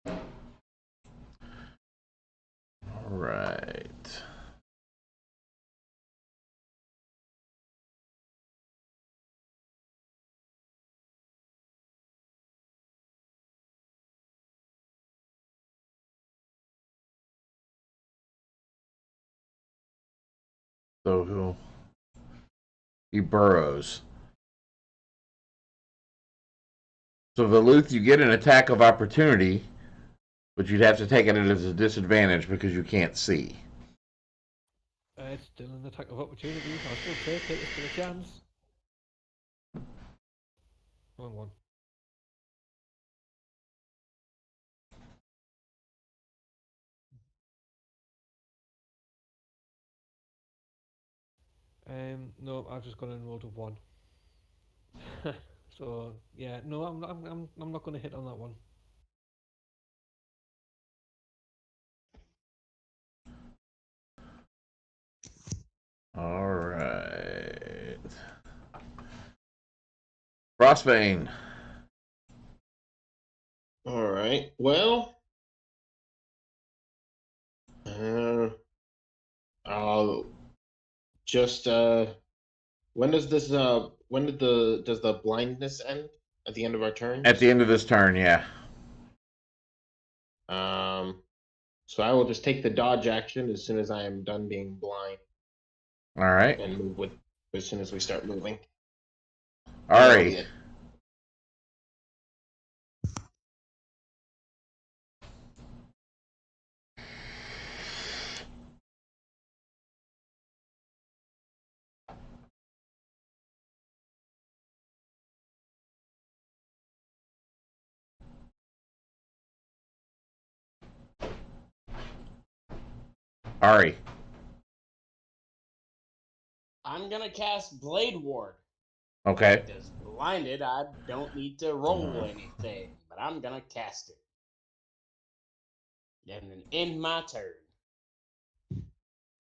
All right. So he burrows. So Veluth, you get an attack of opportunity, but you'd have to take it as a disadvantage because you can't see. It's still an attack of opportunity. I'll still take it. It's still a chance. Wrong one. No, I've just gone and rolled a 1. So yeah, no, I'm not going to hit on that one. All right. Frostbane. All right. Well, I'll just does the blindness end at the end of our turn? At the end of this turn, yeah. So I will just take the dodge action as soon as I am done being blind All right. and move with as soon as we start moving. Ari. Ari. I'm gonna cast Blade Ward. Okay. Because blinded, I don't need to roll anything, but I'm gonna cast it. And then end my turn.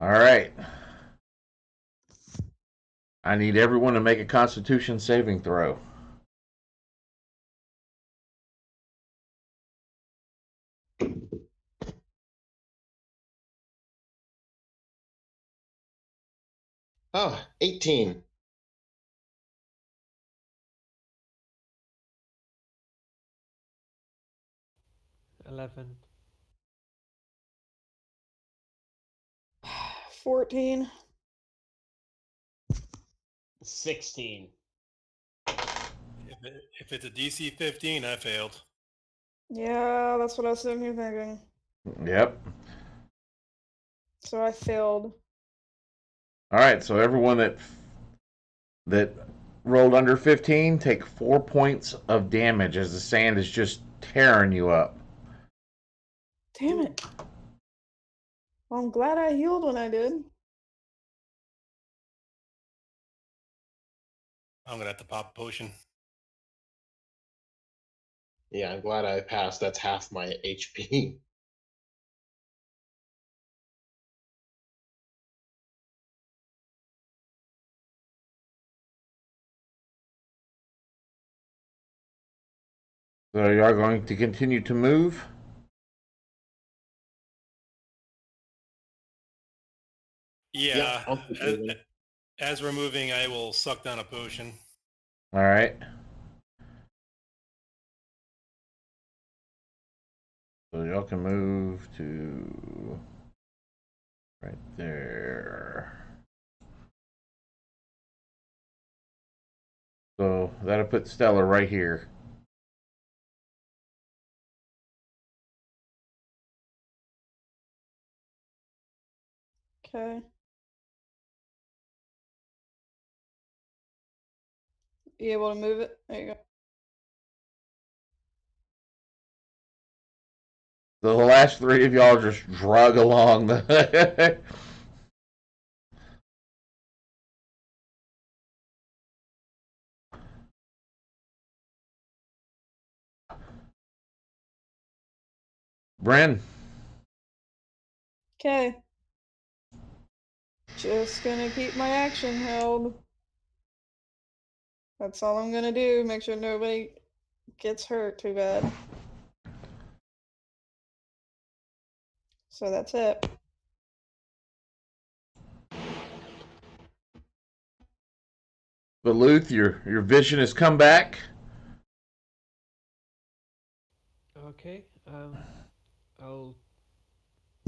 All right. I need everyone to make a Constitution saving throw. Oh, 18. 11. 14. 16. If it's a DC 15, I failed. Yeah, that's what I was sitting here thinking. Yep. So I failed. All right. So everyone that rolled under 15 take 4 points of damage as the sand is just tearing you up. Damn it. Well, I'm glad I healed when I did. I'm gonna have to pop a potion. Yeah, I'm glad I passed. That's half my HP. So you are going to continue to move. Yeah. I'll keep as, moving. as we're moving, I will suck down a potion. All right. So y'all can move to right there. So that'll put Stella right here. Okay. You able to move it? There you go. So the last three of y'all just drug along the. Bren. Okay. Just gonna keep my action held. That's all I'm gonna do. Make sure nobody gets hurt too bad. So that's it. But Luth, your vision has come back. Okay, I'll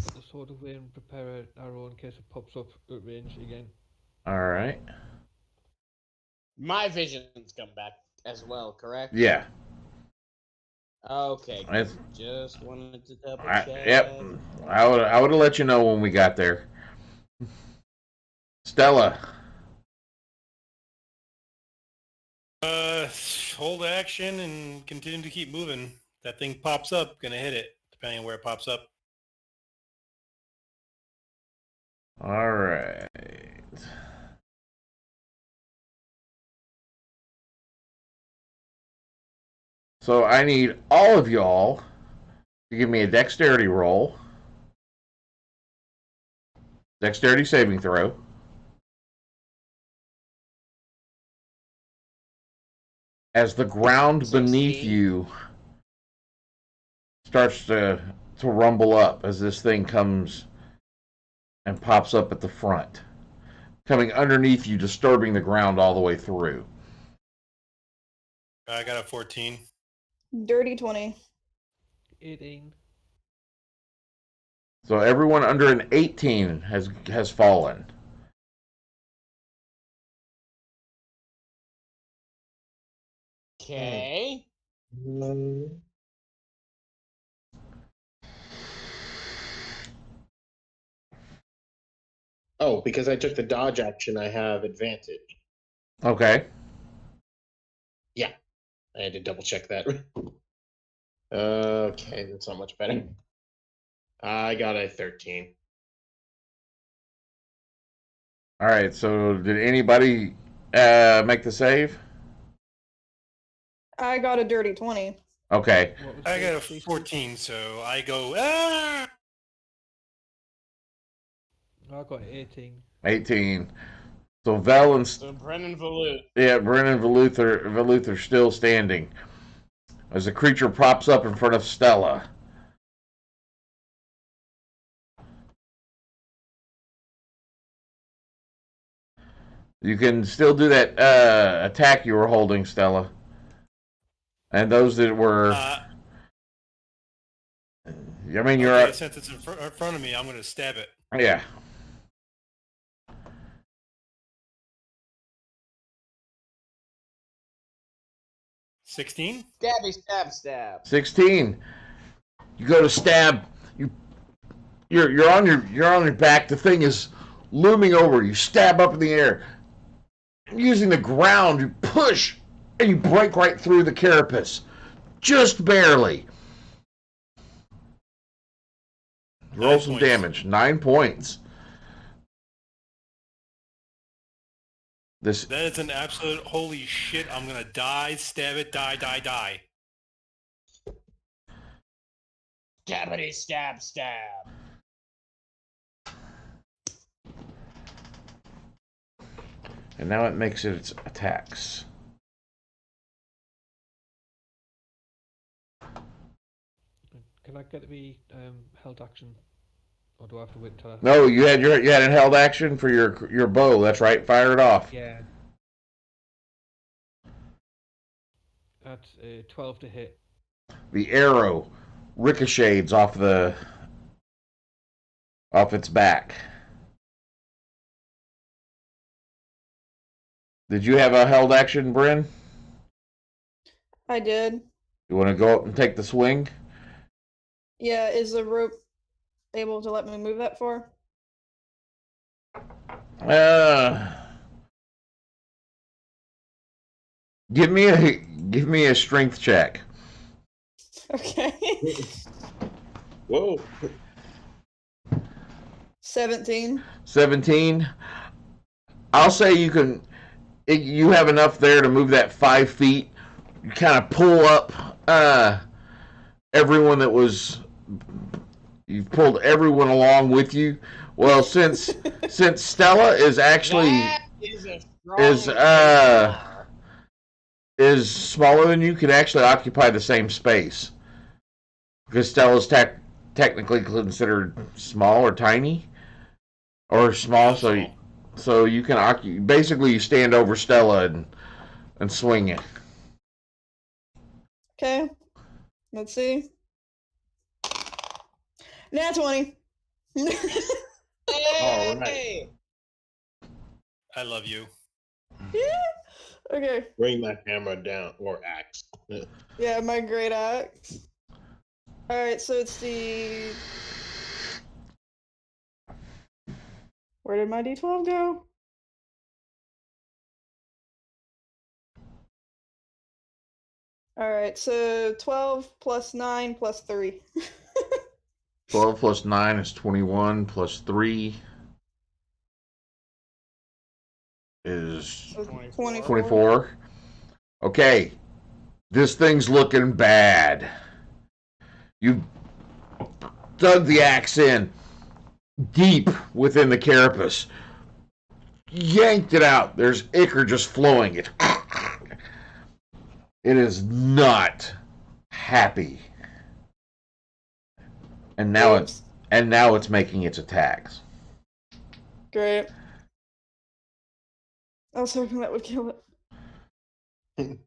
put the sword away and prepare an arrow in case it pops up at range again. All right. My vision's come back as well, correct? Yeah. Okay. It's, Just wanted to double check. yep. I would have let you know when we got there. Stella. Hold action and continue to keep moving. That thing pops up, gonna hit it, depending on where it pops up. All right. So I need all of y'all to give me a dexterity roll. Dexterity saving throw. As the ground beneath 16. you starts to rumble up as this thing comes and pops up at the front, coming underneath you, disturbing the ground all the way through. I got a 14. Dirty 20. 18. So everyone under an 18 has fallen. Okay. Oh, because I took the dodge action, I have advantage. Okay. Yeah, I had to double check that. Okay, that's not much better. I got a 13. All right. So did anybody make the save? I got a dirty 20. Okay. What was I the got a DC? 14, so I go, ah! I got 18. 18. So Vel and So Brennan Valut. yeah, Brennan and Valuth are still standing as the creature props up in front of Stella. You can still do that attack you were holding, Stella. And those that were I mean, you're Okay, since it's in front of me, I'm going to stab it. yeah. 16? Stabby, stab, stab. 16. You go to stab. You're on your back. The thing is looming over. You stab up in the air. Using the ground, you push and you break right through the carapace, just barely. Roll some points. damage. 9 points. This That is an absolute holy shit. I'm going to die, stab it, die, die, die. Stabbity, stab, stab. and now it makes its attacks. Can I get the held action, or do I have to wait until I... No, you had a held action for your bow. That's right. Fire it off. Yeah. That's 12 to hit. The arrow ricochets off its back. Did you have a held action, Bryn? I did. You want to go up and take the swing? Yeah, is the rope able to let me move that far? Give me a strength check. Okay. Whoa. 17. 17. I'll say you have enough there to move that 5 feet. You kind of pull up everyone that was. You've pulled everyone along with you. Well, since Stella is actually That is a strong is smaller than you, can actually occupy the same space because Stella's technically considered small or tiny or small, so you can basically you stand over Stella and swing it. Okay. Let's see. Nat 20. All right. I love you. Okay. Bring that hammer down or axe. Yeah, my great axe. Alright, so it's the... Where did my D12 go? Alright, so 12 plus 9 plus 3. 12 plus 9 is 21 plus 3 is So 24. 24. Okay, this thing's looking bad. You dug the axe in deep within the carapace, yanked it out. There's ichor just flowing. It is not happy, and now it's making its attacks. Great. I was hoping that would kill it.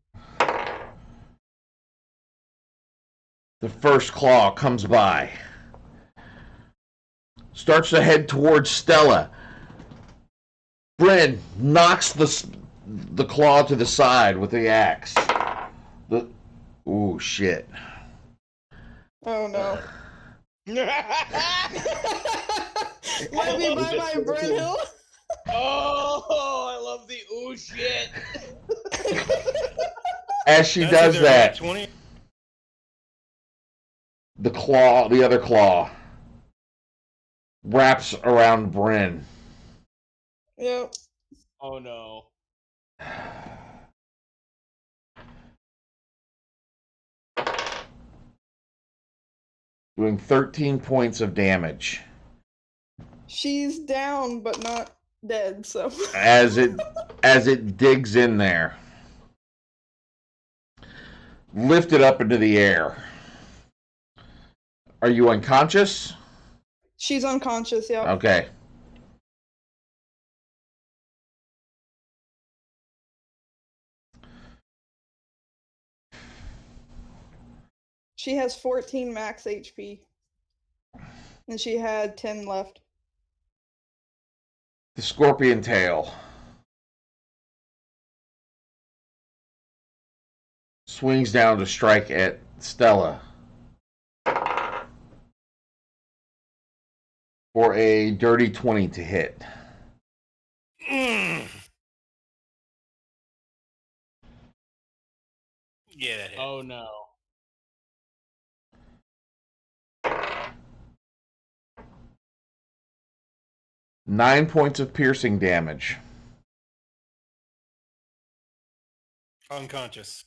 The first claw comes by, starts to head towards Stella. Bryn knocks the claw to the side with the axe. Ooh, shit. Oh no. Let me buy my Bryn Hill. Oh, I love the ooh shit. As she That's does either that, 20. the other claw, wraps around Bryn. Yep. Oh no. Doing 13 points of damage She's down, but not dead, so. as it digs in there. Lifted up into the air. Are you unconscious? She's unconscious, yep. Okay. She has 14 max HP. And she had 10 left. The scorpion tail swings down to strike at Stella for a dirty 20 to hit. Yeah, that hit. Oh no. Nine points of piercing damage. Unconscious.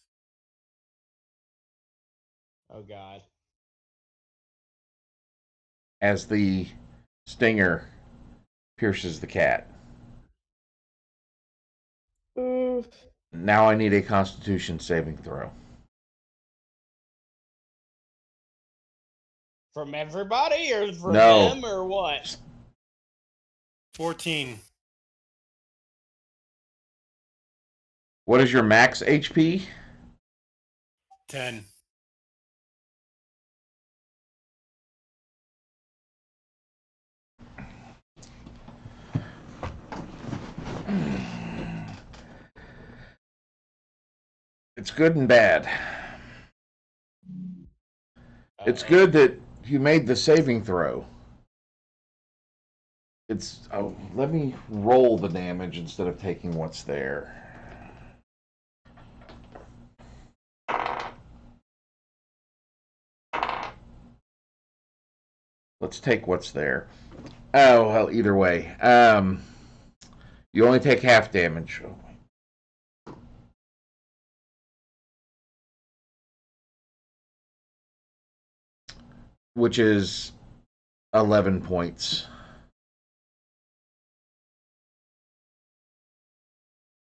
Oh god. As the stinger pierces the cat. Oof. Now I need a Constitution saving throw. From everybody or from No. them or what? 14. What is your max HP? 10. It's good and bad. It's good that you made the saving throw. It's let me roll the damage instead of taking what's there. Let's take what's there. Oh, well, either way. You only take half damage. Which is 11 points.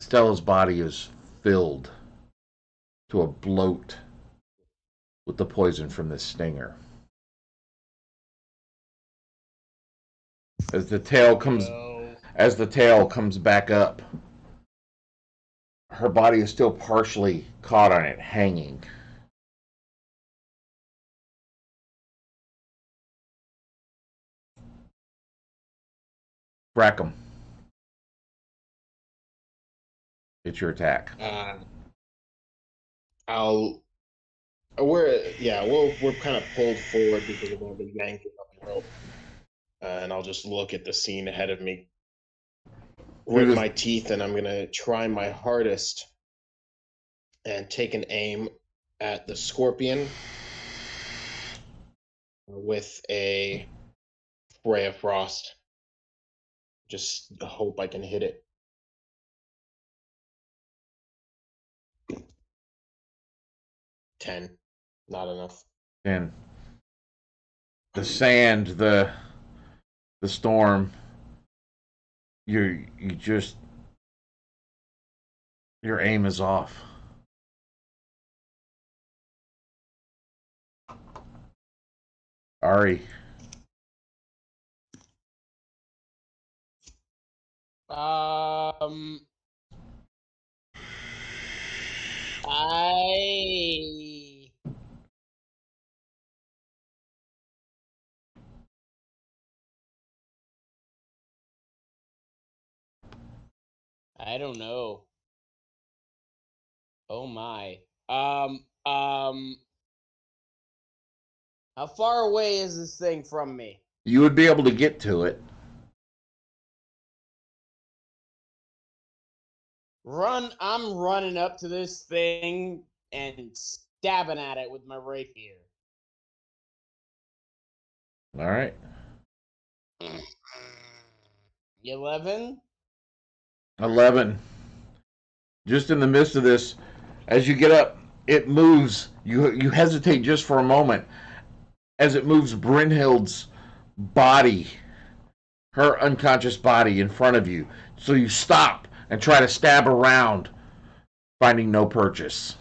Stella's body is filled to a bloat with the poison from this stinger. As the tail comes back up, her body is still partially caught on it, hanging. Brackham. It's your attack. We're kind of pulled forward because of all the yanking of the rope, and I'll just look at the scene ahead of me, grit my teeth, and I'm gonna try my hardest and take an aim at the scorpion with a ray of frost. Just hope I can hit it. $10. Not enough. 10. The sand, the storm, your aim is off. Ari. I don't know. Oh my. How far away is this thing from me? You would be able to get to it. I'm running up to this thing and stabbing at it with my rapier. All right. 11? 11. Just in the midst of this, as you get up, it moves. You hesitate just for a moment as it moves Brynhild's body, her unconscious body in front of you. So you stop and try to stab around, finding no purchase.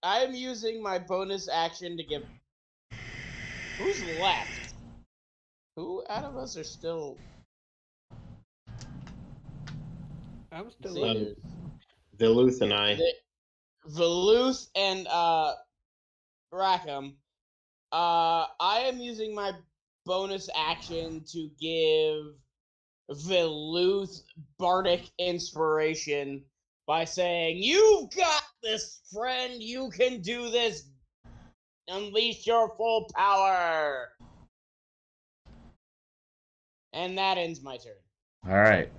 I'm using my bonus action to give. Who's left? Who out of us are still? I'm still See, up. there's Viluth and I. Veluth and Rackham. I am using my bonus action to give Veluth bardic inspiration by saying, "You've got this, friend. You can do this. Unleash your full power." And that ends my turn. All right.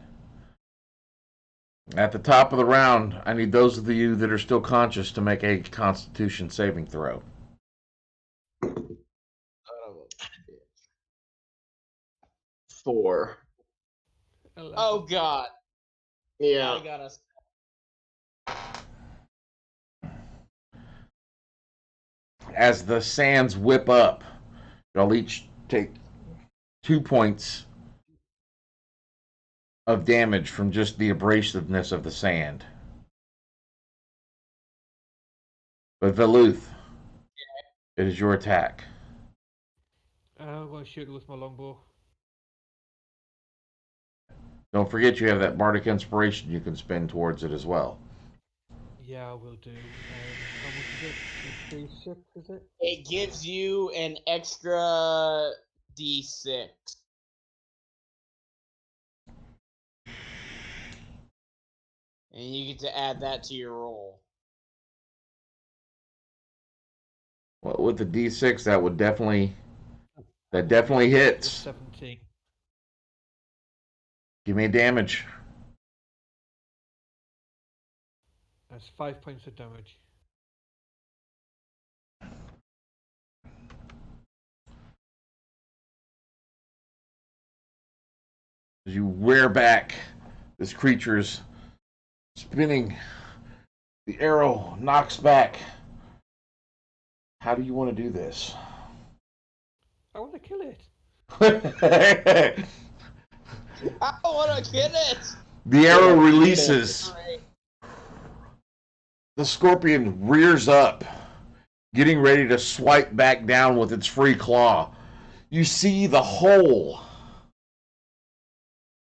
At the top of the round, I need those of you that are still conscious to make a Constitution saving throw. Oh, 4. 11. oh God. Yeah. I got us. As the sands whip up, y'all each take 2 points of damage from just the abrasiveness of the sand. But Veluth, it is your attack. I'm going to shoot it with my longbow. Don't forget you have that bardic inspiration you can spend towards it as well. Yeah, I will do. How much is it? D6, is it? It gives you an extra D6. And you get to add that to your roll. Well, with the D6, that definitely hits. 17. Give me a damage. That's 5 points of damage. As you rear back, this creature's spinning. The arrow knocks back. How do you want to do this? I want to kill it. I want to get it! The arrow releases. The scorpion rears up, getting ready to swipe back down with its free claw. You see the hole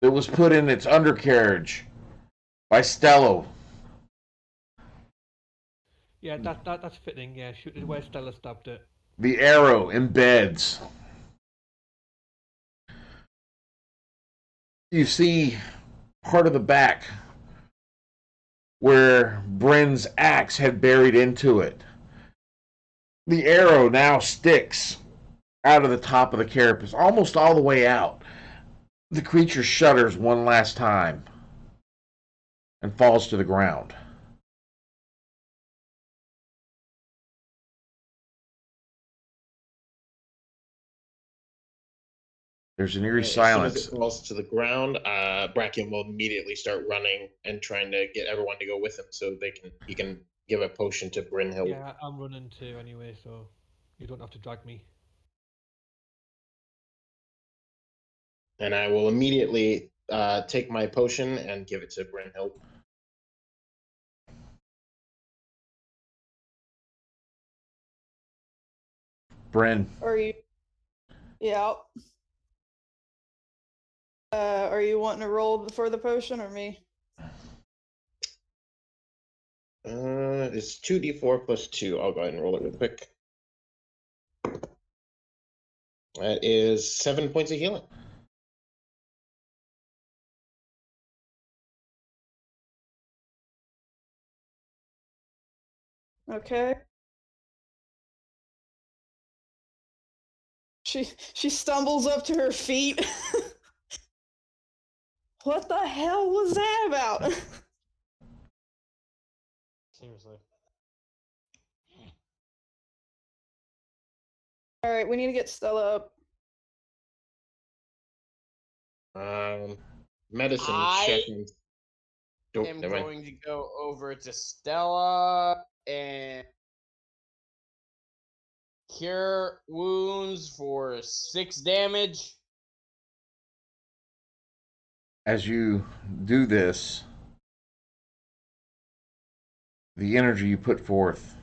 that was put in its undercarriage by Stello. Yeah, that's fitting. Yeah, shoot it where Stella stabbed it. The arrow embeds. You see part of the back where Bryn's axe had buried into it. The arrow now sticks out of the top of the carapace, almost all the way out. The creature shudders one last time and falls to the ground. There's an eerie As silence. soon as it falls to the ground, Bracken will immediately start running and trying to get everyone to go with him so he can give a potion to Brynhild. Yeah, I'm running too anyway, so you don't have to drag me. And I will immediately take my potion and give it to Brynhild. Bryn, Are you? Yeah. Are you wanting to roll for the potion or me? It's 2d4 plus 2. I'll go ahead and roll it real quick. That is 7 points of healing. Okay. She stumbles up to her feet. What the hell was that about? Seriously. All right, we need to get Stella up. Medicine I check. I'm going to go over to Stella and cure wounds for 6 damage. as you do this, the energy you put forth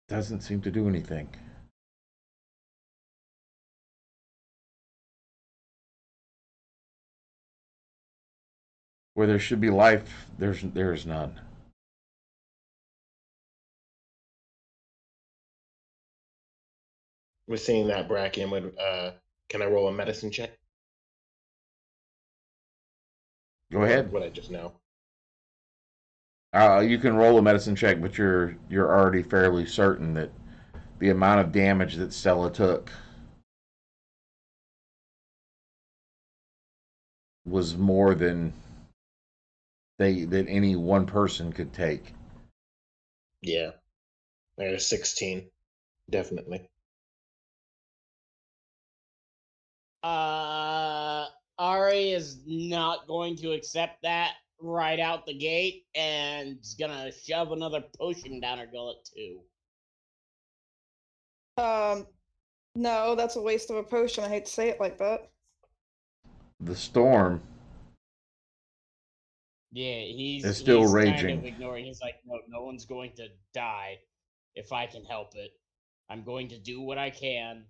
doesn't seem to do anything. Where there should be life, there is none. We're seeing that, Bracken. Can I roll a medicine check? Go Or ahead. what I just know? You can roll a medicine check, but you're already fairly certain that the amount of damage that Stella took was more than that any one person could take. Yeah. I got a 16. Definitely. Ari is not going to accept that right out the gate and is gonna shove another potion down her gullet too. No, that's a waste of a potion. I hate to say it like that. The storm Yeah, is still he's kind raging. of ignoring. He's like, no one's going to die if I can help it. I'm going to do what I can,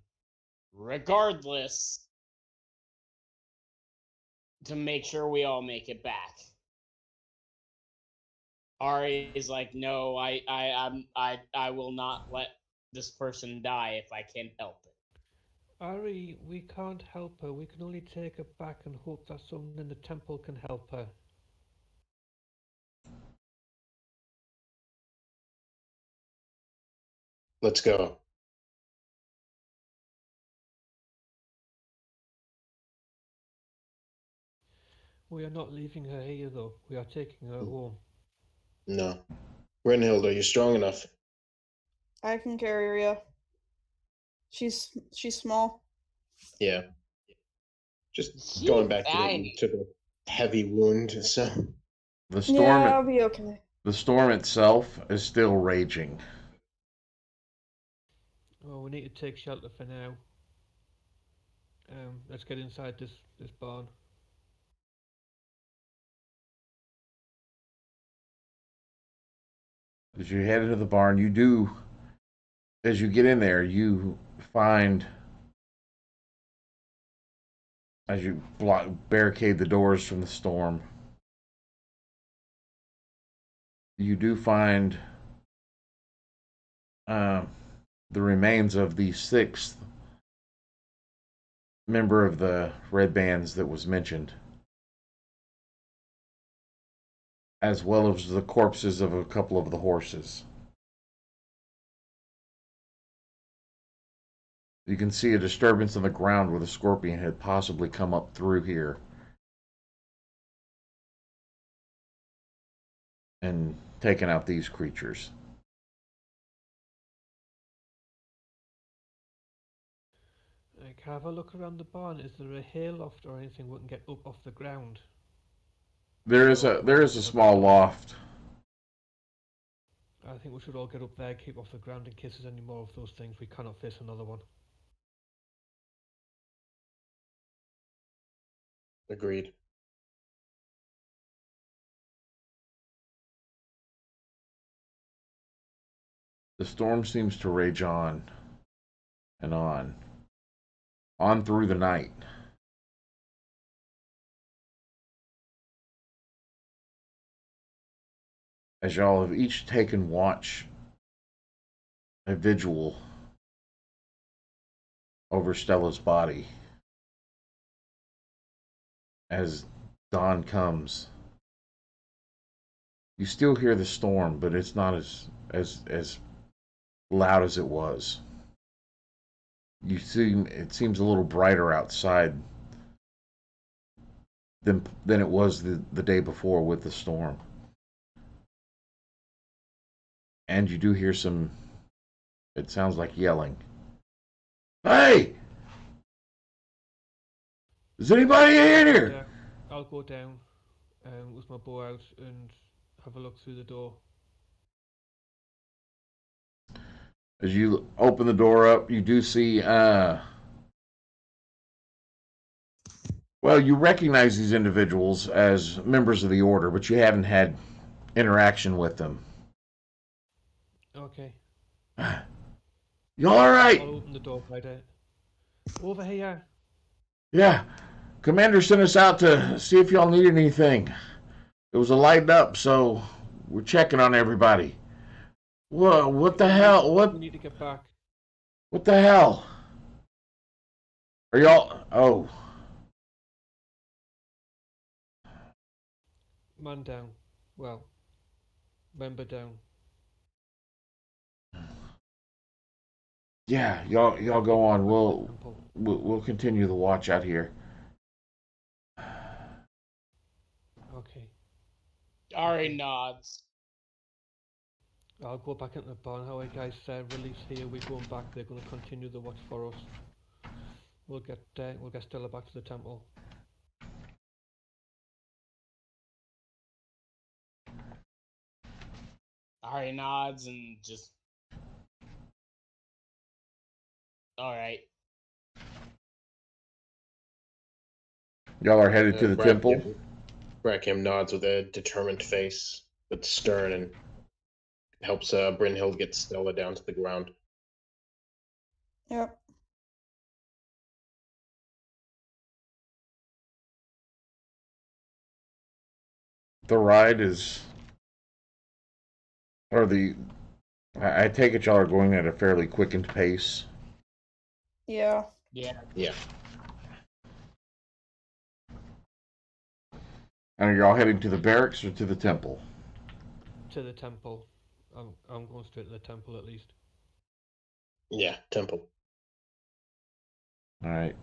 regardless, to make sure we all make it back. Ari is like, no, I will not let this person die if I can help it. Ari, we can't help her. We can only take her back and hope that someone in the temple can help her. Let's go. We are not leaving her here, though. We are taking her home. No. Brynhild, are you strong enough? I can carry her, yeah. She's small. Yeah. Just She's going back to that, tiny. you took a heavy wound, so The Yeah, I'll storm be okay. the storm itself is still raging. Well, we need to take shelter for now. Let's get inside this barn. As you head into the barn, as you get in there, you find, as you barricade the doors from the storm, you do find the remains of the sixth member of the red bands that was mentioned, as well as the corpses of a couple of the horses. You can see a disturbance on the ground where the scorpion had possibly come up through here and taken out these creatures. Can I have a look around the barn? Is there a hayloft or anything we can get up off the ground? There is a small loft. I think we should all get up there, keep off the ground in case there's any more of those things. We cannot face another one. agreed. The storm seems to rage on and on through the night. As y'all have each taken watch, a vigil over Stella's body. As dawn comes, you still hear the storm, but it's not as loud as it was. It seems a little brighter outside than it was the day before with the storm. And you do hear some, it sounds like yelling. Hey! Is anybody in here? Yeah, I'll go down with my bow out and have a look through the door. As you open the door up, you do see, well, you recognize these individuals as members of the Order, but you haven't had interaction with them. Okay. You all right? I'll open the door right out. Over here. Yeah. Commander sent us out to see if y'all need anything. It was a lighten up, so we're checking on everybody. Whoa, what the hell? We need to get back. What the hell? Are y'all? Oh, Man down. Well, member down. yeah. Y'all go on. We'll Temple. we'll continue the watch out here. Okay. Ari nods. I'll go back into the barn. How I guys release here. We're going back. They're going to continue the watch for us. We'll get Stella back to the temple. Ari nods and just. All right. Y'all are headed to the temple. Brakim nods with a determined face, but stern, and helps Brynhild get Stella down to the ground. Yep. The ride is, or the. I take it y'all are going at a fairly quickened pace. Yeah. Yeah. Yeah. And are y'all heading to the barracks or to the temple? To the temple. I'm going straight to the temple at least. Yeah, temple. All right.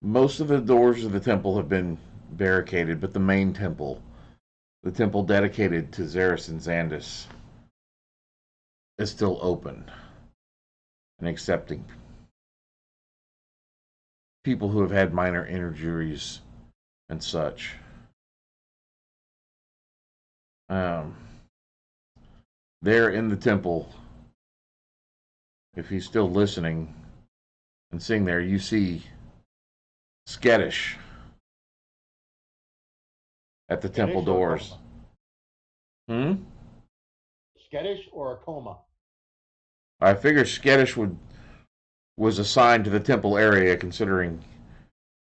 Most of the doors of the temple have been barricaded, but the main temple, the temple dedicated to Xeris and Xandus, is still open and accepting people who have had minor injuries and such. There in the temple, if he's still listening and sitting there, you see Skettish at the temple Skittish or a doors. coma? Skittish or a coma? I figure Skettish was assigned to the temple area considering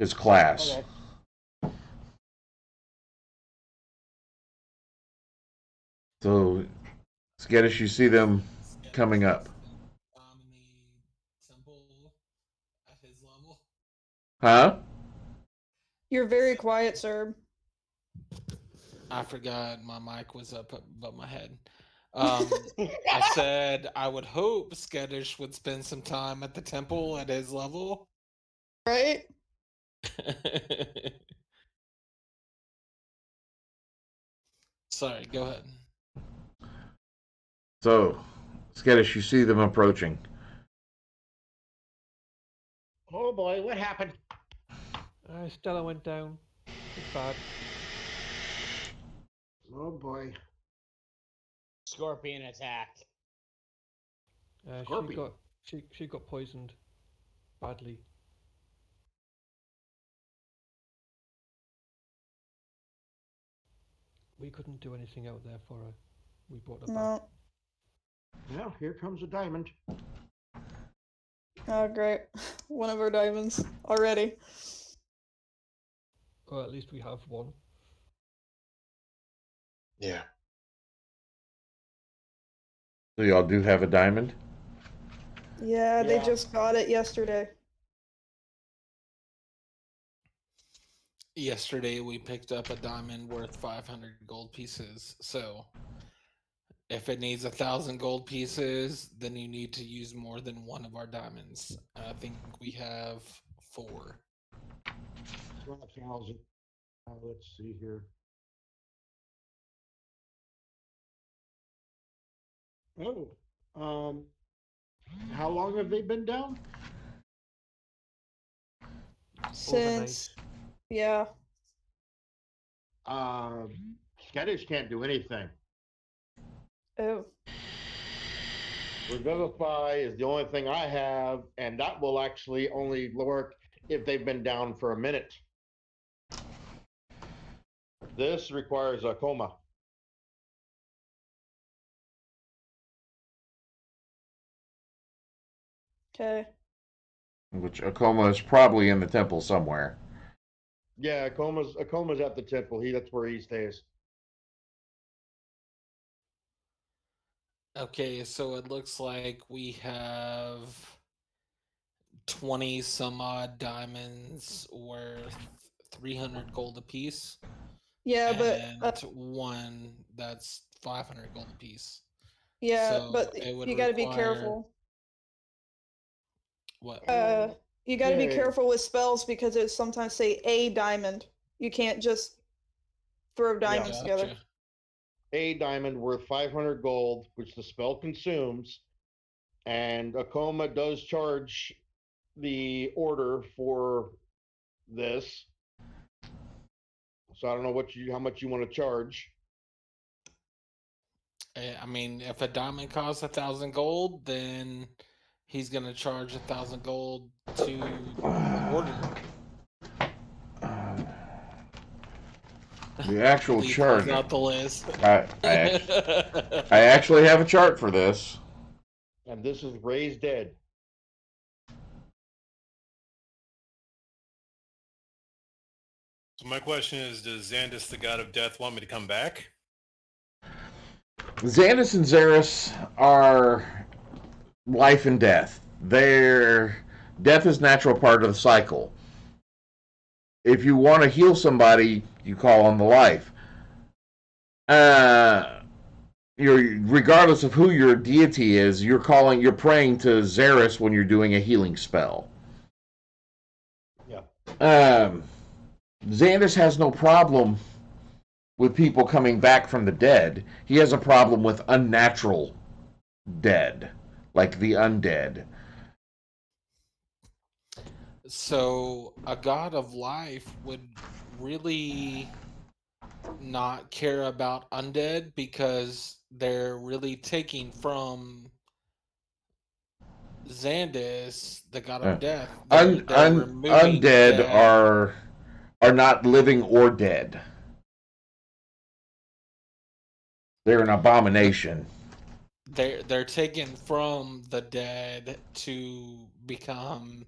his class. Okay. So, Skettish, you see them coming up. In the temple at his level. Huh? You're very quiet, sir. I forgot my mic was up above my head. I said I would hope Skettish would spend some time at the temple at his level. Right? Sorry, go ahead. So, Skettish, you see them approaching. Oh boy, what happened? Stella went down. It's bad. Oh boy. Scorpion attack. Scorpion. She got poisoned badly. We couldn't do anything out there for her. We brought her back. No. Well, here comes a diamond. Oh, great. One of our diamonds already. Or at least we have one. Yeah. So, y'all do have a diamond? Yeah, they Yeah. just got it yesterday. Yesterday we picked up a diamond worth 500 gold pieces. So if it needs 1,000 gold pieces, then you need to use more than one of our diamonds. I think we have 4. 1,000. Let's see here. Oh, how long have they been down? Since, yeah. Skittish can't do anything. Oh. Revivify is the only thing I have, and that will actually only work if they've been down for a minute. This requires a coma. Okay. Which Akoma is probably in the temple somewhere. Yeah, Akoma's at the temple. That's where he stays. Okay, so it looks like we have 20 some odd diamonds worth 300 gold apiece, Yeah, and but one that's 500 gold apiece. yeah, So but it would you got to be require careful. what? You got to be Yeah. careful with spells because it sometimes say a diamond. You can't just throw diamonds together. Gotcha. A diamond worth 500 gold, which the spell consumes, and Akoma does charge the order for this. So I don't know how much you want to charge. I mean, if a diamond costs 1,000 gold, then he's gonna charge 1,000 gold to the order. The actual Lee chart. pulls out the list. I actually have a chart for this. And this is raised dead. So my question is, does Xandus, the god of death, want me to come back? Xandus and Xeris are life and death. Their death is natural part of the cycle. If you want to heal somebody, you call on the life. Regardless of who your deity is, you're praying to Xeris when you're doing a healing spell. Yeah. Xandus has no problem with people coming back from the dead. He has a problem with unnatural dead, like the undead. So a god of life would really not care about undead because they're really taking from Xandus, the god of death. They're removing Undead dead. are not living or dead. They're an abomination. They're taken from the dead to become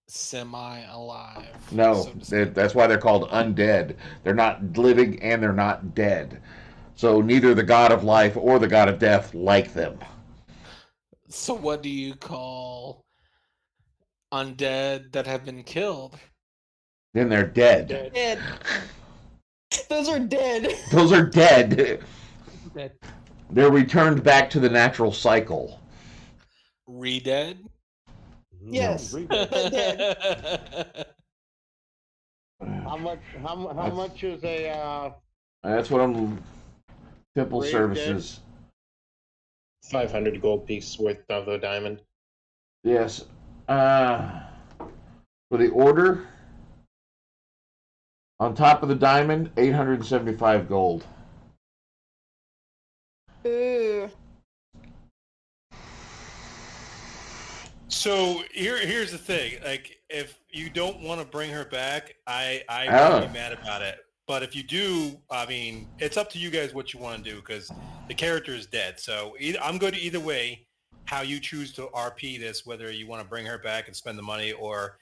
semi-alive. No, so to speak. that's why they're called undead. They're not living and they're not dead. So neither the god of life or the god of death like them. So what do you call undead that have been killed? Then they're dead. Dead. Those are dead. Those are dead. Dead. They're returned back to the natural cycle. Re-dead? Yes. But dead. How much is a That's what I'm. Temple Raised services. 500 gold pieces worth of a diamond. Yes. For the order, on top of the diamond, 875 gold. Ooh. So here's the thing. Like, if you don't want to bring her back, I Oh. won't be mad about it. But if you do, I mean, it's up to you guys what you want to do because the character is dead. So I'm good either way. How you choose to RP this, whether you want to bring her back and spend the money or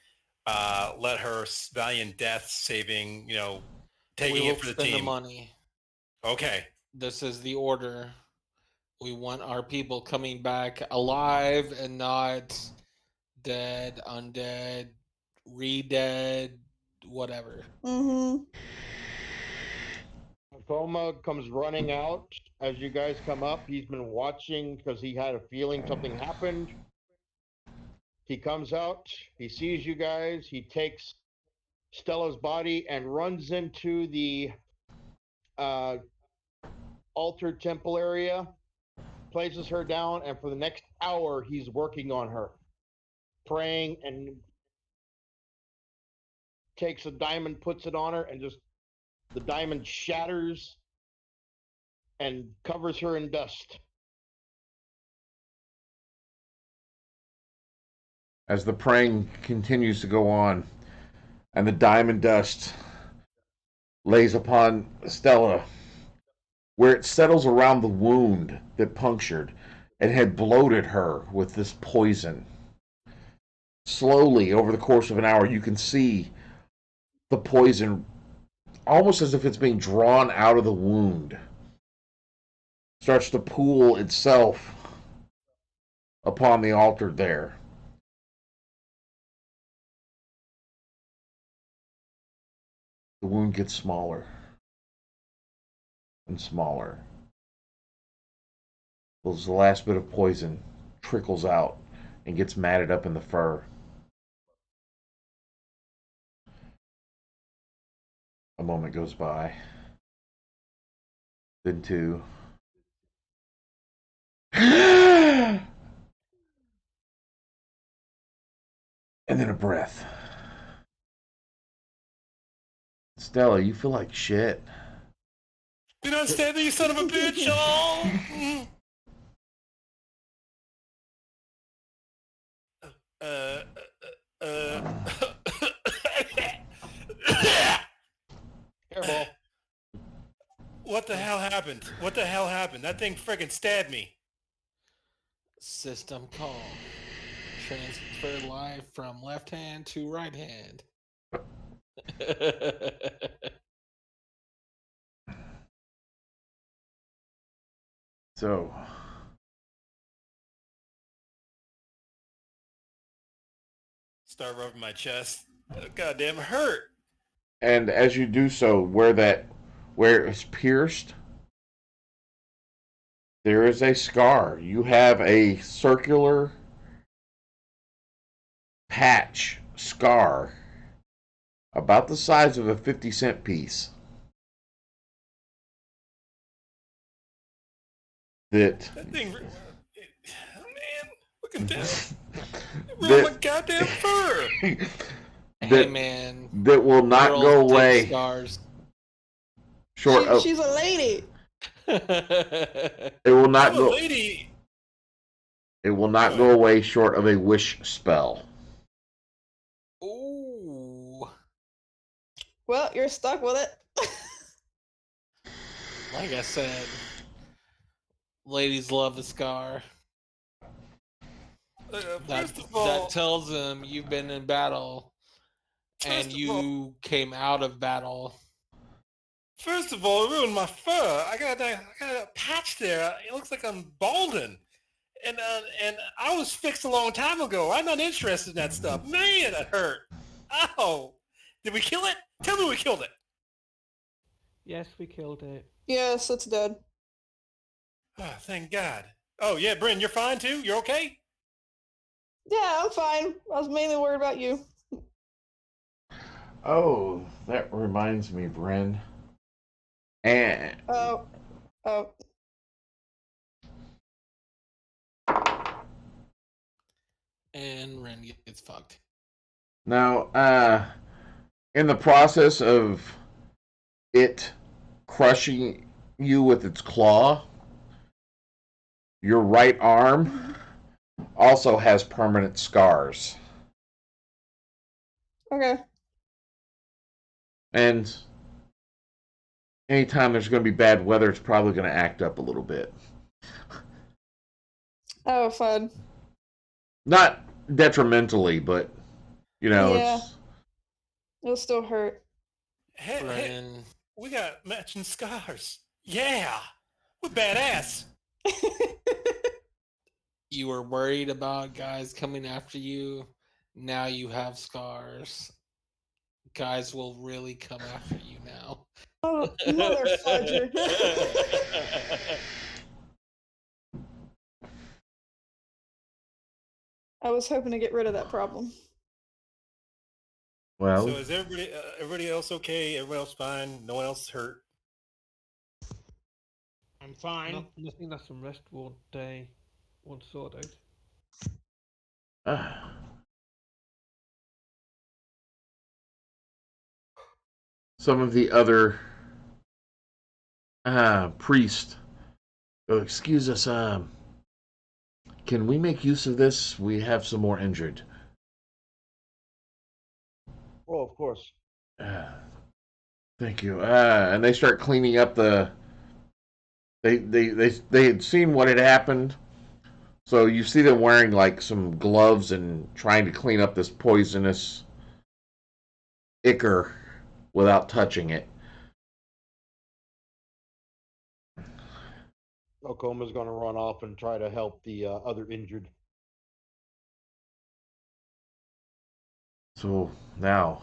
let her valiant death saving, taking we will it for the spend team. the money. Okay. This is the order. We want our people coming back alive and not dead, undead, re-dead, whatever. Mm-hmm. Akoma comes running out as you guys come up. He's been watching because he had a feeling something happened. He comes out, he sees you guys, he takes Stella's body and runs into the altar temple area, places her down, and for the next hour he's working on her, praying, and takes a diamond, puts it on her, and just the diamond shatters and covers her in dust. As the praying continues to go on, and the diamond dust lays upon Stella, where it settles around the wound that punctured and had bloated her with this poison. Slowly, over the course of an hour, you can see the poison, almost as if it's being drawn out of the wound, starts to pool itself upon the altar there. The wound gets smaller and smaller. As the last bit of poison trickles out and gets matted up in the fur. A moment goes by. Then two. And then a breath. Stella, you feel like shit. Do not stab me, you son of a bitch! Oh! Uh, Careful. What the hell happened? What the hell happened? That thing friggin' stabbed me. System call. Transfer life from left hand to right hand. So, Start rubbing my chest. Goddamn hurt. and as you do so, where it's pierced, there is a scar. You have a circular patch scar about the size of a 50-cent piece that That thing. Oh man, look at that. Rubbed my goddamn fur. Hey that, man, that will not girls go dig away Scars. short of She's a lady. it will not I'm a go lady. it will not go away short of a wish spell. Ooh. Well, you're stuck with it. Like I said, ladies love the scar. First of all, That tells them you've been in battle and First of you came out of battle. First of all, it ruined my fur. I got a patch there. It looks like I'm balding. And I was fixed a long time ago. I'm not interested in that stuff. Man, that hurt. Ow. Did we kill it? Tell me we killed it. Yes, we killed it. Yes, it's dead. Oh, thank God. Oh, yeah, Bryn, you're fine too? You're okay? Yeah, I'm fine. I was mainly worried about you. Oh, that reminds me, Bryn. And Oh. And Ren gets fucked. now, in the process of it crushing you with its claw, your right arm also has permanent scars. Okay. And anytime there's going to be bad weather, it's probably going to act up a little bit. Oh, fun. Not detrimentally, but, Yeah. it's... It'll still hurt. Hey, Ren, we got matching scars. Yeah. We're badass. you were worried about guys coming after you. Now you have scars. Guys will really come after you now. Oh, mother fudger. I was hoping to get rid of that problem. Well, So is everybody else okay? Everybody else fine? No one else hurt? I'm fine. Nothing that some rest won't sort out. some of the other priests go, excuse us, can we make use of this? We have some more injured. Oh, of course. Thank you. And they start cleaning up the. They had seen what had happened, so you see them wearing like some gloves and trying to clean up this poisonous ichor without touching it. Okoma's going to run off and try to help the other injured. So now,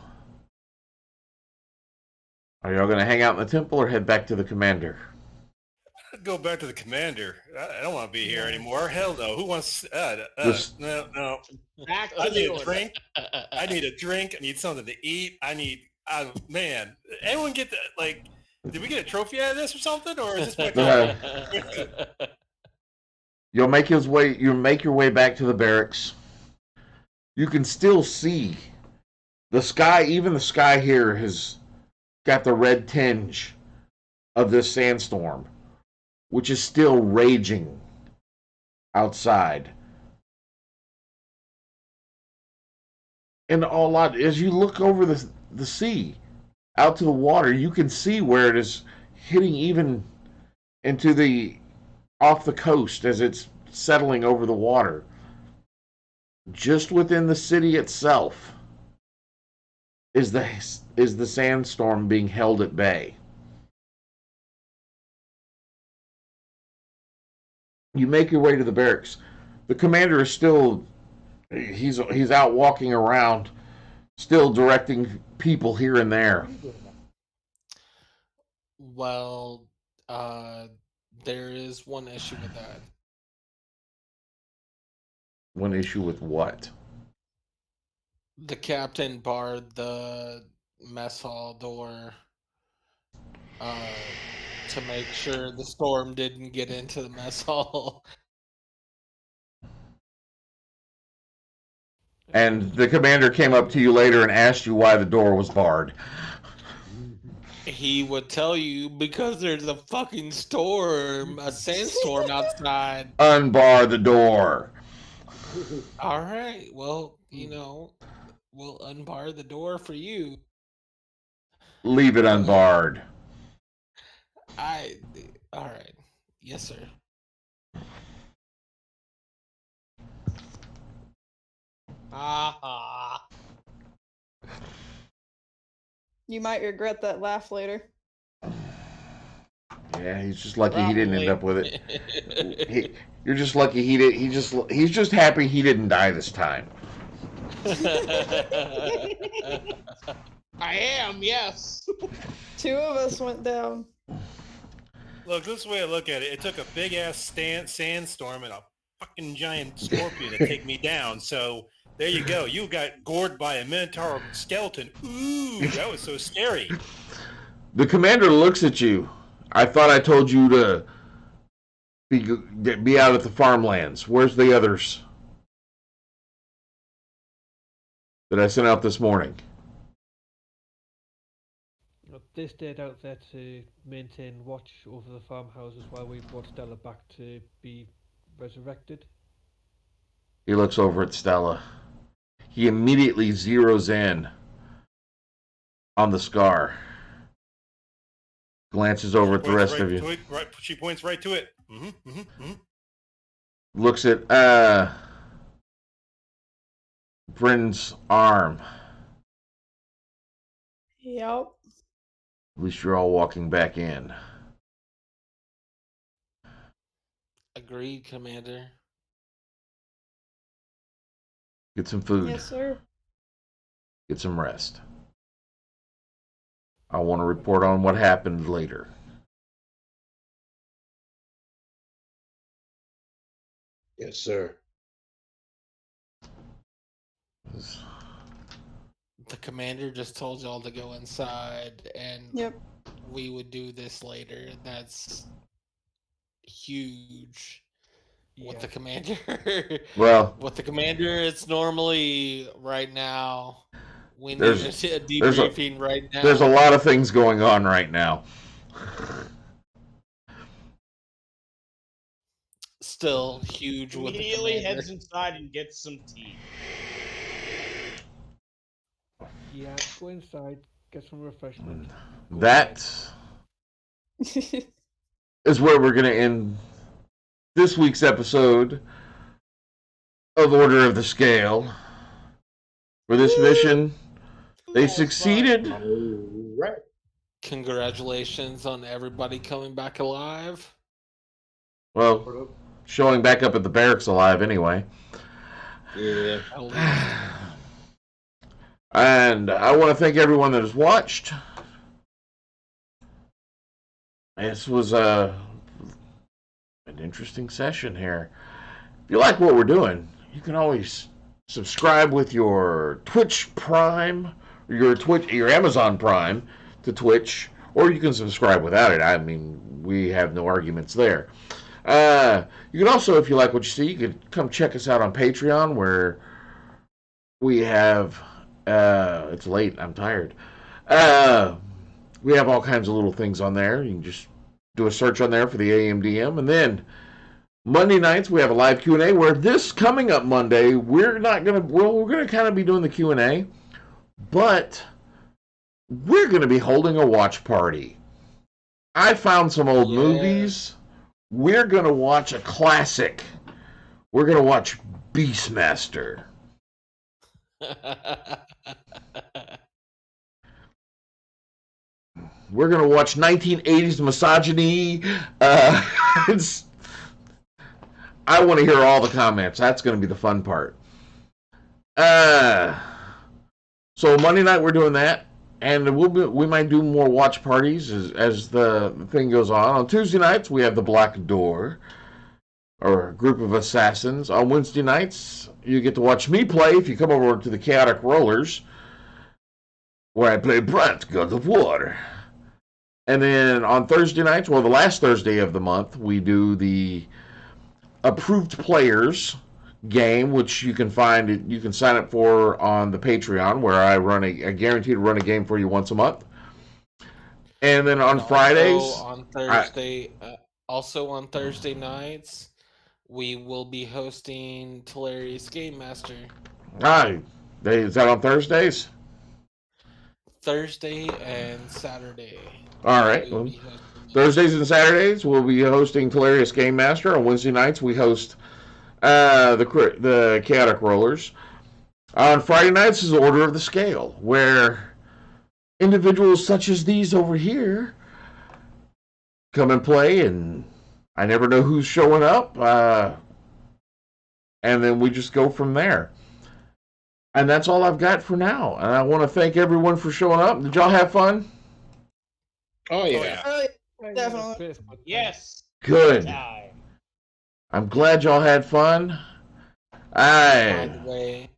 are y'all going to hang out in the temple or head back to the commander? I'd go back to the commander. I don't want to be here anymore. Hell no. Who wants? This- No. Back I to need the a drink. I need a drink. I need something to eat. I need. Man, anyone get the like? Did we get a trophy out of this or something, or is this my You'll make his way. You make your way back to the barracks. You can still see the sky. Even the sky here has got the red tinge of this sandstorm, which is still raging outside. And a lot as you look over the sea out to the water, you can see where it is hitting even into the off the coast as it's settling over the water. Just within the city itself is the sandstorm being held at bay. You make your way to the barracks. The commander is still he's out walking around, still directing people here and there. Well, there is one issue with that. One issue with what? The captain barred the mess hall door to make sure the storm didn't get into the mess hall. And the commander came up to you later and asked you why the door was barred. He would tell you because there's a fucking storm, a sandstorm outside. Unbar the door. All right, well, we'll unbar the door for you. Leave it unbarred. All right. Yes, sir. Ah. You might regret that laugh later. Yeah, he's just lucky he didn't end up with it. it. You're just lucky he did. He's just happy he didn't die this time. I am, yes. 2 of us went down. Look, this is the way I look at it. It took a big ass sandstorm and a fucking giant scorpion to take me down. So there you go. You got gored by a minotaur skeleton. Ooh, that was so scary. The commander looks at you. I thought I told you to be out at the farmlands. Where's the others that I sent out this morning? They stayed out there to maintain watch over the farmhouses while we brought Stella back to be resurrected. He looks over at Stella. He immediately zeroes in on the scar. Glances over at the rest of you. She points right to it. Looks at Bryn's arm. Yep. At least you're all walking back in. Agreed, Commander. Get some food. Yes, sir. Get some rest. I want to report on what happened later. Yes, sir. The commander just told y'all to go inside, and Yep. we would do this later. That's huge. With the commander, Well, with the commander, it's normally right now. We need a there's debriefing right now. There's a lot of things going on right now. Still huge. With Immediately the commander. heads inside and gets some tea. Yeah, go inside, get some refreshment. That is where we're going to end this week's episode of Order of the Scale. For this mission, they succeeded. Right. Congratulations on everybody coming back alive. Well, showing back up at the barracks alive anyway. Yeah. At least. And I want to thank everyone that has watched. This was an interesting session here. If you like what we're doing, you can always subscribe with your Twitch Prime, or your Amazon Prime to Twitch, or you can subscribe without it. I mean, we have no arguments there. You can also, if you like what you see, you can come check us out on Patreon, where we have. It's late. I'm tired. We have all kinds of little things on there. You can just do a search on there for the AMDM, and then Monday nights we have a live Q&A. Where this coming up Monday, we're gonna kind of be doing the Q&A, but we're gonna be holding a watch party. I found some old movies. We're gonna watch a classic. We're gonna watch Beastmaster. We're gonna watch 1980s misogyny. I want to hear all the comments. That's gonna be the fun part. So Monday night we're doing that, and we might do more watch parties as the thing goes on. On Tuesday nights we have the Black Door, or a group of assassins. On Wednesday nights you get to watch me play if you come over to the Chaotic Rollers, where I play Brant, God of War. And then on Thursday nights, well, the last Thursday of the month, we do the Approved Players game, which you can sign up for on the Patreon, where I guarantee to run a game for you once a month. And then on Fridays, also on Thursday nights, we will be hosting Hilarious Game Master. Is that on Thursdays? Thursday and Saturday. All right. Well, Thursdays and Saturdays we'll be hosting Hilarious Game Master. On Wednesday nights we host the Chaotic Rollers. On Friday nights is Order of the Scale, where individuals such as these over here come and play, and I never know who's showing up, and then we just go from there. And that's all I've got for now. And I want to thank everyone for showing up. Did y'all have fun? Oh yeah. Definitely. Yes. Good. Time. I'm glad y'all had fun. By the way,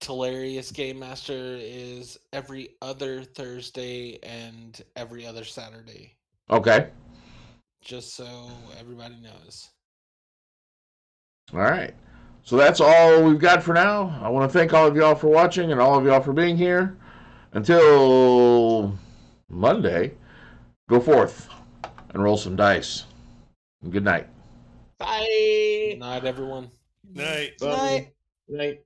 Hilarious Game Master is every other Thursday and every other Saturday. Okay. Just so everybody knows. All right. So that's all we've got for now. I want to thank all of y'all for watching and all of y'all for being here. Until Monday, go forth and roll some dice. And good night. Bye. Night, everyone. Night. Night. Night.